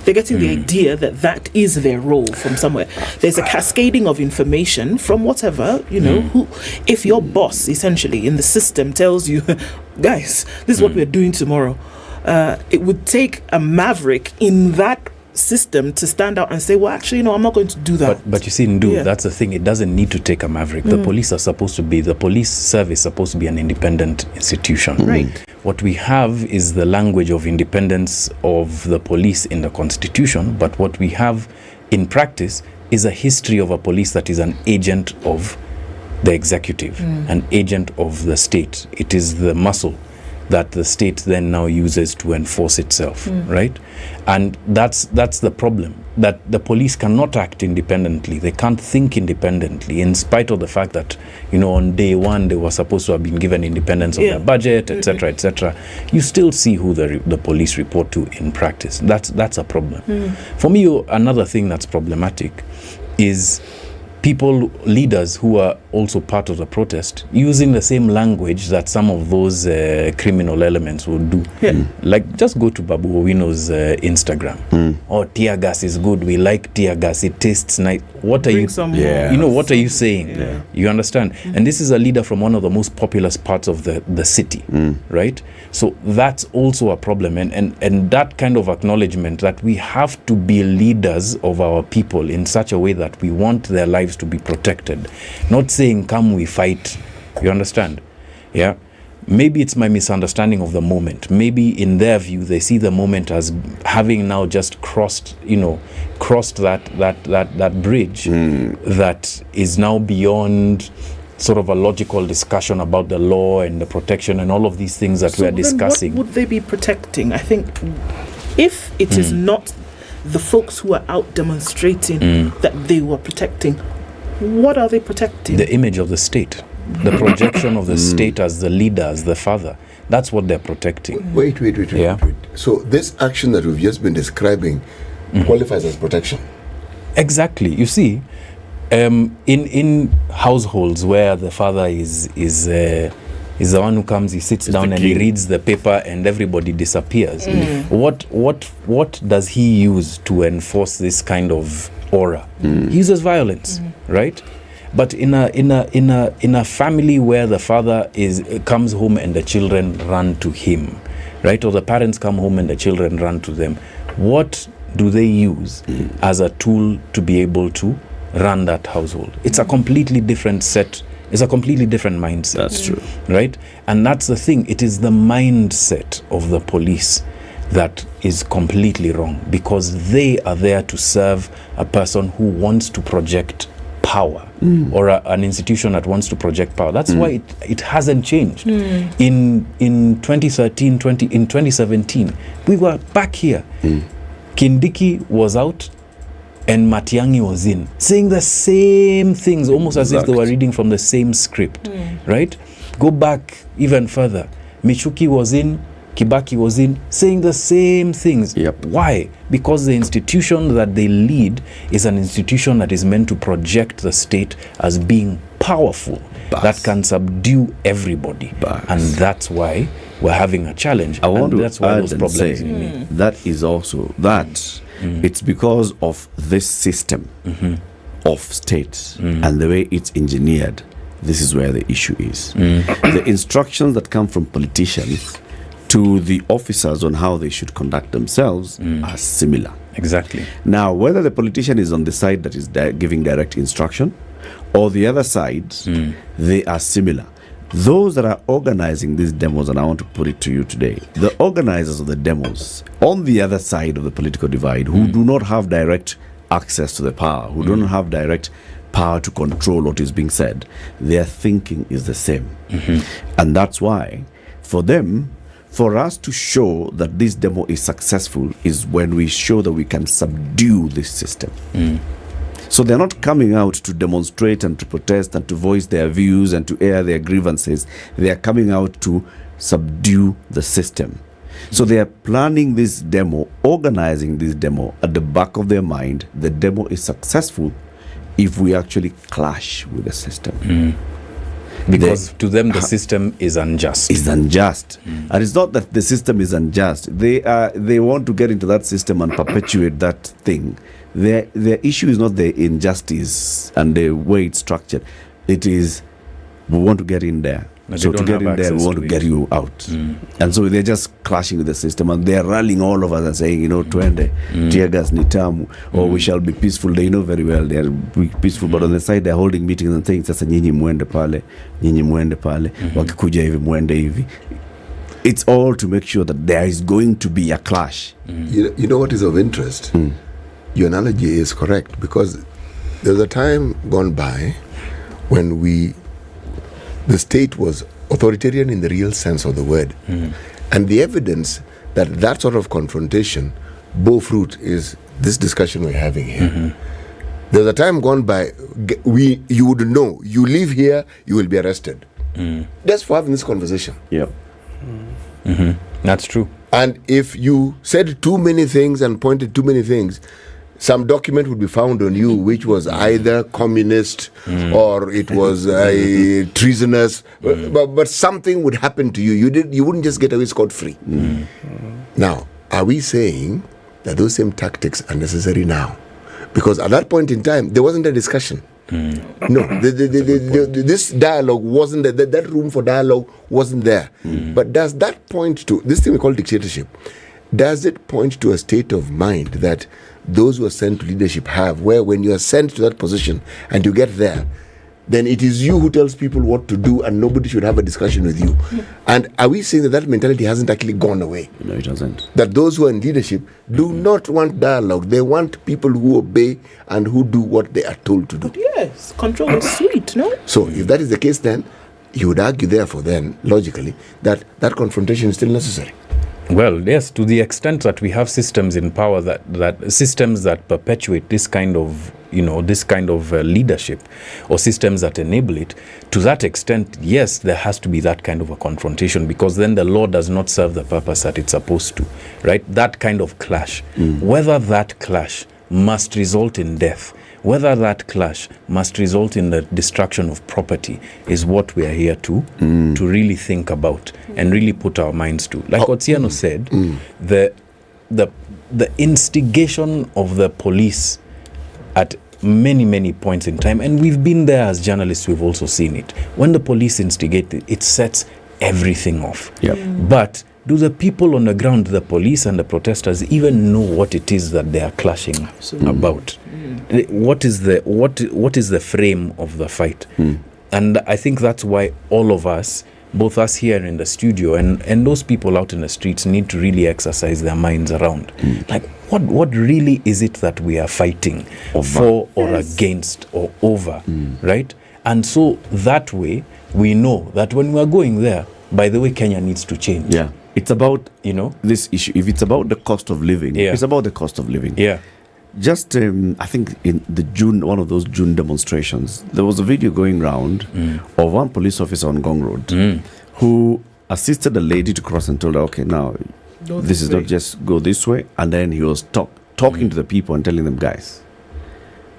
They're getting the idea that is their role from somewhere. There's a cascading of information from whatever, who, if your boss essentially in the system tells you, guys, this is what we're doing tomorrow, it would take a maverick in that system to stand out and say, well, actually, no, I'm not going to do that. But you see, Ndu, that's the thing. It doesn't need to take a maverick. The police service supposed to be an independent institution. Right. What we have is the language of independence of the police in the constitution, but what we have in practice is a history of a police that is an agent of the executive, an agent of the state. It is the muscle that the state then now uses to enforce itself, right? And that's the problem, that the police cannot act independently. They can't think independently, in spite of the fact that, on day one, they were supposed to have been given independence of their budget, etc., etc. You still see who the police report to in practice. That's a problem. For me, another thing that's problematic is leaders who are also part of the protest, using the same language that some of those criminal elements would do. Like, just go to Babu Owino's Instagram. Oh, tear gas is good. We like tear gas. It tastes nice. What are you? What are you saying? You understand? And this is a leader from one of the most populous parts of the city, right? So that's also a problem, and that kind of acknowledgement that we have to be leaders of our people in such a way that we want their lives to be protected, not saying come we fight. You understand? Yeah. Maybe it's my misunderstanding of the moment. Maybe in their view they see the moment as having now just crossed that bridge that is now beyond sort of a logical discussion about the law and the protection and all of these things that we are discussing. What would they be protecting? I think if it is not the folks who are out demonstrating that they were protecting, what are they protecting? The image of the state, the projection of the state as the leader, as the father. That's what they're protecting. Wait. So this action that we've just been describing qualifies as protection? Exactly. You see, in households where the father is the one who comes, he sits down and he reads the paper and everybody disappears. What does he use to enforce this kind of aura? He uses violence, right? But in a family where the father comes home and the children run to him, right? Or the parents come home and the children run to them, what do they use as a tool to be able to run that household? It's a completely different set. It's a completely different mindset. That's true. Right? And that's the thing. It is the mindset of the police that is completely wrong, because they are there to serve a person who wants to project power, or an institution that wants to project power. That's why it hasn't changed. In 2013, in 2017, we were back here. Kindiki was out and Matiang'i was in, saying the same things, almost as if they were reading from the same script, right? Go back even further. Michuki was in, Kibaki was in, saying the same things. Why? Because the institution that they lead is an institution that is meant to project the state as being powerful, that can subdue everybody. And that's why we're having a challenge. I want to that's why add those and problems say that is also that it's because of this system of states and the way it's engineered. This is where the issue is. The instructions that come from politicians to the officers on how they should conduct themselves are similar. Exactly. Now, whether the politician is on the side that is giving direct instruction or the other side, they are similar. Those that are organizing these demos, and I want to put it to you today, the organizers of the demos on the other side of the political divide, who do not have direct access to the power, who don't have direct power to control what is being said, their thinking is the same. And that's why, for them, for us to show that this demo is successful is when we show that we can subdue this system. So they're not coming out to demonstrate and to protest and to voice their views and to air their grievances. They are coming out to subdue the system. So they are planning this demo, organizing this demo at the back of their mind. The demo is successful if we actually clash with the system. Because to them the system is unjust. Is unjust. And it's not that the system is unjust. They want to get into that system and perpetuate that thing. Their issue is not the injustice and the way it's structured. It is, we want to get in there So to get in there, we want to get you out. And so they're just clashing with the system, and they're rallying all of us and saying, twende, tear gas ni tamu, or we shall be peaceful. They know very well they are peaceful, but on the side they're holding meetings and saying, sasa nyinyi mwende pale, wakikuja hivi mwende hivi. It's all to make sure that there is going to be a clash. You know what is of interest? Your analogy is correct, because there's a time gone by when the state was authoritarian in the real sense of the word. And the evidence that sort of confrontation bore fruit is this discussion we're having here. There's a time gone by, you would know, you live here, you will be arrested. Just for having this conversation. Yeah. That's true. And if you said too many things and pointed too many things, some document would be found on you which was either communist or it was treasonous, but something would happen to you. You wouldn't just get away scot-free. Now, are we saying that those same tactics are necessary now? Because at that point in time, there wasn't a discussion. No, this dialogue wasn't there. That room for dialogue wasn't there. But does that point to this thing we call dictatorship? Does it point to a state of mind that those who are sent to leadership have, where when you are sent to that position and you get there, then it is you who tells people what to do and nobody should have a discussion with you? And are we saying that mentality hasn't actually gone away? No, it hasn't. That those who are in leadership do not want dialogue. They want people who obey and who do what they are told to do. But yes, control is sweet, no? So if that is the case, then you would argue therefore then, logically, that confrontation is still necessary. Well, yes, to the extent that we have systems in power that systems that perpetuate this kind of leadership, or systems that enable it, to that extent, yes, there has to be that kind of a confrontation, because then the law does not serve the purpose that it's supposed to, right? That kind of clash, whether that clash must result in death, whether that clash must result in the destruction of property, is what we are here to really think about and really put our minds to. Like Otieno said, the instigation of the police at many points in time, and we've been there as journalists, we've also seen it. When the police instigate, it sets everything off. But do the people on the ground, the police and the protesters, even know what it is that they are clashing about? What is the frame of the fight? And I think that's why all of us, both us here in the studio and those people out in the streets, need to really exercise their minds around. Like, what really is it that we are fighting for or against or over, right? And so that way we know that when we are going there, by the way, Kenya needs to change. Yeah. It's about, this issue. If it's about the cost of living, it's about the cost of living. Yeah. Just, I think in one of those June demonstrations, there was a video going around of one police officer on Gong Road who assisted a lady to cross and told her, okay, now, this is not just go this way. And then he was talking to the people and telling them, guys,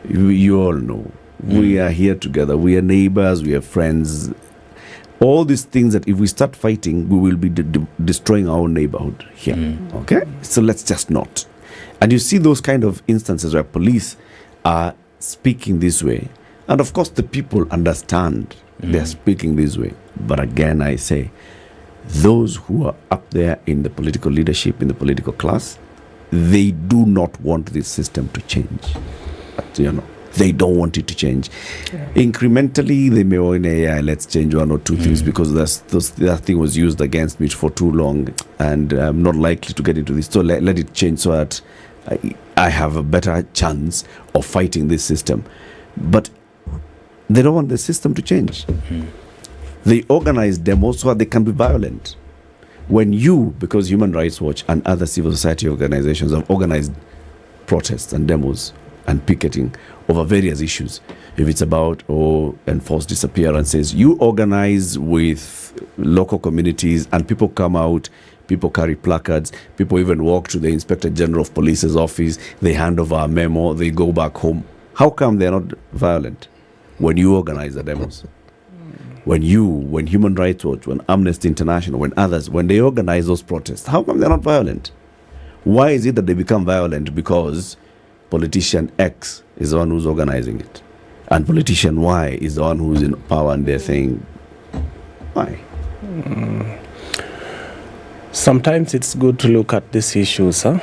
you all know, we are here together. We are neighbors, we are friends. All these things that if we start fighting, we will be destroying our neighborhood here. Okay? So let's just not. And you see those kind of instances where police are speaking this way. And of course, the people understand they're speaking this way. But again, I say, those who are up there in the political leadership, in the political class, they do not want this system to change. But, they don't want it to change. Incrementally, they may say, let's change one or two things, because that thing was used against me for too long, and I'm not likely to get into this. So let it change so that I have a better chance of fighting this system. But they don't want the system to change. They organize demos so that they can be violent. When because Human Rights Watch and other civil society organizations have organized protests and demos and picketing over various issues, if it's about enforced disappearances, you organize with local communities and people come out, people carry placards, people even walk to the Inspector General of Police's office, they hand over a memo, they go back home. How come they're not violent when you organize the demos? When Human Rights Watch, when Amnesty International, when others, when they organize those protests, how come they're not violent? Why is it that they become violent? Because politician X is the one who's organizing it, and politician Y is the one who's in power, and they're saying, Why? Sometimes it's good to look at these issues with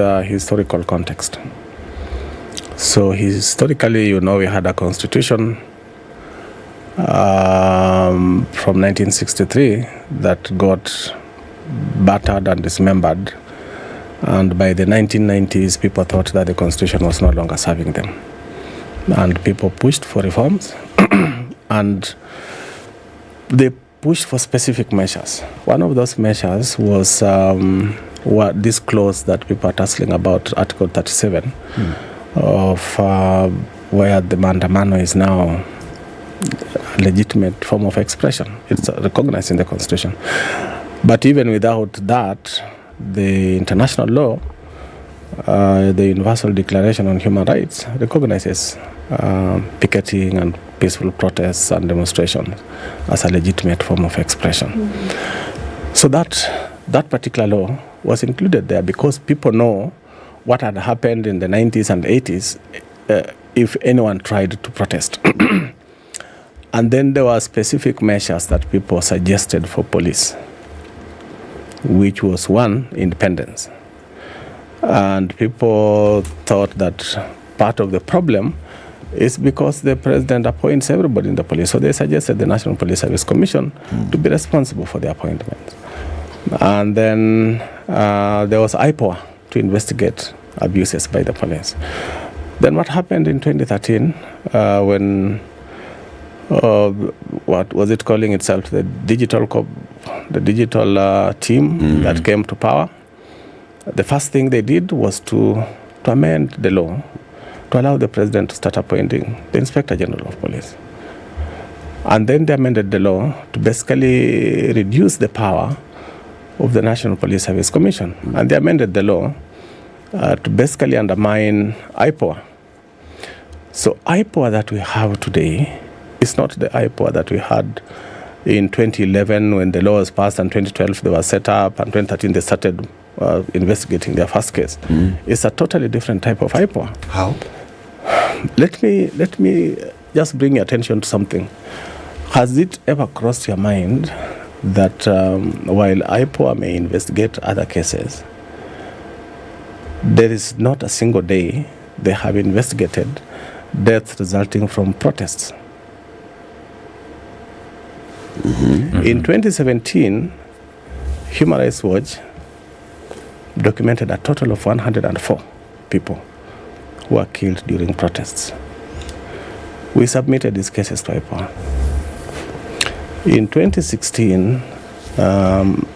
a historical context. So historically, we had a constitution from 1963 that got battered and dismembered. And by the 1990s, people thought that the constitution was no longer serving them. And people pushed for reforms and they pushed for specific measures. One of those measures was this clause that people are tussling about, Article 37, of where the maandamano is now a legitimate form of expression. It's recognized in the Constitution. But even without that, the international law, the Universal Declaration on Human Rights, recognizes picketing and peaceful protests and demonstrations as a legitimate form of expression. So that particular law was included there because people know what had happened in the 90s and 80s if anyone tried to protest. And then there were specific measures that people suggested for police, which was one, independence. And people thought that part of the problem is because the president appoints everybody in the police. So they suggested the National Police Service Commission to be responsible for the appointments. And then there was IPOA to investigate abuses by the police. Then what happened in 2013 when what was it calling itself, the digital team that came to power? The first thing they did was to amend the law to allow the president to start appointing the Inspector General of Police. And then they amended the law to basically reduce the power of the National Police Service Commission. And they amended the law to basically undermine IPOA. So IPOA that we have today is not the IPOA that we had in 2011 when the law was passed, and 2012 they were set up, and 2013 they started investigating their first case. It's a totally different type of IPOA. How? Let me just bring your attention to something. Has it ever crossed your mind that while IPOA may investigate other cases, there is not a single day they have investigated deaths resulting from protests? In 2017, Human Rights Watch documented a total of 104 people who were killed during protests. We submitted these cases to IPOA. In 2016,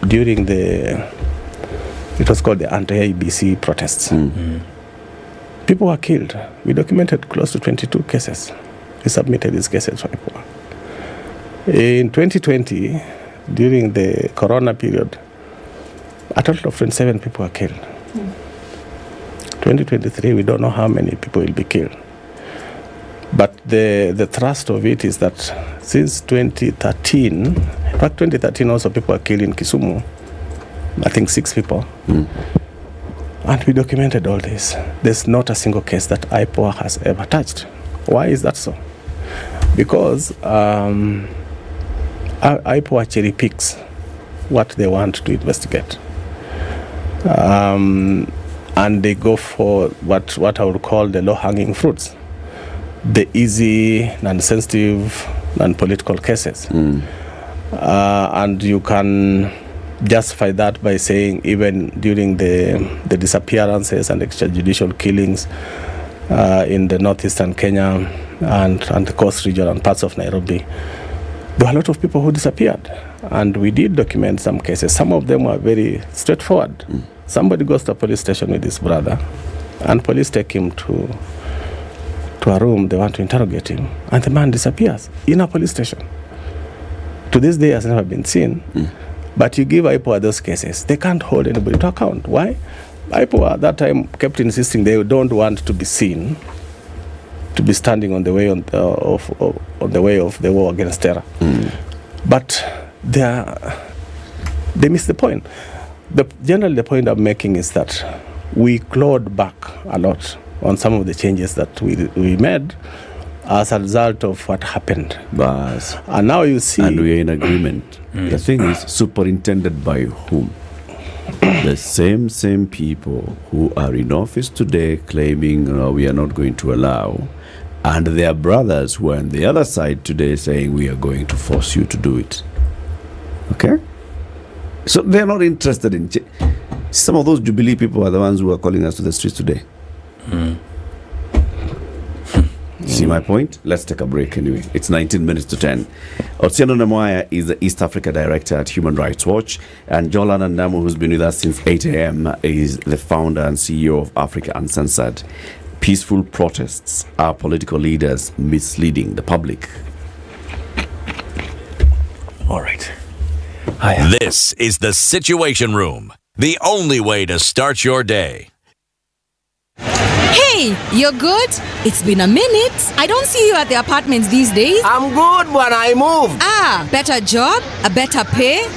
during it was called the anti-IBC protests, people were killed. We documented close to 22 cases. We submitted these cases to IPOA. In 2020, during the corona period, a total of 27 people were killed. 2023, we don't know how many people will be killed. But the thrust of it is that since 2013, in fact 2013 also people were killed in Kisumu, I think 6 people. And we documented all this. There's not a single case that IPOA has ever touched. Why is that so? Because IPOA cherry picks what they want to investigate. And they go for what I would call the low-hanging fruits, the easy, non-sensitive, non-political cases. And you can justify that by saying even during the disappearances and extrajudicial killings in the northeastern Kenya and the coast region and parts of Nairobi, there were a lot of people who disappeared. And we did document some cases. Some of them were very straightforward. Somebody goes to a police station with his brother, and police take him to a room. They want to interrogate him, and the man disappears in a police station. To this day, has never been seen. But you give IPOA those cases, they can't hold anybody to account. Why? IPOA at that time kept insisting they don't want to be seen to be standing on the way of the war against terror. But they missed the point. Generally, the point I'm making is that we clawed back a lot on some of the changes that we made, as a result of what happened. Bas. And now you see... And we are in agreement. The thing is, superintended by whom? The same people who are in office today claiming we are not going to allow, and their brothers who are on the other side today saying we are going to force you to do it. Okay? So they are not interested in... Some of those Jubilee people are the ones who are calling us to the streets today. See my point? Let's take a break anyway. It's 19 minutes to 10. Otieno Namwaya is the East Africa Director at Human Rights Watch, and Jolan Andamu, who's been with us since 8 a.m., is the founder and CEO of Africa Uncensored. Peaceful protests are political leaders misleading the public. All right. This is the Situation Room, the only way to start your day. Hey, you're good? It's been a minute. I don't see you at the apartments these days. I'm good when I moved. Ah, better job, a better pay,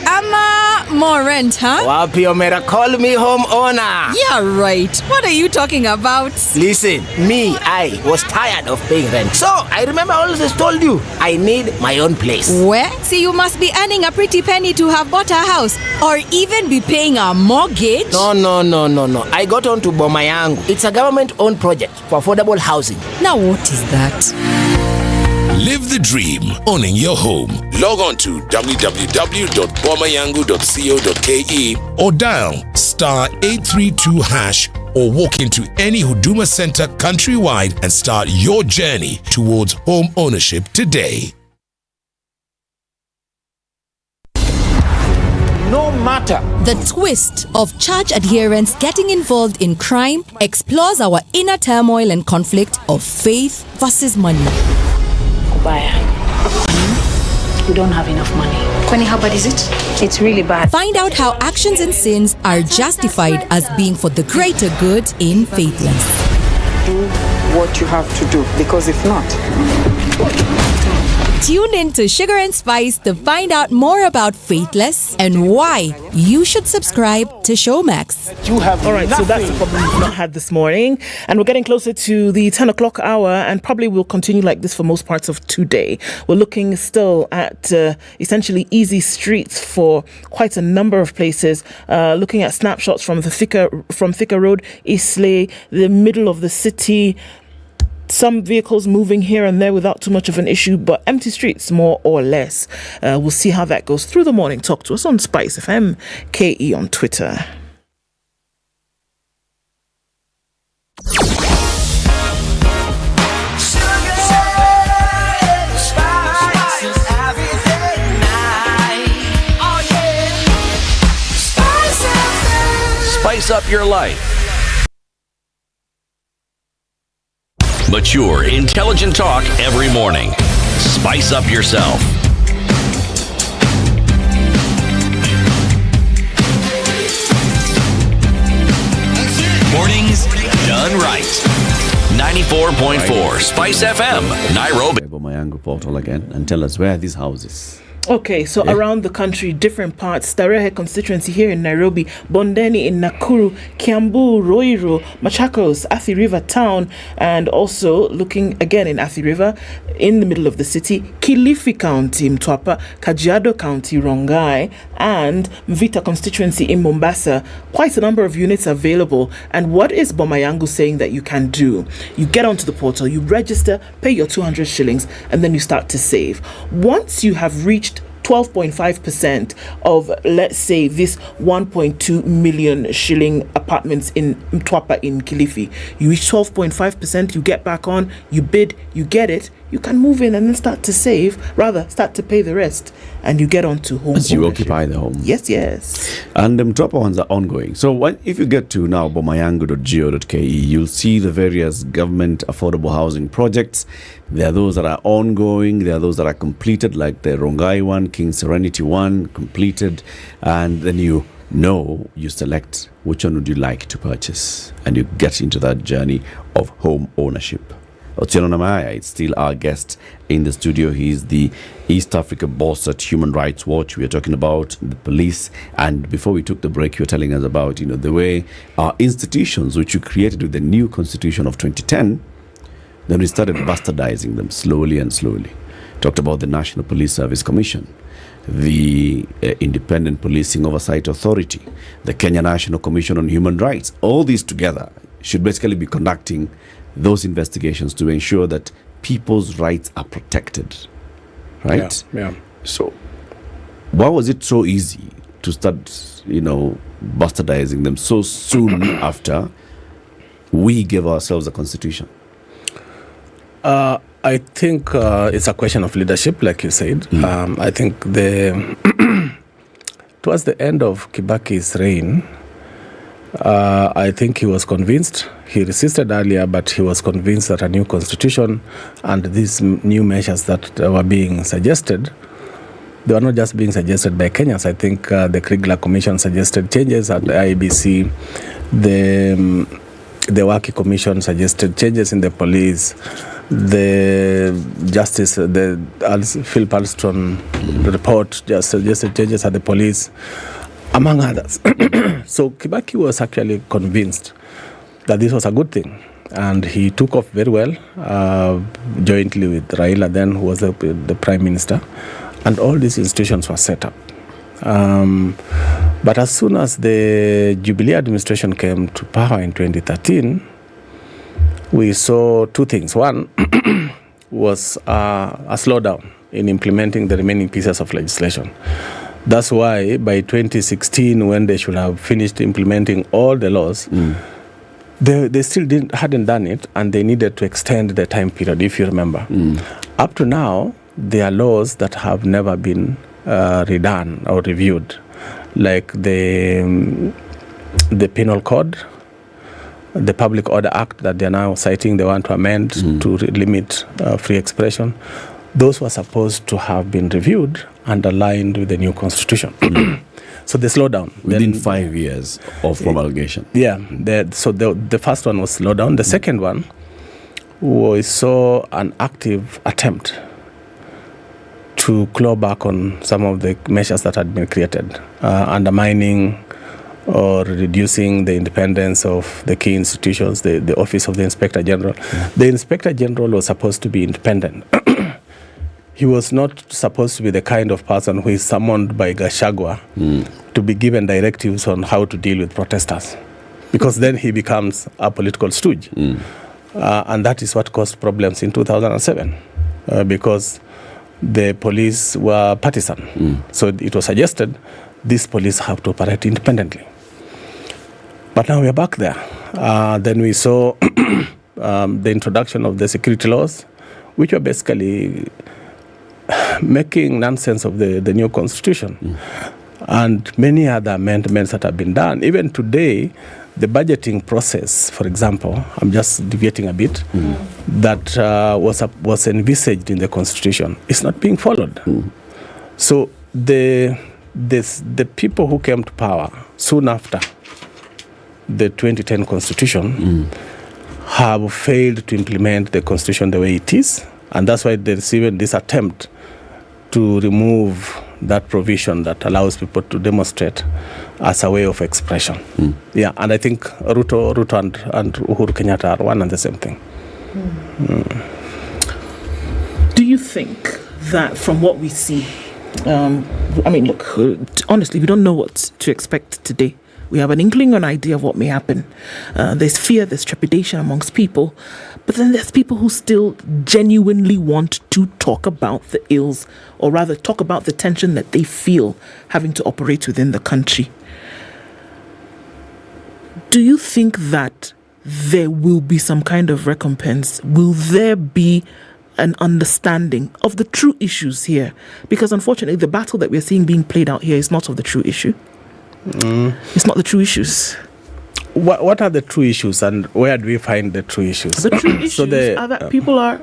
more rent, huh? Wapi Omera, call me homeowner. Yeah, right. What are you talking about? Listen, I was tired of paying rent. So, I remember I always told you, I need my own place. Where? See, you must be earning a pretty penny to have bought a house or even be paying a mortgage. No. I got on to Boma Yangu. It's a government-owned project for affordable housing. Now, what is that? Live the dream, owning your home. Log on to www.bomayangu.co.ke or dial *832# or walk into any Huduma Center countrywide and start your journey towards home ownership today. No matter. The twist of church adherents getting involved in crime explores our inner turmoil and conflict of faith versus money. Kubaya, we don't have enough money. Kwani, how bad is it? It's really bad. Find out how actions and sins are justified as being for the greater good in Faithless. Do what you have to do, because if not... Tune in to Sugar and Spice to find out more about Faithless and why you should subscribe to Showmax. All right, so that's the problem we've not had this morning. And we're getting closer to the 10 o'clock hour, and probably will continue like this for most parts of today. We're looking still at essentially easy streets for quite a number of places. Looking at snapshots from Thika Road, Islay, the middle of the city. Some vehicles moving here and there without too much of an issue, but empty streets more or less. We'll see how that goes through the morning. Talk to us on Spice FM, KE on Twitter. Spice up your life. Mature, intelligent talk every morning. Spice up yourself. Mornings done right. 94.4 Spice FM, Nairobi. Bomayangu portal again and tell us where are these houses. Okay, so around the country, different parts. Starehe constituency here in Nairobi, Bondeni in Nakuru, Kiambu, Ruiru, Machakos, Athi River town, and also looking again in Athi River, in the middle of the city, Kilifi County, Mtwapa, Kajiado County, Rongai, and Mvita constituency in Mombasa. Quite a number of units available. And what is Bomayangu saying that you can do? You get onto the portal, you register, pay your 200 shillings, and then you start to save. Once you have reached 12.5% of, let's say, this 1.2 million shilling apartments in Mtwapa in Kilifi. You reach 12.5%, you get back on, you bid, you get it, you can move in and then start to save, rather start to pay the rest, and you get on to home as you ownership. Occupy the home. Yes. And the Mtwapa ones are ongoing. So if you get to now bomayangu.go.ke, you'll see the various government affordable housing projects. There are those that are ongoing, there are those that are completed, like the Rongai one, King Serenity one, completed, and then you select which one would you like to purchase, and you get into that journey of home ownership. Otieno Namwaya is still our guest in the studio. He's the East Africa boss at Human Rights Watch. We are talking about the police, and before we took the break, you were telling us about the way our institutions, which you created with the new constitution of 2010, Then we started bastardizing them slowly and slowly. Talked about the National Police Service Commission, the Independent Policing Oversight Authority, the Kenya National Commission on Human Rights. All these together should basically be conducting those investigations to ensure that people's rights are protected. Right? Yeah. So, why was it so easy to start, bastardizing them so soon after we gave ourselves a constitution? I think it's a question of leadership, like you said. I think towards the end of Kibaki's reign, I think he was convinced. He resisted earlier, but he was convinced that a new constitution and these new measures that were being suggested, they were not just being suggested by Kenyans. I think the Kriegler Commission suggested changes at the IBC. The Waki Commission suggested changes in the police. The Justice, the Philip Alston report just suggested changes at the police, among others. So Kibaki was actually convinced that this was a good thing. And he took off very well, jointly with Raila then, who was the Prime Minister. And all these institutions were set up. But as soon as the Jubilee administration came to power in 2013, we saw two things. One was a slowdown in implementing the remaining pieces of legislation. That's why by 2016, when they should have finished implementing all the laws, they still hadn't done it, and they needed to extend the time period, if you remember. Up to now, there are laws that have never been redone or reviewed, like the Penal Code, the Public Order Act that they are now citing, they want to amend to limit free expression. Those were supposed to have been reviewed and aligned with the new constitution. So they slowed down. Within 5 years of promulgation. Yeah. So the first one was slowed down. The second one, we saw an active attempt to claw back on some of the measures that had been created, undermining or reducing the independence of the key institutions, the office of the Inspector General. The Inspector General was supposed to be independent. He was not supposed to be the kind of person who is summoned by Gachagua to be given directives on how to deal with protesters, because then he becomes a political stooge. And that is what caused problems in 2007, because the police were partisan. So it was suggested these police have to operate independently. But now we are back there. Then we saw the introduction of the security laws, which were basically making nonsense of the new constitution. And many other amendments that have been done. Even today, the budgeting process, for example, I'm just deviating a bit, that was envisaged in the constitution is not being followed. So the people who came to power soon after the 2010 constitution have failed to implement the constitution the way it is, and that's why there's even this attempt to remove that provision that allows people to demonstrate as a way of expression. Yeah, and I think Ruto and Uhuru Kenyatta are one and the same thing. Do you think that from what we see, look, honestly, we don't know what to expect today. We have an inkling, an idea of what may happen. There's fear, there's trepidation amongst people. But then there's people who still genuinely want to talk about the ills, or rather talk about the tension that they feel having to operate within the country. Do you think that there will be some kind of recompense? Will there be an understanding of the true issues here? Because unfortunately, the battle that we're seeing being played out here is not of the true issue. It's not the true issues. What are the true issues, and where do we find the true issues? The true issues are that people are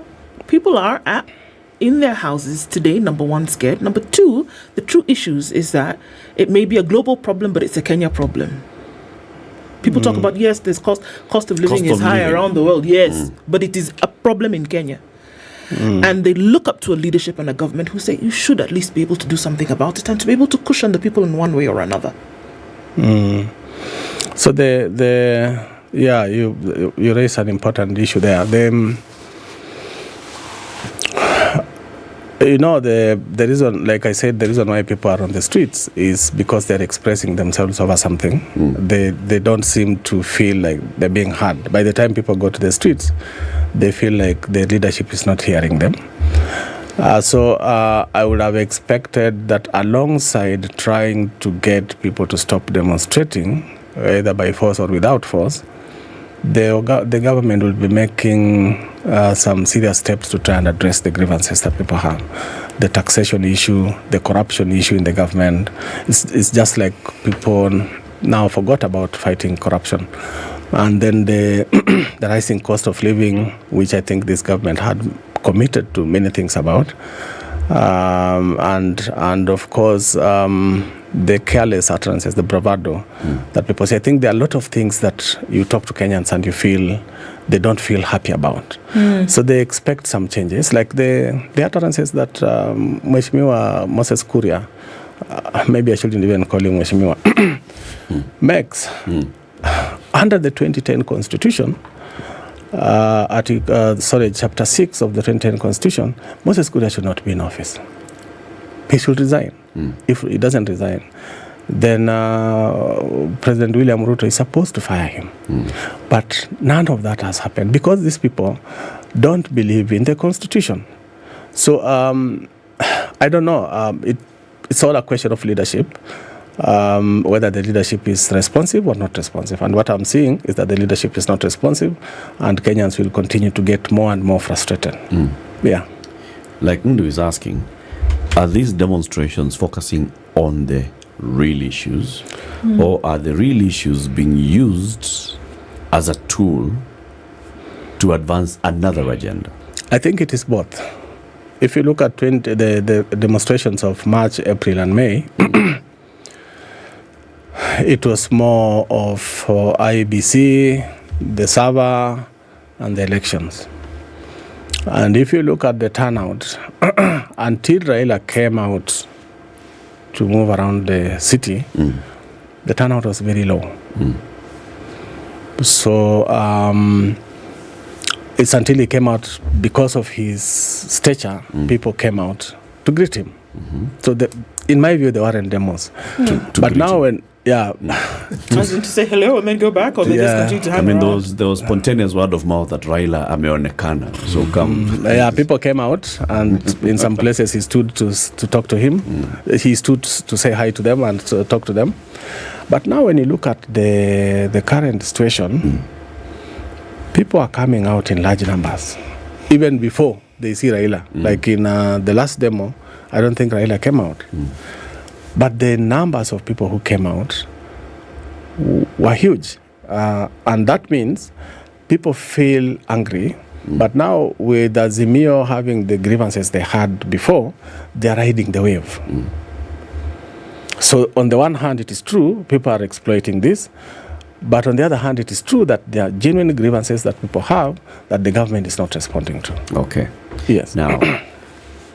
in their houses today, number one, scared. Number two, the true issues is that it may be a global problem, but it's a Kenya problem. People talk about, yes, there's cost of living is high around the world, yes, but it is a problem in Kenya. And they look up to a leadership and a government who say, you should at least be able to do something about it and to be able to cushion the people in one way or another. So you raise an important issue there. You know, the reason, like I said, the reason why people are on the streets is because they're expressing themselves over something. They don't seem to feel like they're being heard. By the time people go to the streets, they feel like the leadership is not hearing them. So I would have expected that alongside trying to get people to stop demonstrating, either by force or without force, the government will be making some serious steps to try and address the grievances that people have. The taxation issue, the corruption issue in the government. It's just like people now forgot about fighting corruption. And then the rising cost of living, which I think this government had committed to many things about. And of course, the careless utterances, the bravado that people say. I think there are a lot of things that you talk to Kenyans and you feel they don't feel happy about. So they expect some changes, like the utterances that Mheshimiwa Moses Kuria, maybe I shouldn't even call him Mheshimiwa, makes under the 2010 Constitution. Chapter 6 of the 2010 Constitution, Moses Kuria should not be in office. He should resign. If he doesn't resign, then President William Ruto is supposed to fire him. But none of that has happened because these people don't believe in the Constitution. So I don't know. It's all a question of leadership. Whether the leadership is responsive or not responsive. And what I'm seeing is that the leadership is not responsive and Kenyans will continue to get more and more frustrated. Yeah. Like Ndu is asking, are these demonstrations focusing on the real issues or are the real issues being used as a tool to advance another agenda? I think it is both. If you look at the demonstrations of March, April and May, it was more of IEBC, the server, and the elections. And if you look at the turnout, until Raila came out to move around the city, the turnout was very low. So it's until he came out, because of his stature, people came out to greet him. So in my view, they weren't demos. But now when as in to say hello and then go back, or they just continue to hang around? There was spontaneous word of mouth that Raila ameonekana, so come. People came out, and in some places he stood to talk to him. He stood to say hi to them and to talk to them. But now when you look at the current situation, people are coming out in large numbers, even before they see Raila. Like in the last demo, I don't think Raila came out. But the numbers of people who came out were huge. And that means people feel angry. But now with Azimio having the grievances they had before, they are riding the wave. So on the one hand, it is true, people are exploiting this. But on the other hand, it is true that there are genuine grievances that people have that the government is not responding to. Okay. Yes. Now,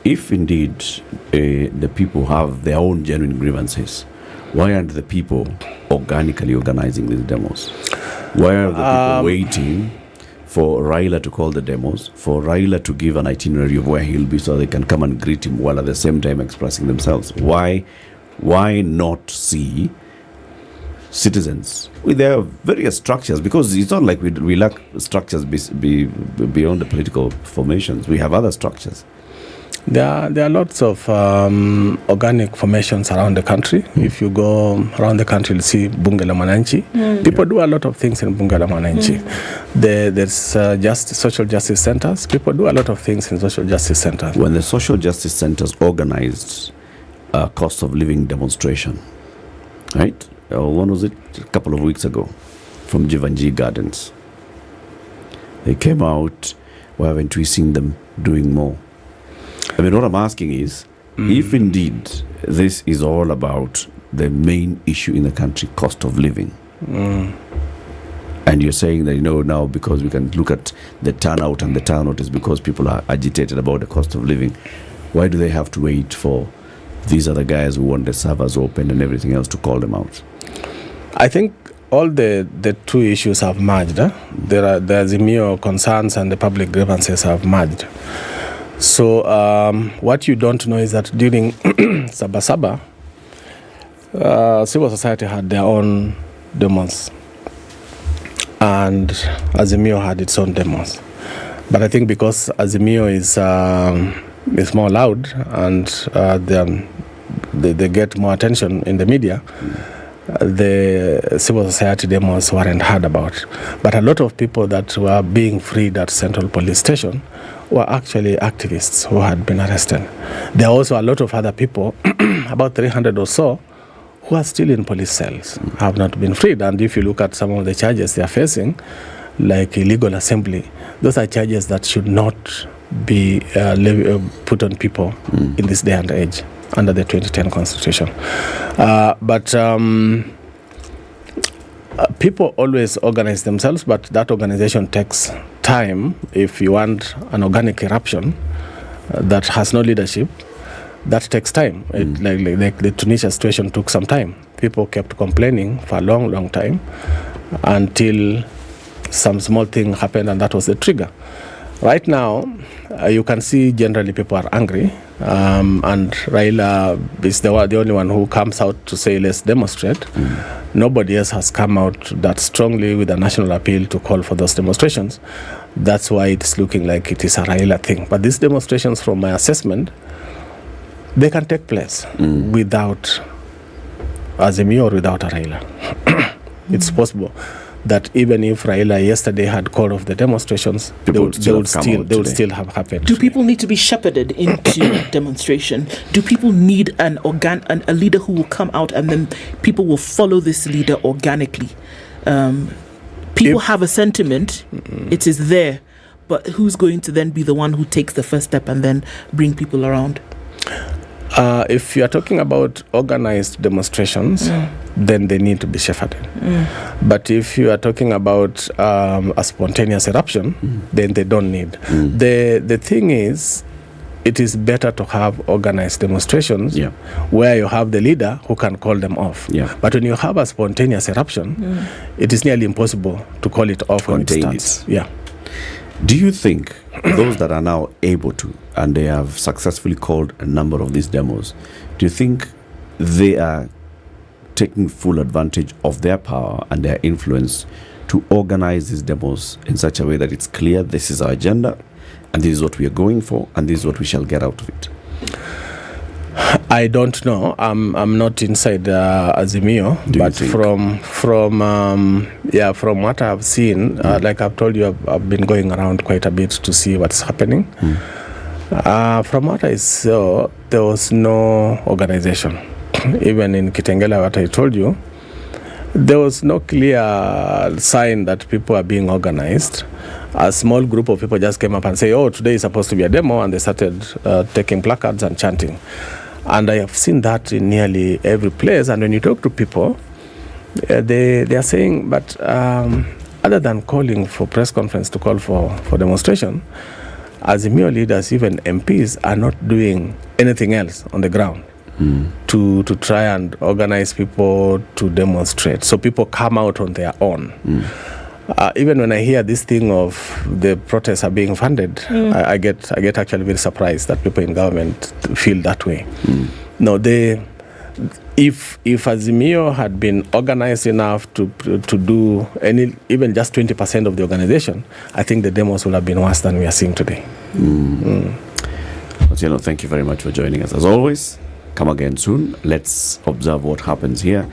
if indeed the people have their own genuine grievances, why aren't the people organically organizing these demos? Why are the people waiting for Raila to call the demos, for Raila to give an itinerary of where he'll be so they can come and greet him while at the same time expressing themselves? Why not see citizens with their various structures? Because it's not like we lack structures beyond the political formations. We have other structures. There are lots of organic formations around the country. If you go around the country, you'll see Bunge la Mwananchi. People do a lot of things in Bunge la Mwananchi. There's social justice centers. People do a lot of things in social justice centers. When the social justice centers organized a cost of living demonstration, right? When was it? A couple of weeks ago, from Jivanji Gardens. They came out. Why haven't we seen them doing more? I mean, what I'm asking is, if indeed this is all about the main issue in the country, cost of living, and you're saying that, now because we can look at the turnout, and the turnout is because people are agitated about the cost of living, why do they have to wait for these other guys who want the servers open and everything else to call them out? I think all the two issues have merged. There are the Azimio concerns and the public grievances have merged. So what you don't know is that during Sabasaba, civil society had their own demos, and Azimio had its own demos. But I think because Azimio is more loud and they get more attention in the media, the civil society demos weren't heard about. But a lot of people that were being freed at Central Police Station were actually activists who had been arrested. There are also a lot of other people, about 300 or so, who are still in police cells, have not been freed. And if you look at some of the charges they are facing, like illegal assembly, those are charges that should not be put on people in this day and age under the 2010 Constitution. But people always organize themselves, but that organization takes time. If you want an organic eruption that has no leadership, that takes time. Like the Tunisia situation took some time. People kept complaining for a long, long time until some small thing happened, and that was the trigger. Right now, you can see generally people are angry, and Raila is the only one who comes out to say, let's demonstrate. Nobody else has come out that strongly with a national appeal to call for those demonstrations. That's why it's looking like it is a Raila thing. But these demonstrations, from my assessment, they can take place without Azimio or without a Raila. It's possible that even if Raila yesterday had called off the demonstrations, they would still have happened. Do people need to be shepherded into demonstration? Do people need a leader who will come out and then people will follow this leader organically? People have a sentiment, it is there, but who's going to then be the one who takes the first step and then bring people around? If you are talking about organized demonstrations, then they need to be shepherded. But if you are talking about a spontaneous eruption, then they don't need. The thing is, it is better to have organized demonstrations where you have the leader who can call them off. But when you have a spontaneous eruption, it is nearly impossible to call it off when it starts. Do you think those that are now able to, and they have successfully called a number of these demos, do you think they are taking full advantage of their power and their influence to organize these demos in such a way that it's clear this is our agenda and this is what we are going for and this is what we shall get out of it? I don't know. I'm not inside Azimio, but from what I've seen, like I've told you, I've been going around quite a bit to see what's happening. From what I saw, there was no organization. Even in Kitengela, what I told you, there was no clear sign that people are being organized. A small group of people just came up and say, oh, today is supposed to be a demo, and they started taking placards and chanting. And I have seen that in nearly every place. And when you talk to people, they are saying, but other than calling for press conference to call for demonstration, Azimio leaders, even MPs, are not doing anything else on the ground to try and organize people to demonstrate. So people come out on their own. Even when I hear this thing of the protests are being funded, I get actually very surprised that people in government feel that way. No, if Azimio had been organized enough to do even just 20% of the organization, I think the demos would have been worse than we are seeing today. Otieno, thank you very much for joining us. As always, come again soon. Let's observe what happens here.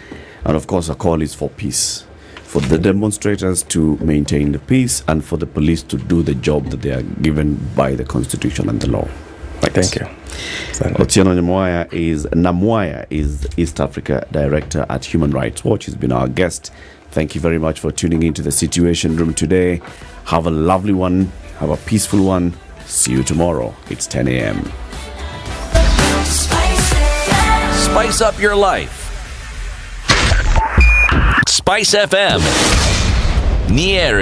And of course, a call is for peace. For the demonstrators to maintain the peace and for the police to do the job that they are given by the Constitution and the law. Thank you. Otieno Namwaya is East Africa Director at Human Rights Watch. He's been our guest. Thank you very much for tuning into the Situation Room today. Have a lovely one. Have a peaceful one. See you tomorrow. It's 10 a.m. Spice up your life. Spice FM. Nyeri.